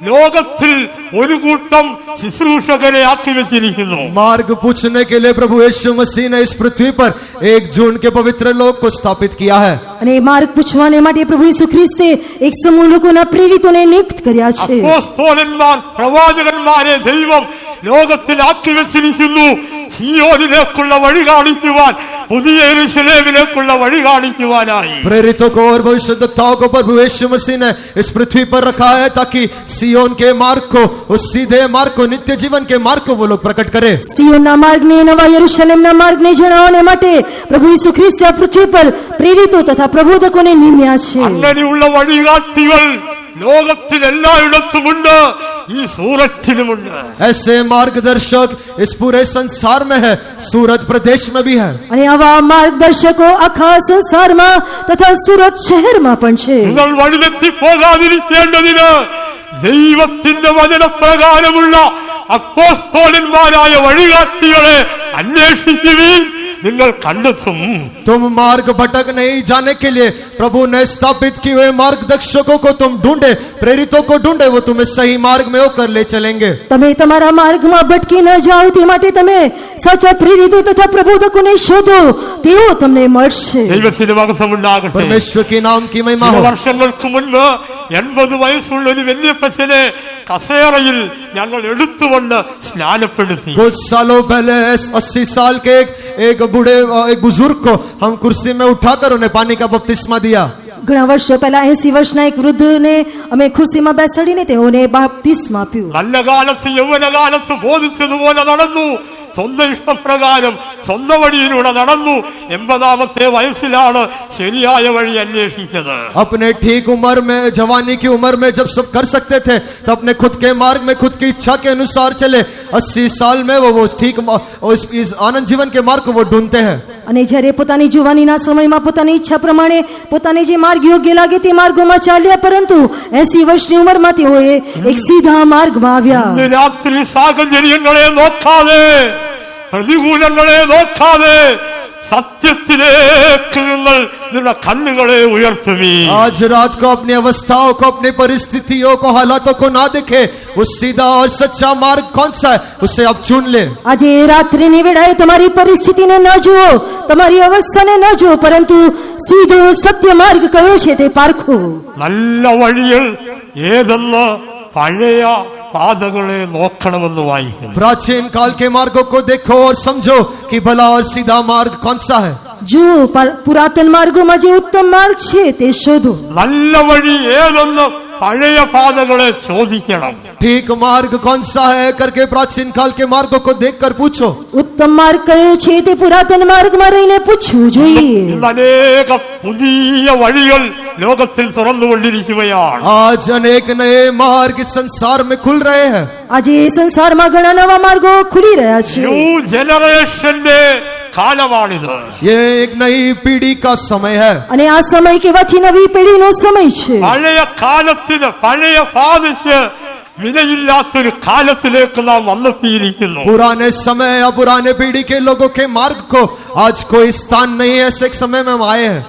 ലോകത്തിൽ ഒരു കൂട്ടം ശുശ്രൂഷകരെ ആക്കി വെച്ചിരിക്കുന്നു. मार्ग पूछने के लिए प्रभु यीशु मसीह ने इस पृथ्वी पर एक जून के पवित्र लोग को स्थापित किया है. અને એ માર્ગ પૂછવાને માટે પ્રભુ ઈસુ ખ્રિસ્તે એક સમૂહ લોકોના પ્રેરિતોને નિયુક્ત કર્યા છે. അപ്പോസ്തലന്മാർ പ്രവാചകന്മാരെ ദൈവം ലോകത്തിൽ ആക്കി വെച്ചിരിക്കുന്നു. സിയോനിലേക്കുള്ള വഴി കാണിക്കുവാൻ, പുതിയ യെരൂശലേമിലേക്കുള്ള വഴി കാണിക്കുവാനായി. प्रेरितों को और भविष्यद्वक्ताओं को प्रभु यीशु मसीह ने इस पृथ्वी पर रखा है ताकि सियोन के मार्ग को, उस सीधे मार्ग को, नित्य जीवन के मार्ग को वो लोग प्रकट करे. સિયોનના માર્ગને, નવા યરુશલેમના માર્ગને જણાવવાને માટે પ્રભુ ઈસુ ખ્રિસ્તે આ પૃથ્વી પર પ્રેરિતો તથા પ્રબોધકોને નિમ્યા છે. അങ്ങനെയുള്ള വഴികാട്ടികൾ ലോകത്തിൽ എല്ലായിടത്തുമുണ്ട്. ഈ സൂറത്തിലുമുണ്ട്. ऐसे मार्गदर्शक इस पूरे संसार में है, सूरत प्रदेश में भी है. અને આવા માર્ગદર્શકો આખા સંસારમાં તથા સુરત શહેરમાં પણ છે. നിങ്ങൾ വഴിതെറ്റി പോകാതിരിക്കേണ്ടതിന് ദൈവത്തിന്റെ വചനപ്രകാരമുള്ള അപ്പോസ്തലന്മാരായ വഴികാട്ടികളെ അന്വേഷിക്കുവിൻ, നിങ്ങൾ കണ്ടെത്തും. तुम मार्ग भटक नहीं जाने के लिए प्रभु ने स्थापित किए हुए मार्गदर्शकों को तुम ढूंढे, प्रेरितों को ढूंढे, वो तुम्हें सही मार्ग में होकर ले चलेंगे. તમે તમારા માર્ગમાં ભટકી ન જાઓ તે માટે તમે સાચા પ્રેરિતો તથા પ્રબોધકોને શોધો, તેઓ તમને મળશે. ദൈവത്തിന് മഹത്വമുണ്ടാകട്ടെ. परमेश्वर के नाम की महिमा ചില हो. വർഷങ്ങൾക്ക് മുൻപ് 80 വയസ്സുള്ള ഒരു വല്യപ്പച്ചനെ കസേരയിൽ ഞങ്ങൾ എടുത്തുകൊണ്ട് സ്നാനപ്പെടുത്തി. कुछ सालों पहले 80 साल के एक बूढ़े एक बुजुर्ग को हम कुर्सी में उठाकर उन्हें पानी का बपतिस्मा दिया. ઘણા વર્ષો પહેલા 80 વર્ષના એક વૃદ્ધને અમે ખુરશીમાં બેસાડીને તેઓને બાપ્તિસ્મા આપ્યું. നല്ല കാലത്ത് യൗവനകാലത്ത് ബോധിച്ചതുപോലെ നടന്നു. സ്വന്തം ഇഷ്ടപ്രകാരം സ്വന്തം വഴിയിലൂടെ നടന്നു. 80ാമത്തെ വയസ്സിലാണ് ശരിയായ വഴി അന്വേഷിച്ചത്. अपने ठीक उम्र में, जवानी की उम्र में जब सब कर सकते थे तो अपने खुद के मार्ग में खुद की इच्छा के अनुसार चले. 80 साल में वो ठीक इस आनंद जीवन के मार्ग को वो ढूंढते हैं. અને જ્યારે પોતાની જુવાનીના સમયમાં પોતાની ઈચ્છા પ્રમાણે પોતાને જે માર્ગ યોગ્ય લાગે તે માર્ગોમાં ચાલ્યા, પરંતુ 80 વર્ષની ઉંમરમાં તેઓએ એક સીધા માર્ગમાં આવ્યા. ഇന്ന് രാത്രി സാഹചര്യങ്ങളെ നോക്കാതെ, പ്രതികൂലങ്ങളെ നോക്കാതെ സത്യത്തിലേക്ക് നിങ്ങൾ നിങ്ങളുടെ കണ്ണുകളെ ഉയർത്തുവീ. आज रात को अपनी अवस्थाओं को, अपनी परिस्थितियों को, हालातों को ना देखे, उस सीधा और सच्चा मार्ग कौन सा है उसे आप चुन ले. આજે રાત્રિની વેળાએ તમારી પરિસ્થિતિને ન જુઓ, તમારી અવસ્થાને ન જુઓ, પરંતુ સીધો સત્ય માર્ગ કયો છે તે પારખો. നല്ല വഴികൾ ഏതെന്ന് പഴയ പാതകളെ നോക്കണമെന്ന് വായിക്കുന്നു. प्राचीन काल के मार्गों को देखो और समझो कि भला और सीधा मार्ग कौन सा है. જુઓ પુરાતન માર્ગોમાં જે ઉત્તમ માર્ગ છે તે શોધો. നല്ല വഴി ഏതെന്ന് പഴയ പാതകളെ ചോദിക്കണം. ठीक मार्ग कौन सा है करके प्राचीन काल के मार्गों को देखकर पूछो. ઉત્તમ માર્ગ કયો છે તે પુરાતન માર્ગમાં રહીને પૂછવું જોઈએ. ഇന്ന് അനേക പുതിയ വഴികൾ ലോകത്തിൽ തുറന്നുകൊണ്ടിരിക്കുകയാണ്. आज अनेक नए मार्ग इस संसार में खुल रहे हैं. આજે એ સંસારમાં ઘણા નવા માર્ગો ખુલી રહ્યા છે. ന്യൂ ജനറേഷന്റെ കാലമാണിത്. ये एक नई पीढ़ी का समय है. અને આ સમય કેવાથી નવી પેઢીનો સમય છે. പഴയ കാലത്തിന് പഴയ പാതയ്ക്ക് വിലയില്ലാത്തൊരു കാലത്തിലേക്ക് നാം വന്നെത്തിയിരിക്കുന്നു. पुराने समय या पुराने पीढ़ी के लोगों के मार्ग को आज कोई स्थान नहीं है. ऐसे एक समय में हम आए हैं.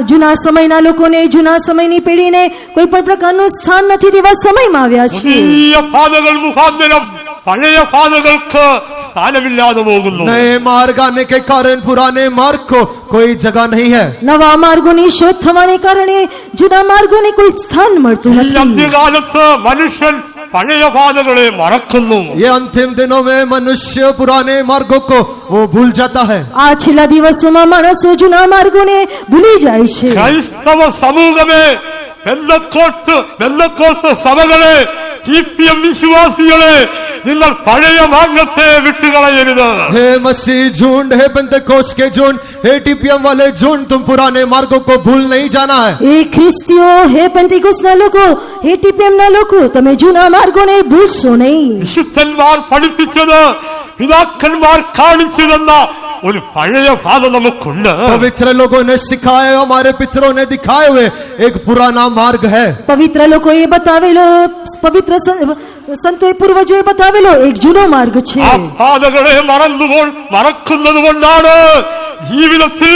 જૂના સમયના લોકોને જૂના સમયની પેઢીને કોઈ પણ પ્રકારનું સ્થાન નથી તેવા સમયમાં આવ્યા છે. പുതിയ പാതകൾ മുഖാന്തരം പഴയ പാതകൾക്ക് സ്ഥാനമില്ലാതെ പോകുന്നു. नए मार्ग आने के कारण पुराने मार्ग को कोई जगह नहीं है. નવા માર્ગોની શોધ થવાને કારણે જૂના માર્ગોને કોઈ સ્થાન મળતું ഈ નથી. അന്ത്യകാലത്ത് മനുഷ്യൻ പഴയ പാതകളെ മറക്കുന്നു. ये अंतिम दिनों में मनुष्य पुराने मार्गों को वो भूल जाता है. આ છેલ્લા દિવસોમાં માણસો જૂના માર્ગોને ભૂલી જાય છે. ക്രൈസ്തവ സമൂഹമേ, ബന്ധക്കോസ്ത് സഭകളെ, TPM വിശ്വാസികളെ, നിങ്ങൾ പഴയ മാർഗത്തെ വിട്ടുകളയരുത്. हे मसीह झुंड, हे पेंतेकोस्त के झुंड, हे टीपीएम वाले झुंड, तुम पुराने मार्गों को भूल नहीं जाना है. એ ખ્રિસ્તીઓ, હે પેન્તીકોસ્તના લોકો, હે ટીપીએમના લોકો, તમે જૂના માર્ગોને ભૂલશો નહીં. വിശുദ്ധന്മാർ പഠിപ്പിച്ചത്, പിതാക്കന്മാർ കാണിച്ചു തന്ന ഒരു പഴയ പാത നമുക്കുണ്ട്. पवित्र लोगों ने सिखाए, हमारे पितरों ने दिखाए हुए एक पुराना मार्ग है. પવિત્ર લોકોએ બતાવેલો, પવિત્ર સંતોએ પૂર્વજોએ બતાવેલો એક જૂનો માર્ગ છે. ആ പാതകളെ മറക്കുന്നത് കൊണ്ടാണ് ജീവിതത്തിൽ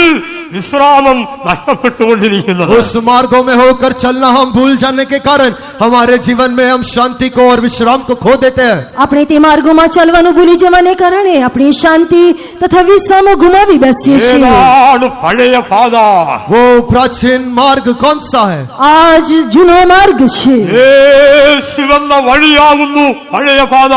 വിശ്രാമം നഷ്ടപ്പെട്ടുകൊണ്ടിരിക്കുന്നത്. उस मार्गों में होकर चलना हम भूल जाने के कारण हमारे जीवन में हम शांति को और विश्राम को खो देते हैं. આપણે તે માર્ગોમાં ચાલવાનું ભૂલી જવાને કારણે આપણી શાંતિ તથા વિશ્રામો ગુમાવી બેસીએ છીએ. ഏതാണ് പഴയ പാത? वो प्राचीन मार्ग कौन सा है? આજ જૂનો માર્ગ છે. യേശുവെന്ന വഴിയാകുന്നു പഴയ പാത.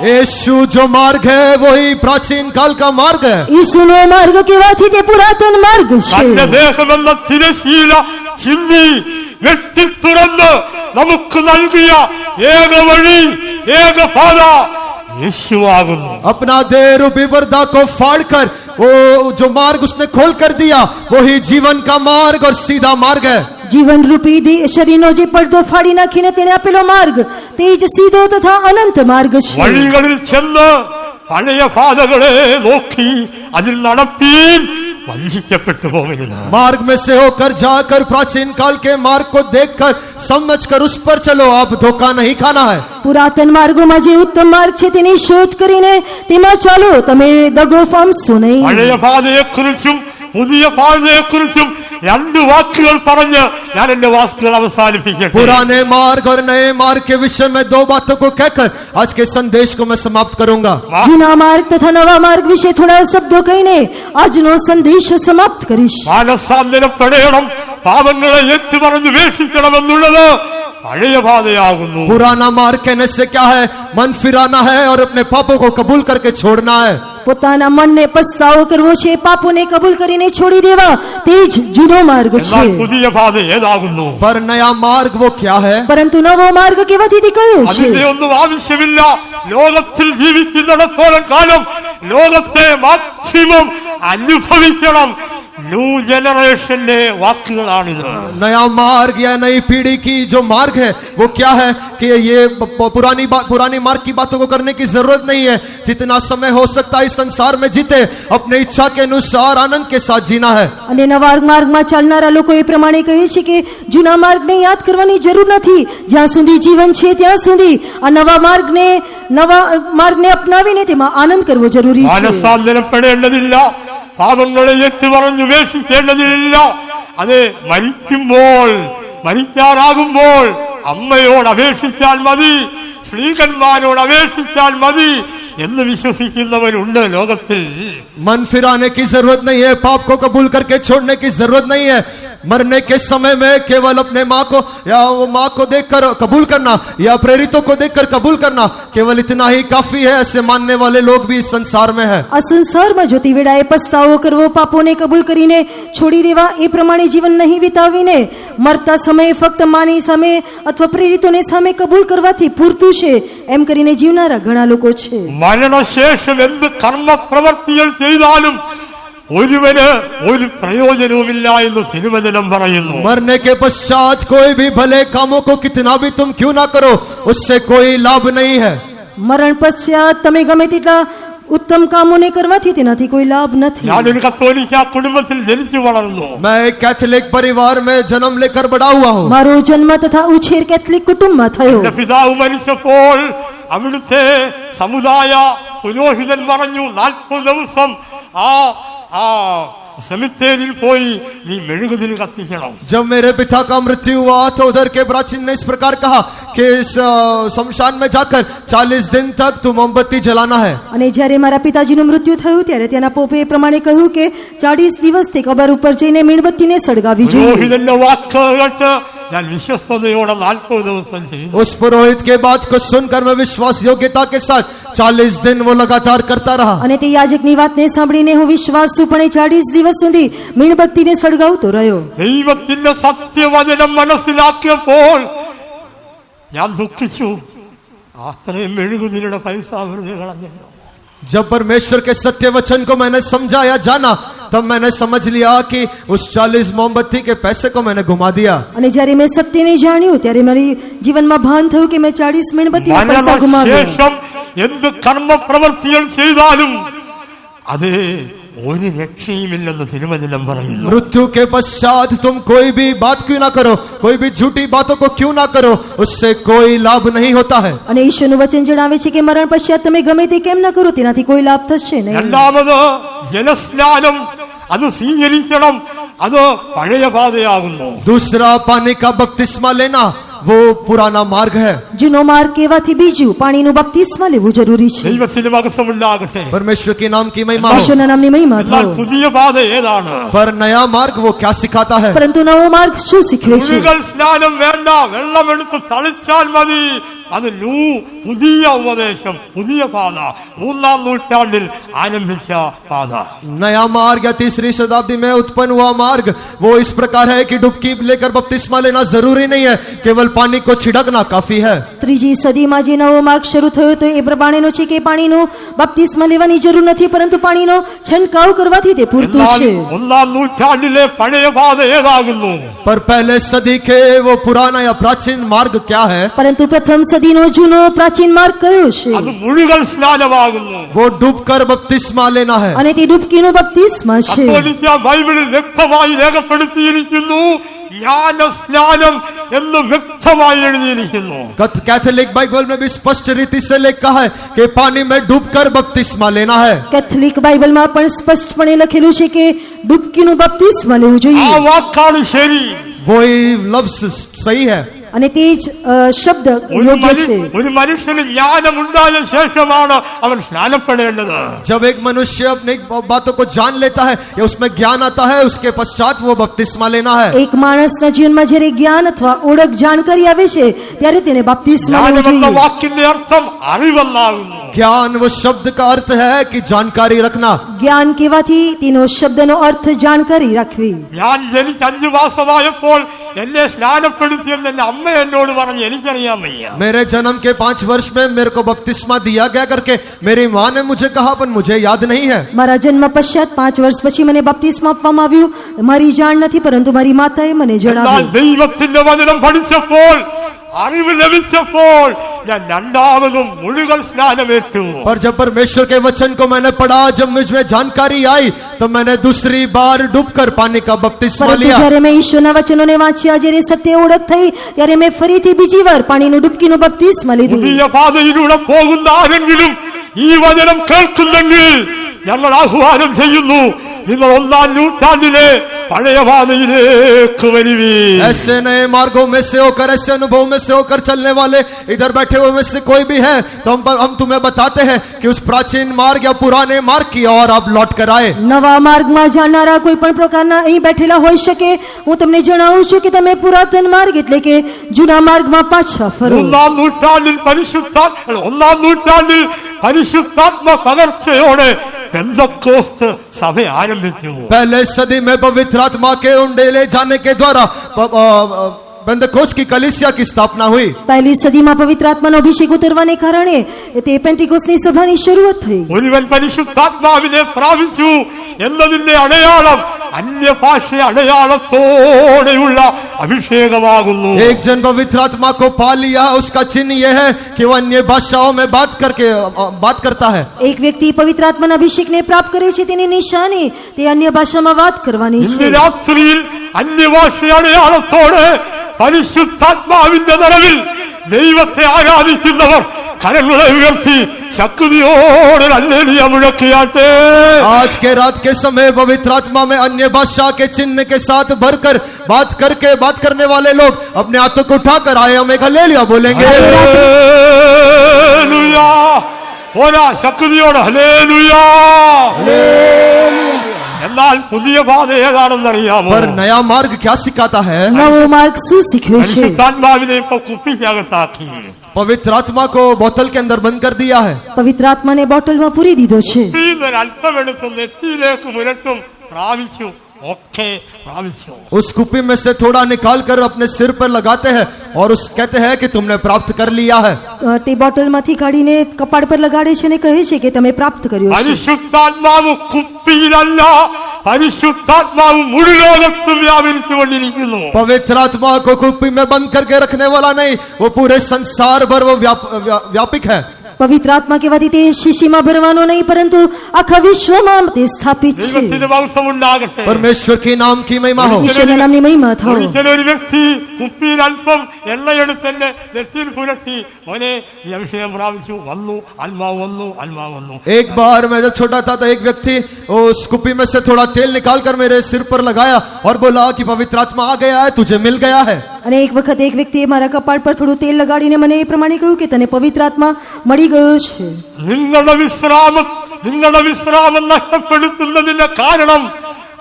यीशु जो मार्ग है वही प्राचीन काल का मार्ग है. ઈસુનો માર્ગ કહેવાથી તે પુરાતન માર્ગ തന്റെ છે. ദേഹമെന്ന തിരശീല ചിന്നി വെട്ടിത്തുറന്ന് നമുക്ക് നൽകിയ ഏക വഴി, ഏക പാത യേശുവാകുന്നു. अपना देह रूपी पर्दा को फाड़कर वो जो मार्ग उसने खोल कर दिया वही जीवन का मार्ग और सीधा मार्ग है. જીવન રૂપી શરીરનો જે પડદો ફાડી નાખીને તેણે આપેલો માર્ગ તે જ સીધો તથા અનંત માર્ગ છે. വഴികളിൽ ചെന്ന് പഴയ പാതകളെ നോക്കി അതിൽ നടപ്പീൻ, വഞ്ചിക്കപ്പെട്ടു പോകരുത്. मार्ग में से होकर जाकर प्राचीन काल के मार्ग को देखकर समझकर उस पर चलो, आप धोखा नहीं खाना है. પુરાતન માર્ગોમાં જે ઉત્તમ માર્ગ છે તેની શોધ કરીને તેમાં ચાલો, તમે દગો પામશો નહીં. പഴയ പാതയെക്കുറിച്ചും പുതിയ പാതയെക്കുറിച്ചും രണ്ട് വാക്കുകൾ പറഞ്ഞ് ഞാൻ എന്റെ വാക്കുകൾ അവസാനിപ്പിക്കട്ടെ. पुराने मार्ग और नए मार्ग के विषय में दो बातों को कहकर आज के संदेश को मैं समाप्त करूंगा. જૂના માર્ગ તથા નવા માર્ગ વિશે થોડા શબ્દો કહીને આજનો સંદેશ સમાપ્ત કરીશ. മാനസാന്തരപ്പെടണം, പാപങ്ങളെ ഏറ്റുപറഞ്ഞ് ഉപേക്ഷിക്കണമെന്നുള്ളത് പഴയ പാതയാകുന്നു. पुराना मार्ग कहने से क्या है? मन फिराना है और अपने पापों को कबूल करके छोड़ना है. પોતાના મનને પસ્તાવો કરવો છે, પાપોને કબૂલ કરીને છોડી દેવા, તે જ જૂનો માર્ગ എന്നാൽ છે. പുതിയ പാത ഏതാകുന്നു? पर नया मार्ग वो क्या है? પરંતુ નવો માર્ગ કેવાથી તે કયો છે? അതിന്റെ ഒന്നും ആവശ്യമില്ല. ലോകത്തിൽ ജീവിക്കുന്നിടത്തോളം കാലം ലോകത്തെ മാക്സിമം അനുഭവിക്കണം. ന്യൂ ജനറേഷന്റെ വാക്കുകളാണിത്. नया मार्ग या नई पीढ़ी की जो मार्ग है वो क्या है कि ये पुरानी मार्ग की बातों को करने की जरूरत नहीं है. जितना समय हो सकता है इस संसार में जीते, अपने इच्छा के अनुसार आनंद के साथ जीना है. અને નવા માર્ગમાં ચાલનારા લોકો એ પ્રમાણે કહે છે કે જૂના માર્ગને યાદ કરવાની જરૂર નથી. જ્યાં સુધી જીવન છે ત્યાં સુધી આ નવા માર્ગને અપનાવીને તેમાં આનંદ કરવો જરૂરી છે. മാനസാന്തരപ്പെടേണ്ടതില്ല, പാപങ്ങളെ ഏറ്റുപറഞ്ഞ് ഉപേക്ഷിക്കേണ്ടതില്ല. അത് മരിക്കാറാകുമ്പോൾ അമ്മയോട് അപേക്ഷിച്ചാൽ മതി, സ്ത്രീകന്മാരോട് അപേക്ഷിച്ചാൽ മതി എന്ന് വിശ്വസിക്കുന്നവരുണ്ട് ലോകത്തിൽ. मन फिराने की जरूरत नहीं है, पाप को कबूल करके छोड़ने की जरूरत नहीं है. मरने के समय में केवल अपने माँ को या वो माँ को देखकर कबूल करना या प्रेरितों को देखकर कबूल करना, केवल इतना ही काफी है. ऐसे मानने वाले लोग भी इस संसार में है. આ સંસારમાં જોતી વેળાએ પસ્તાવો કરવો, પાપોને કબૂલ કરીને છોડી દેવા, એ પ્રમાણે જીવન નહીં વિતાવીને મરતા સમયે ફક્ત માની સામે અથવા પ્રેરિતોને સામે કબૂલ કરવાથી પૂરતું છે એમ કરીને જીવનારા ઘણા લોકો છે. മരണശേഷം എന്ത് കർമ്മപ്രവർത്തികൾ ചെയ്താലും ഒരുവന് ഒരു പ്രയോജനവുമില്ല എന്ന് തിരുവചനം പറയുന്നു. मरने के पश्चात कोई भी भले कामों को कितना भी तुम क्यों ना करो, उससे कोई लाभ नहीं है. મરણ પશ્ચાત તમે ગમે તેટલા ઉત્તમ કામોને કરવાથી તેનાથી કોઈ લાભ નથી. ഞാനൊരു കത്തോലിക്ക കുടുംബത്തിൽ ജനിച്ചു വളർന്നു. मैं एक कैथोलिक परिवार में जन्म लेकर बड़ा हुआ हूँ. મારો જન્મ તથા ઉછેર કેથલિક കുടുംബમાં થયો. എന്റെ പിതാവ് മരിച്ചപ്പോൾ അവിടുത്തെ സമുദായ പുരോഹിതൻ പറഞ്ഞു 40 ദിവസം ആ സെമിത്തേരിയിൽ പോയി നീ മെഴുകുതിരി കത്തിക്കണം. जब मेरे पिता का मृत्यु हुआ तो उधर के प्राचीन ने इस प्रकार कहा कि इस शमशान में जाकर 40 दिन तक तू मोमबत्ती जलाना है. અને જ્યારે મારા પિતાજીનું મૃત્યુ થયું ત્યારે તેના પોપે એ પ્રમાણે કહ્યું કે 40 દિવસથી કબર ઉપર જઈને મીણબત્તીને સળગાવી જોઈએ. പുരോഹിതന്റെ വാക്ക് കേട്ട് ഞാൻ വിശ്വസ്തയോടെ 40 ദിവസം ചെയ്തു. उस पुरोहित के बात को सुनकर मैं विश्वास योग्यता के साथ 40 दिन वो लगातार करता रहा. અને તે યાજકની વાતને સાંભળીને હું વિશ્વાસુપણે 40 દિવસ સુધી મીણબત્તીને સળગાવતો રહ્યો. ദൈവത്തിന്റെ സത്യവചനം മനസ്സിലാക്കിയപ്പോൾ ഞാൻ ദുഃഖിച്ചു. അത്രയും മെഴുകുതിരിയുടെ പൈസ വെറുതെ കളഞ്ഞല്ലോ. जब परमेश्वर के सत्य वचन को मैंने समझा या जाना, तब मैंने समझ लिया कि उस 40 मोमबत्ती के पैसे को मैंने घुमा दिया. અને જ્યારે મેં સત્યને જાણ્યું ત્યારે મારી જીવનમાં ભાન થયું કે મેં 40 મીણબત્તીના પૈસા ગુમાવ્યા. മരണശേഷം എന്ത് കർമ്മപ്രവൃത്തികൾ ചെയ്താലും അത് ഒരു രക്ഷയുമില്ലെന്ന് തിരുവചനം പറയുന്നു. मृत्यु के पश्चात तुम कोई भी बात क्यों ना करो, कोई भी झूठी बातों को क्यों ना करो, उससे कोई लाभ नहीं होता है. અને ઈશ્વરનું વચન જણાવે છે કે મરણ પશ્ચાત તમે ગમે તે કેમ ન કરો તેનાથી કોઈ લાભ થશે નહીં. രണ്ടാമത് ജലസ്നാനം അത് സ്വീകരിക്കണം. അത് പഴയ പാതയാകുന്നു. दूसरा पानी का बपतिस्मा लेना वो पुराना मार्ग है. જૂનો માર્ગ કહેવાથી બીજું પાણીનું બપ્તિસ્મા લેવું જરૂરી છે. ദൈവത്തിന് മഹത്വമുണ്ടാകട്ടെ. परमेश्वर के नाम की महिमा हो. ઈશ્વરના નામની મહિમા എന്നാൽ થાઓ. പുതിയ പാത ഏതാണ്? पर नया मार्ग वो क्या सिखाता है? પરંતુ નવો માર્ગ શું શીખવે છે? മുഴുകൽ സ്നാനം വേണ്ട, വെള്ളമെടുത്ത് തളിച്ചാൽ മതി. അത് പുതിയ ഉപദേശം, പുതിയ പാത, 3-ാം നൂറ്റാണ്ടിൽ ആരംഭിച്ച പാത. नया मार्ग या तीसरी शताब्दी में उत्पन्न हुआ मार्ग वो इस प्रकार है कि डुबकी लेकर बपतिस्मा लेना जरूरी नहीं है, केवल पानी को छिड़कना काफी है. ત્રીજી સદીમાં જે નવો માર્ગ શરૂ થયો તો એ પ્રમાણેનો છે કે પાણીનો બપ્તિસ્મા લેવાની જરૂર નથી, પરંતુ પાણીનો છંટકાવ કરવાથી તે પૂરતું എന്നാൽ છે. 1-ാം നൂറ്റാണ്ടിലെ പഴയ പാത ഏതാകുന്നു? पर पहले सदी के वो पुराना या प्राचीन मार्ग क्या है? પરંતુ પ્રથમ સદીનો જૂનો પ્રાચીન માર્ગ કયો છે? അത് മുഴുകൽ സ്നാനമാകുന്നു. वो डूबकर बपतिस्मा लेना है. અને તે ડૂબકીનો બપ્તિસ્મા છે. കത്തോലിക്ക ബൈബിളിൽ വ്യക്തമായി രേഖപ്പെടുത്തിയിരിക്കുന്നു. ജ്ഞാനസ്നാനം എന്ന് വ്യക്തമായി എഴുതിയിരിക്കുന്നു. कैथोलिक बाइबल में भी स्पष्ट रीति से लिखा है कि पानी में डूबकर बपतिस्मा लेना है. કેથલિક બાઇબલમાં પણ સ્પષ્ટપણે લખેલું છે કે ડૂબકીનું બપ્તિસ્મા લેવું ആ જોઈએ. വാക്കാണ് ശരി. वही लफ्ज सही है. અને તે જ શબ્દ યોગ્ય છે. ഒരു മനുഷ്യന് ജ്ഞാനമുണ്ടായ ശേഷമാണ് അവൻ സ്നാനപ്പെടേണ്ടത്. जब एक मनुष्य अपनी बातों को जान लेता है या उसमें ज्ञान आता है, उसके पश्चात वो बपतिस्मा लेना है. એક માણસના જીવનમાં જ્યારે જ્ઞાન અથવા ઓળખ જાણકારી આવે છે ત્યારે તેને બપ્તિસ્મા લેવું ജ്ഞാനമെന്ന જોઈએ. വാക്കിന്റെ അർത്ഥം അറിവെന്നാകുന്നു. ज्ञान वो शब्द का अर्थ है कि जानकारी रखना. જ્ઞાન કહેવાથી તેનો શબ્દનો અર્થ જાણકારી રાખવી. ഞാൻ ജനിച്ച് 5 മാസമായപ്പോൾ എന്നെ സ്നാനപ്പെടുത്തിയെന്ന് എന്റെ അമ്മ എന്നോട് പറഞ്ഞു. എനിക്കറിയാൻ വയ്യ. मेरे जन्म के 5 वर्ष में मेरे को बपतिस्मा दिया गया करके मेरी माँ ने मुझे कहा, पर मुझे याद नहीं है. મારા જન્મ પશ્ચાત 5 વર્ષ પછી મને બપ્તિસ્મા આપવામાં આવ્યું. મારી જાણ નથી, પરંતુ મારી માતાએ મને എന്നാൽ જણાવ્યું. ദൈവത്തിന്റെ വചനം പഠിച്ചപ്പോൾ, അറിവ് ലഭിച്ചപ്പോൾ ഞാൻ രണ്ടാമതും മുഴുകൽ സ്നാനമേറ്റു. पर जब परमेश्वर के वचन को मैंने पढ़ा, जब मुझ में जानकारी आई, तो मैंने दूसरी बार डूबकर पानी का बपतिस्मा પરંતુ लिया. જ્યારે મેં ઈશ્વરના વચનોને વાંચ્યા, જ્યારે સત્ય ઓળખ થઈ, ત્યારે મેં ફરીથી બીજી વાર પાણીનું ડૂબકીનું બપ્તિસ્મા લીધું. പുതിയ പാതയിലൂടെ പോകുന്ന ആരെങ്കിലും ഈ വചനം കേൾക്കുന്നെങ്കിൽ ഞങ്ങൾ ആഹ്വാനം ചെയ്യുന്നു, നിങ്ങൾ 1-ാം നൂറ്റാണ്ടിലെ പഴയ പാതയിലേക്ക് വരുവീൻ. ऐसे नए मार्गों में से होकर, ऐसे अनुभव में से होकर चलने वाले इधर बैठे हुए में से कोई भी है तो हम तुम्हें बताते हैं कि उस प्राचीन मार्ग या पुराने मार्ग की ओर आप लौट कर आए. નવા માર્ગમાં જાણનારા કોઈ પણ પ્રકારના અહીં બેઠેલા હોઈ શકે. હું તમને જણાવું છું કે તમે પુરાતન માર્ગ એટલે કે જૂના માર્ગમાં પાછા ફરો. 1-ാം നൂറ്റാണ്ടിൽ പരിശുദ്ധാത്മ പകർച്ചയോടെ പെന്തക്കോസ്ത് സഭ ആരംഭിച്ചു. पहले सदी में पवित्र आत्मा के उंडेले जाने के द्वारा पेंतकोस्त की कलीसिया की स्थापना हुई। પહેલી સદીમાં પવિત્ર આત્માનો અભિષેક ઉતરવાને કારણે તે પેન્ટિકોસ્ટની સભાની શરૂઆત થઈ. ഒരുവൻ പരിശുദ്ധാത്മാവിനെ പ്രാപിച്ചു എന്നതിന്റെ അടയാളം അന്യഭാഷ അടയാളത്തോടെയുള്ള അഭിഷേകമാകുന്നു. एक जन पवित्र आत्मा को पा लिया, उसका चिन्ह यह है कि वह अन्य भाषाओं में बात करता है. એક વ્યક્તિ પવિત્ર આત્માના અભિષેકને પ્રાપ્ત કરે છે, તેની નિશાની તે અન્ય ભાષામાં વાત કરવાની ഇന്ന് છે. രാത്രിയിൽ അന്യഭാഷ അടയാളത്തോടെ പരിശുദ്ധാത്മാവിന്റെ നിറവിൽ ദൈവത്തെ ആരാധിക്കുന്നവർ കരങ്ങളെ ഉയർത്തി ശക്തിയോടെ ഹല്ലേലൂയ മുഴക്കിയാട്ടെ. आज के रात के समय पवित्र आत्मा में अन्य भाषा के चिन्ह के साथ भरकर बात करने वाले लोग अपने हाथों को उठाकर आए, हम एक हल्लेलुया बोलेंगे. ഹല്ലേലൂയ. പോരാ, ശക്തിയോടെ ഹല്ലേലൂയ. എന്നാൽ പുതിയ പാത ഏതാണെന്നറിയാമോ? पर नया मार्ग क्या सिखाता है? નવો માર્ગ શું શીખવે છે? പരിശുദ്ധാത്മാവിനെ ഇപ്പൊ കുപ്പിക്കകത്താക്കി पवित्र आत्मा को बोतल के अंदर बंद कर दिया है. પવિત્ર આત્માને બોટલમાં પૂરી દીધો છે. കുപ്പിയിൽ അല്പമെടുത്ത് നെറ്റിയിലേക്ക് മുരട്ടും, പ്രാപിച്ചു, ഓക്കെ പ്രാപിച്ചു. उस कुप्पी में से थोड़ा निकाल कर अपने सिर पर लगाते हैं और कहते हैं कि तुमने प्राप्त कर लिया है. તે બોટલમાંથી કાઢીને કપાળ પર લગાડે છે અને કહે છે કે તમે પ્રાપ્ત કર્યો છે. പരിശുദ്ധാത്മാവ് കുപ്പിയിലല്ല, പരിശുദ്ധാത്മാവ് മുഴു ലോകത്തും വ്യാപരിച്ചുകൊണ്ടിരിക്കുന്നു. पवित्र आत्मा को कुप्पी में बंद करके रखने वाला नहीं, वो पूरे संसार भर वो व्यापक है. પવિત્ર આત્મા કહેવાથી તે શીશીમાં ભરવાનો નહીં, પરંતુ આખા વિશ્વમાં તે સ્થાપિત છે. ദൈവത്തിന്റെ മഹത്വമുണ്ടാകട്ടെ. परमेश्वर के नाम की महिमा हो. ઈશ્વરના નામની મહિમા થાઓ. ഒരിക്കലൊരു വ്യക്തി കുപ്പിയിൽ അല്പം എണ്ണയെടുത്ത് എന്നെ നെറ്റിയിൽ പുരട്ടി, മോനെ ഈ അഭിഷേകം പ്രാപിച്ചു, വന്നു ആത്മാവ് വന്നു, ആത്മാവ് വന്നു. एक बार मैं जब छोटा था तो एक व्यक्ति उस कुप्पी में से थोड़ा तेल निकाल कर मेरे सिर पर लगाया और बोला कि पवित्र आत्मा आ गया है, तुझे मिल गया है. અને એક વખત એક વ્યક્તિએ મારા કપાળ પર થોડું તેલ લગાડીને મને એ પ્રમાણે કહ્યું કે તને પવિત્ર આત્મા મળી ગયો છે. നിങ്ങളുടെ വിശ്രാമം നഷ്ടപ്പെടുത്തുന്നതിന്റെ കാരണം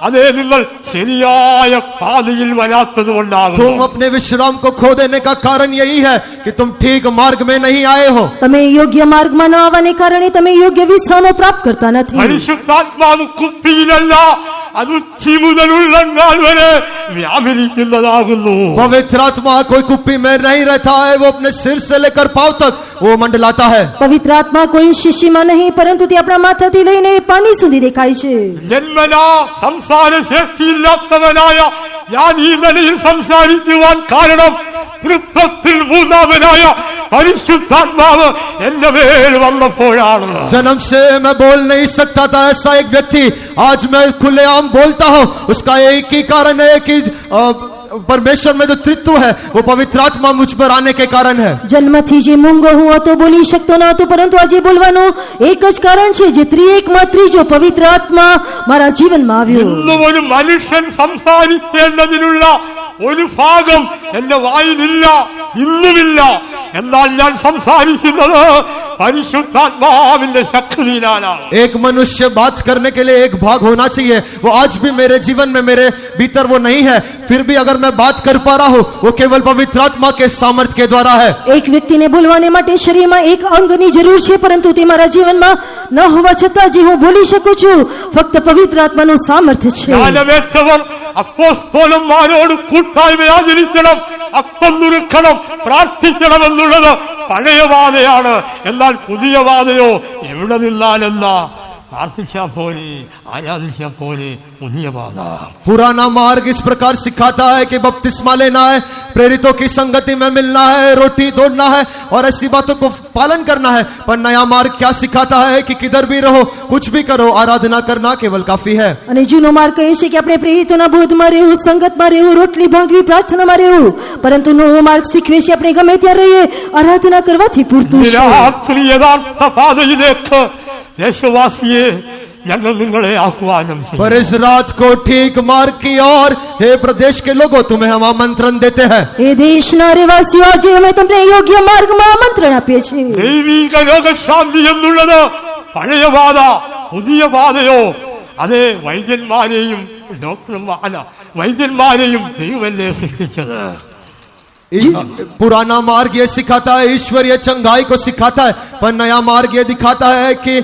അതേ നിങ്ങൾ ശരിയായ പാതയിൽ വരാത്തത് കൊണ്ടാകും. तुम अपने विश्राम को खो देने का कारण यही है कि तुम ठीक मार्ग में नहीं आए हो. તમે યોગ્ય માર્ગમાં ન આવવાને કારણે તમે યોગ્ય વિશ્રામો પ્રાપ્ત કરતા નથી. പരിശുദ്ധാത്മാവ് കുപ്പിയിലല്ല, അത് ഉച്ചി മുതൽ ഉള്ളങ്കാൽ വരെ വ്യാപരിക്കുന്നതാകുന്നു. पवित्र आत्मा कोई कुप्पी में नहीं रहता है, वो अपने सिर से लेकर पांव तक वो मंडलाता है. પવિત્ર આત્મા કોઈ શીશીમાં નહીં, પરંતુ તે આપણા માથાથી લઈને પાણી સુધી દેખાય છે. ജന്മനാ സംസാരശേഷിയില്ലാത്തവനായ ഞാൻ ഈ നിലയിൽ സംസാരിക്കുവാൻ കാരണം തൃത്വത്തിൽ മൂന്നാമനായ പരിശുദ്ധാത്മാവ് എന്റെ മേൽ വന്നപ്പോഴാണ്. जन्म से मैं बोल नहीं सकता था ऐसा एक व्यक्ति आज मैं खुलेआम बोलता हूँ. उसका एक ही कारण है कि परमेश्वर में जो तृत्व है वो पवित्र आत्मा मुझ पर आने के कारण है. જન્મથી જે મૂંગો હું હતો, બોલી શકતો ન હતો, પરંતુ આજે બોલવાનું એક જ કારણ છે, જે ત્રિએકમાં ત્રીજો પવિત્ર આત્મા મારા જીવનમાં આવ્યો. ഇന്നും ഒരു മനുഷ്യൻ സംസാരിക്കേണ്ടതിനുള്ള ഒരു ഭാഗം എന്റെ വായിലില്ല, ഇന്നുമില്ല. എന്നാൽ ഞാൻ സംസാരിക്കുന്നത് പരിശുദ്ധാത്മാവിന്റെ ശക്തിയിലാണ്. एक मनुष्य बात करने के लिए एक भाग होना चाहिए, वो आज भी मेरे जीवन में मेरे भीतर वो नहीं है. फिर भी अगर मैं बात कर पा रहा हूँ वो केवल पवित्र आत्मा के सामर्थ्य के द्वारा है. એક વ્યક્તિને બોલવાને માટે શરીરમાં એક અંગની જરૂર છે, પરંતુ તે મારા જીવનમાં ન હોવા છતાં જે હું બોલી શકું છું ફક્ત પવિત્ર આત્માનું સામર્થ્ય છે. ജ്ഞാനമേറ്റവർ അപ്പോസ്തലന്മാരോട് കൂട്ടായ്മ ആചരിക്കണം, അപ്പം നുറുക്കണം, പ്രാർത്ഥിക്കണമെന്നുള്ളത് പഴയ വാദയാണ്. എന്നാൽ പുതിയ വാദയോ എവിടെ നിന്നാലെന്നാ പ്രാർത്ഥിച്ചാ പോലെ, ആരാധിച്ചാ പോലെ, പുതിയ വാദ. पुराना मार्ग इस प्रकार सिखाता है कि बपतिस्मा लेना है, प्रेरितों की संगति में मिलना है, रोटी तोड़ना है और ऐसी बातों को पालन करना है. पर नया मार्ग क्या सिखाता है कि किधर भी रहो, कुछ भी करो, आराधना करना केवल काफी है. અને જૂનો માર્ગ કહે છે કે આપણે પ્રેરિતોના બોધમાં રહેવું, સંગતમાં રહેવું, રોટલી ભાંગવી, પ્રાર્થનામાં રહેવું. પરંતુ નવો માર્ગ શીખવે છે આપણે ગમે ત્યાં રહીએ, આરાધના કરવાથી પૂરતું છે. രാത്രി യഥാർത്ഥ പാതയിലേക്ക് ദേശവാസിയെ ഞങ്ങൾ നിങ്ങളെ ആഹ്വാനം ചെയ്യും. पर इस रात को ठीक मार्ग की ओर हे प्रदेश के लोगों तुम्हें हम आमंत्रण देते हैं. એ દેશના રહેવાસીઓ, આજે અમે તમને યોગ્ય માર્ગમાં આમંત્રણ આપીએ છીએ. ദൈവിക രോഗശാന്തി എന്നുള്ളത് പഴയ പാത, പുതിയ പാതയോ അതേ വൈദ്യന്മാരെയും വൈദ്യന്മാരെയും ദൈവമല്ലേ സൃഷ്ടിച്ചത്. पुराना मार्ग ये सिखाता है ईश्वरीय चंगाई को सिखाता है, पर नया मार्ग ये दिखाता है कि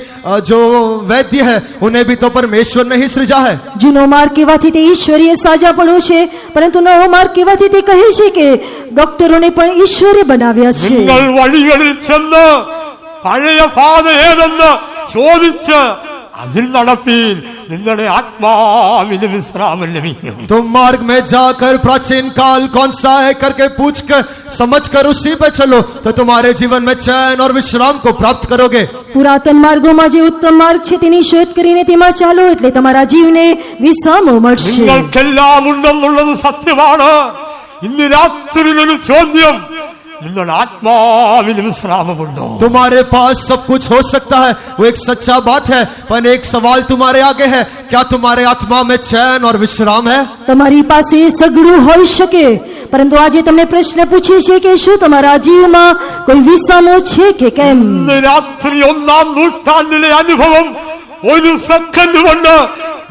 जो वैद्य है उन्हें भी तो परमेश्वर ने ही सृजा है। જૂનો માર્ગ કહેવાથી તે ઈશ્વરીય સાજાપણું છે, પરંતુ નવો માર્ગ કહેવાથી તે કહે છે કે ડોક્ટરોને પણ ઈશ્વરે બનાવ્યા છે. നിങ്ങൾ വഴികളിൽ ചെന്ന് പഴയ പാത ഏതെന്ന് ചോദിച്ച് അതിൽ നടപ്പീൻ, നിങ്ങളുടെ ആത്മാവിന് വിശ്രാമം ലഭിക്കും. तुम मार्ग में जाकर प्राचीन काल कौन सा है करके पूछ कर समझ कर उसी पे चलो तो तुम्हारे जीवन में चैन और विश्राम को प्राप्त करोगे. પુરાતન માર્ગોમાં જે ઉત્તમ માર્ગ છે તેની શોધ કરીને તેમાં ચાલો, એટલે તમારા જીવને વિસામો મળશે. നിങ്ങൾക്കെല്ലാം ഉണ്ടെന്നുള്ളത് സത്യമാണ്. ഇന്ന് രാത്രി ഒരു ചോദ്യം, നിങ്ങളുടെ ആത്മാവിന് വിശ്രാമമുണ്ടോ? तुम्हारे पास सब कुछ हो सकता है, वो एक सच्चा बात है, पर एक सवाल तुम्हारे आगे है, क्या तुम्हारे आत्मा में चैन और विश्राम है? તમારી પાસે સગડું હોઈ શકે, પરંતુ આજે તમને પ્રશ્ન પૂછે છે કે શું તમારા જીવમાં કોઈ વિસામો છે કે કેમ. ഇന്ന് രാത്രി 1-ാം നൂറ്റാണ്ടിലെ അനുഭവം ഒരു സെക്കൻഡ് കൊണ്ട്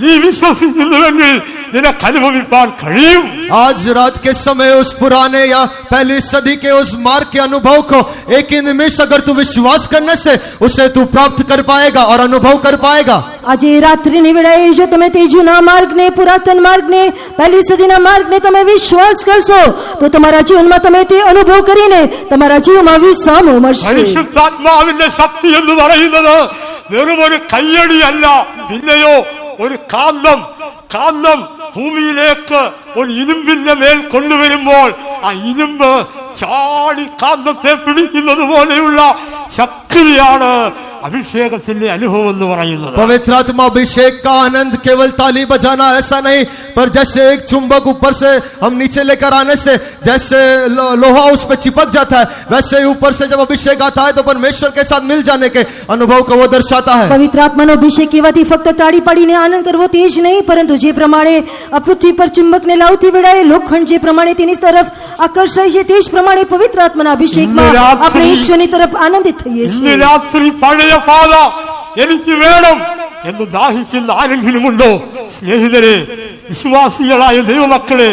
നീ വിശ്വസിക്കുന്നുവെങ്കിൽ നിനക്ക് അനുഭവിക്കാൻ കഴിയും. आज रात के समय उस पुराने या पहली सदी के उस मार्ग के अनुभव को एक ही निमिष अगर तू विश्वास करने से उसे तू प्राप्त कर पाएगा और अनुभव कर पाएगा. આજે રાત્રિની વેળાએ જો તમે તે જૂના માર્ગને, પુરાતન માર્ગને, પહેલી સદીના માર્ગને તમે વિશ્વાસ કરશો તો તમારા જીવનમાં તમે તે અનુભવ કરીને તમારા જીવમાં વિસામો મળશે. പരിശുദ്ധാത്മാവിന്റെ ശക്തി എന്ന് പറയുന്നത് വെറും ഒരു കയ്യടിയല്ല, പിന്നെയോ ഒരു കാന്തം ഭൂമിയിലേക്ക് ഒരു ഇരുമ്പിന്റെ മേൽ കൊണ്ടുവരുമ്പോൾ ആ ഇരുമ്പ് ചാടി കാന്തത്തെ പിടിക്കുന്നത് പോലെയുള്ള ശക്തിയാണ് अभिषेकത്തിന്റെ അനുഭവം എന്ന് പറയുന്നത്. पवित्र आत्मा अभिषेक का आनंद केवल ताली बजाना ऐसा नहीं, पर जैसे एक चुंबक ऊपर से हम नीचे लेकर आने से जैसे लोहा उस पर चिपक जाता है, वैसे ही ऊपर से जब अभिषेक आता है तो परमेश्वर के साथ मिल जाने के अनुभव को वो दर्शाता है. પવિત્ર આત્માનો અભિષેક કહેવાથી ફક્ત તાળી પાડીને આનંદ કરવો તે જ નહીં, પરંતુ જે પ્રમાણે આ પૃથ્વી પર ચુંબકને લાવતી વેળાએ લોખંડ જે પ્રમાણે તેની તરફ આકર્ષાય છે, તે જ પ્રમાણે પવિત્ર આત્માના અભિષેકમાં આપણે ઈશ્વરની તરફ આનંદિત થઈએ ഇന്ന് છીએ. രാത്രി പഴയ പാത എനിക്ക് വേണം എന്ന് ദാഹിക്കുന്ന ആരെങ്കിലുമുണ്ടോ? സ്നേഹിതരെ, വിശ്വാസികളായ ദൈവമക്കളെ,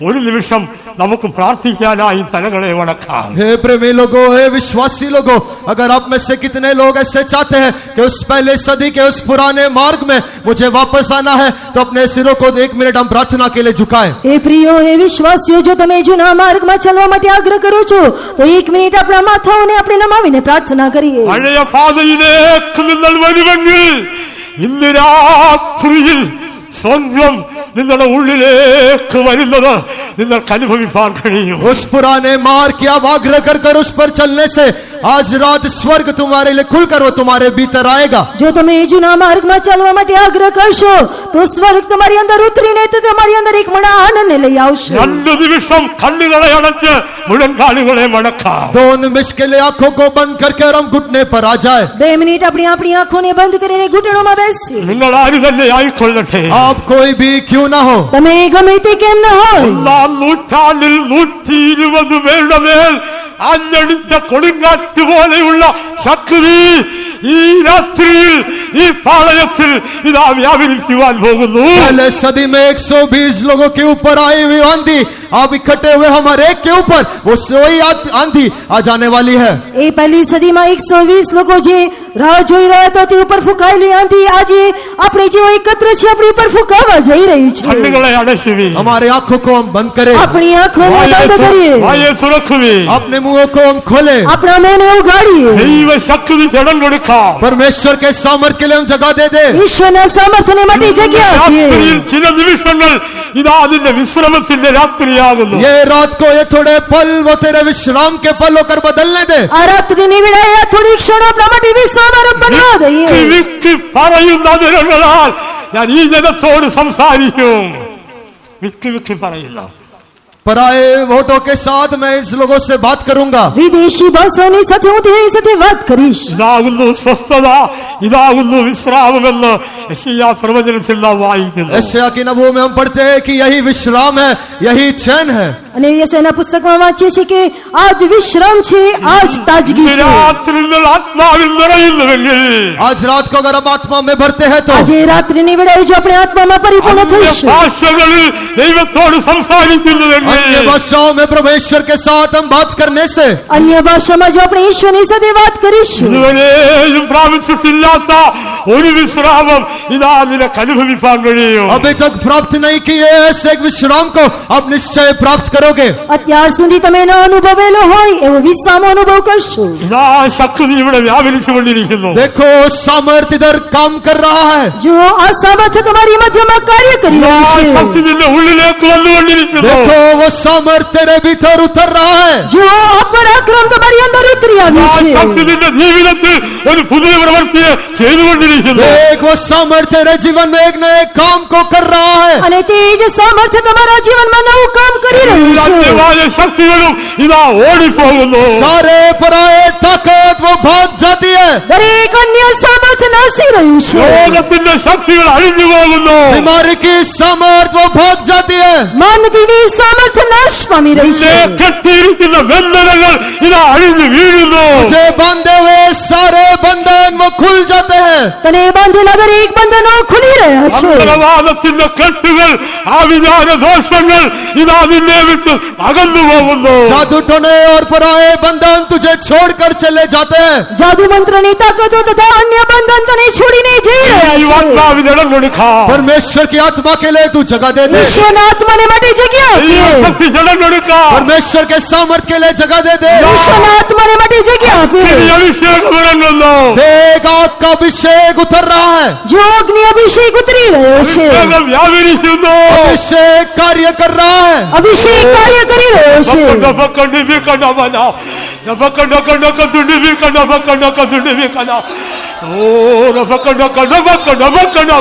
ഒരു നിമിഷം നമുക്ക് പ്രാർത്ഥിക്കാനായി തലകളെ വണക്കാം. हे प्रेमी लोगों, हे विश्वासी लोगों, अगर आप में से कितने लोग ऐसे चाहते हैं कि उस पहले सदी के उस पुराने मार्ग में मुझे वापस आना है, तो अपने सिरों को 1 मिनट हम प्रार्थना के लिए झुकाएं. એ પ્રિયો, હે વિશ્વાસીઓ, જો તમે જૂના માર્ગમાં ચાલવા માટે આગ્રહ કરો છો તો 1 મિનિટ આપણા માથાઓને આપણે નમાવીને પ્રાર્થના કરીએ. പഴയ പാതയിലേക്ക് നിങ്ങൾ വരുമെങ്കിൽ ഇന്ന് രാത്രിയിൽ സ്വർഗം നിങ്ങളുടെ ഉള്ളിലേക്ക് വരുന്നത് നിങ്ങൾക്ക് അനുഭവിക്കാൻ കഴിയും. उस पुराने मार्ग की आप आग्रह कर कर उस पर चलने से आज रात स्वर्ग तुम्हारे लिए खुलकर वो तुम्हारे भीतर आएगा. જો તમે એ જૂના માર્ગમાં ચાલવા માટે આગ્રહ કરશો તો સ્વર્ગ તમારી અંદર ઉતરીને તે તમારી અંદર એક મણા આનંદને લઈ આવશે. 2 നിമിഷം കണ്ണുകളെ അടച്ച് മുഴങ്കാലുകളെ മടക്കാം. 2 निमिष के लिए आंखों को बंद करके और हम घुटने पर आ जाए. 2 મિનિટ આપણી આંખોને બંધ કરીને ઘૂંટણોમાં બેસીએ. നിങ്ങൾ ആര് തന്നെ ആയിക്കൊള്ളട്ടെ, आप कोई भी क्यों ना हो, તમે ગમે તે કેમ ન હોય, 1-ാം നൂറ്റാണ്ടിൽ 120 പേരുടെ മേൽ ആഞ്ഞടിച്ച കൊടുങ്കാറ്റ് പോലെയുള്ള ശക്തി ഈ രാത്രിയിൽ ഈ പാളയത്തിൽ ഇതാ വ്യാപരിക്കുവാൻ പോകുന്നു. पहले सदी में 120 लोगों के ऊपर आई हुई आंधी आप इकट्ठे हुए हमारे एक के ऊपर वो सोई आंधी आ जाने वाली है. એ પહેલી સદીમાં 120 લોકો જે રાહ જોઈ રહ્યા હતા તે ઉપર ફૂંકાયેલી આંધી આજે આપણે જેઓ એકત્ર છે આપણી ઉપર ફૂંકાવા જઈ રહી છે. കണ്ണുകളെ അടയ്ക്കുവി, हमारे आंखों को हम बंद करें, આપણી આંખોને બંધ કરીએ, വായെ തുറക്കുവി, अपने मुंहों को हम खोलें, આપણા મોંને ઉઘાડીએ. ദൈവശക്തി ജഡം കൊടുക്കാം. परमेश्वर के सामर्थ्य के लिए हम जगह दे दे. ઈશ્વરના સામર્થ્યને માટે જગ્યા આપીએ. രാത്രിയിൽ ചില നിമിഷങ്ങൾ ഇതാ അതിന്റെ വിശ്രമത്തിന്റെ രാത്രിയാകുന്നു. ये रात को ये थोड़े पल वो तेरे विश्राम के पल होकर बदलने दे. આ રાત્રિની વેળાએ આ થોડી ક્ષણો આપણા માટે વિશ્રામ બનવા દઈએ. വിക്കി പറയുന്ന ദിനങ്ങളാൽ ഞാൻ ഈ ജനത്തോട് സംസാരിക്കും. വിക്കി പറയുന്ന पराए वोटों के साथ मैं इस लोगों से बात करूंगा. વિદેશી ભાષાઓની સાથે હું તેની સાથે વાત કરીશ. ഇതാകുന്നു സ്വസ്ഥത, ഇതാകുന്നു വിശ്രാമമെന്ന് യെശയ്യാ പ്രവചനത്തിൽ നാം വായിക്കുന്നു. यशायाह की नबूवत में हम पढ़ते हैं कि यही विश्राम है, यही चैन है. અને યશાયાના પુસ્તકમાં વાંચીએ છીએ કે આજ વિશ્રામ છે, આજ તાજગી છે. രാത്രി നിങ്ങൾ ആത്മാവിൽ നിറയുന്നുവെങ്കിൽ आज रात को अगर हम आत्मा में भरते हैं तो આજે રાત્રિની વેળાએ જો આપણે આત્મામાં પરિપૂર્ણ થઈશું, ഭാഷകളിൽ ദൈവത്തോട് സംസാരിക്കുന്നുവെങ്കിൽ अन्य भाषाओं में परमेश्वर के साथ हम बात करने से અન્ય ભાષામાં જો આપણે ઈશ્વરની સાથે વાત કરીશું ഇതുവരെയും പ്രാപിച്ചിട്ടില്ലാത്ത ഒരു വിശ്രാമം ഇതാ നിനക്ക് അനുഭവിക്കാൻ കഴിയും. अभी तक प्राप्त नहीं किए ऐसे एक विश्राम को आप निश्चय प्राप्त करोगे. અત્યાર સુધી તમે ન અનુભવેલો હોય એવો વિશ્રામનો અનુભવ કરશો. ഇതാ ശക്തി ഇവിടെ വ്യാപരിച്ചുകൊണ്ടിരിക്കുന്നു. देखो सामर्थ्य इधर काम कर रहा है. જો આ સામર્થ્ય તમારી મધ્યમાં કાર્ય કરી ഇതാ રહ્યું છે. ശക്തി നിന്റെ ഉള്ളിലേക്ക് വന്നുകൊണ്ടിരിക്കുന്നു. देखो वो सामर्थ्य तेरे भीतर उतर रहा है. જો આ પરાક્રમ તમારી અંદર ઉતરી ആ આવ્યું છે. ശക്തി നിന്റെ ജീവിതത്തിൽ ഒരു പുതിയ പ്രവൃത്തിയെ ചെയ്തുകൊണ്ടിരിക്കുന്നു. देख वो सामर्थ्य तेरे जीवन में एक नए काम को कर रहा है. અને તે જ સામર્થ્ય તમારા જીવનમાં નવું કામ કરી રહ્યું છે. അന്യമായ ശക്തികളും ഇതാ ഓടിപ്പോകുന്നു. सारे पराये ताकत वो भाग जाती है. દરેક અન્ય સામર્થ્ય નાસી રહ્યું છે. ലോകത്തിന്റെ ശക്തികൾ അഴിഞ്ഞു പോകുന്നു. बीमारी की सामर्थ्य वो भाग जाती है. માનવીની સામર્થ્ય નાશ પામી રહી છે. നിന്നെ കെട്ടിയിരിക്കുന്ന ബന്ധനങ്ങൾ ഇതാ അഴിഞ്ഞു വീഴുന്നു. मुझे बांधे हुए सारे बंधन वो खुल जाते हैं. તને બાંધેલા દરેક બંધનો ખુલી રહ્યા છે. മന്ത്രവാദത്തിന്റെ കെട്ടുകൾ ആവിധാന ദോഷങ്ങൾ ഇതാ നിന്നെ വിട്ട് അകന്നു പോകുന്നു. जादू टोने और पराये बंधन तुझे छोड़कर चले जाते हैं. જાદુ મંત્રની તાકાતો તથા અન્ય બંધન તને છોડીને જઈ ഈ રહ્યા છે. ആത്മാവിന് ഇടം കൊടുക്കാം. परमेश्वर की आत्मा के लिए तू जगह दे दे. ઈશ્વરના આત્માને માટે જગ્યા આપીએ. ദൈവശക്തി ഇടം കൊടുക്കാം. परमेश्वर के सामर्थ्य के लिए जगह दे दे. ઈશ્વરના આત્માને માટે જગ્યા આપીએ. ഇനി അഭിഷേകം ഇറങ്ങുന്നു. देख आग का अभिषेक उतर रहा है. જો અગ્નિ અભિષેક ઉતરી રહ્યો છે. അഭിഷേകം വ്യാപരിക്കുന്നു. अभिषेक कार्य कर रहा है. અભિષેક કાર્ય કરી રહ્યો છે.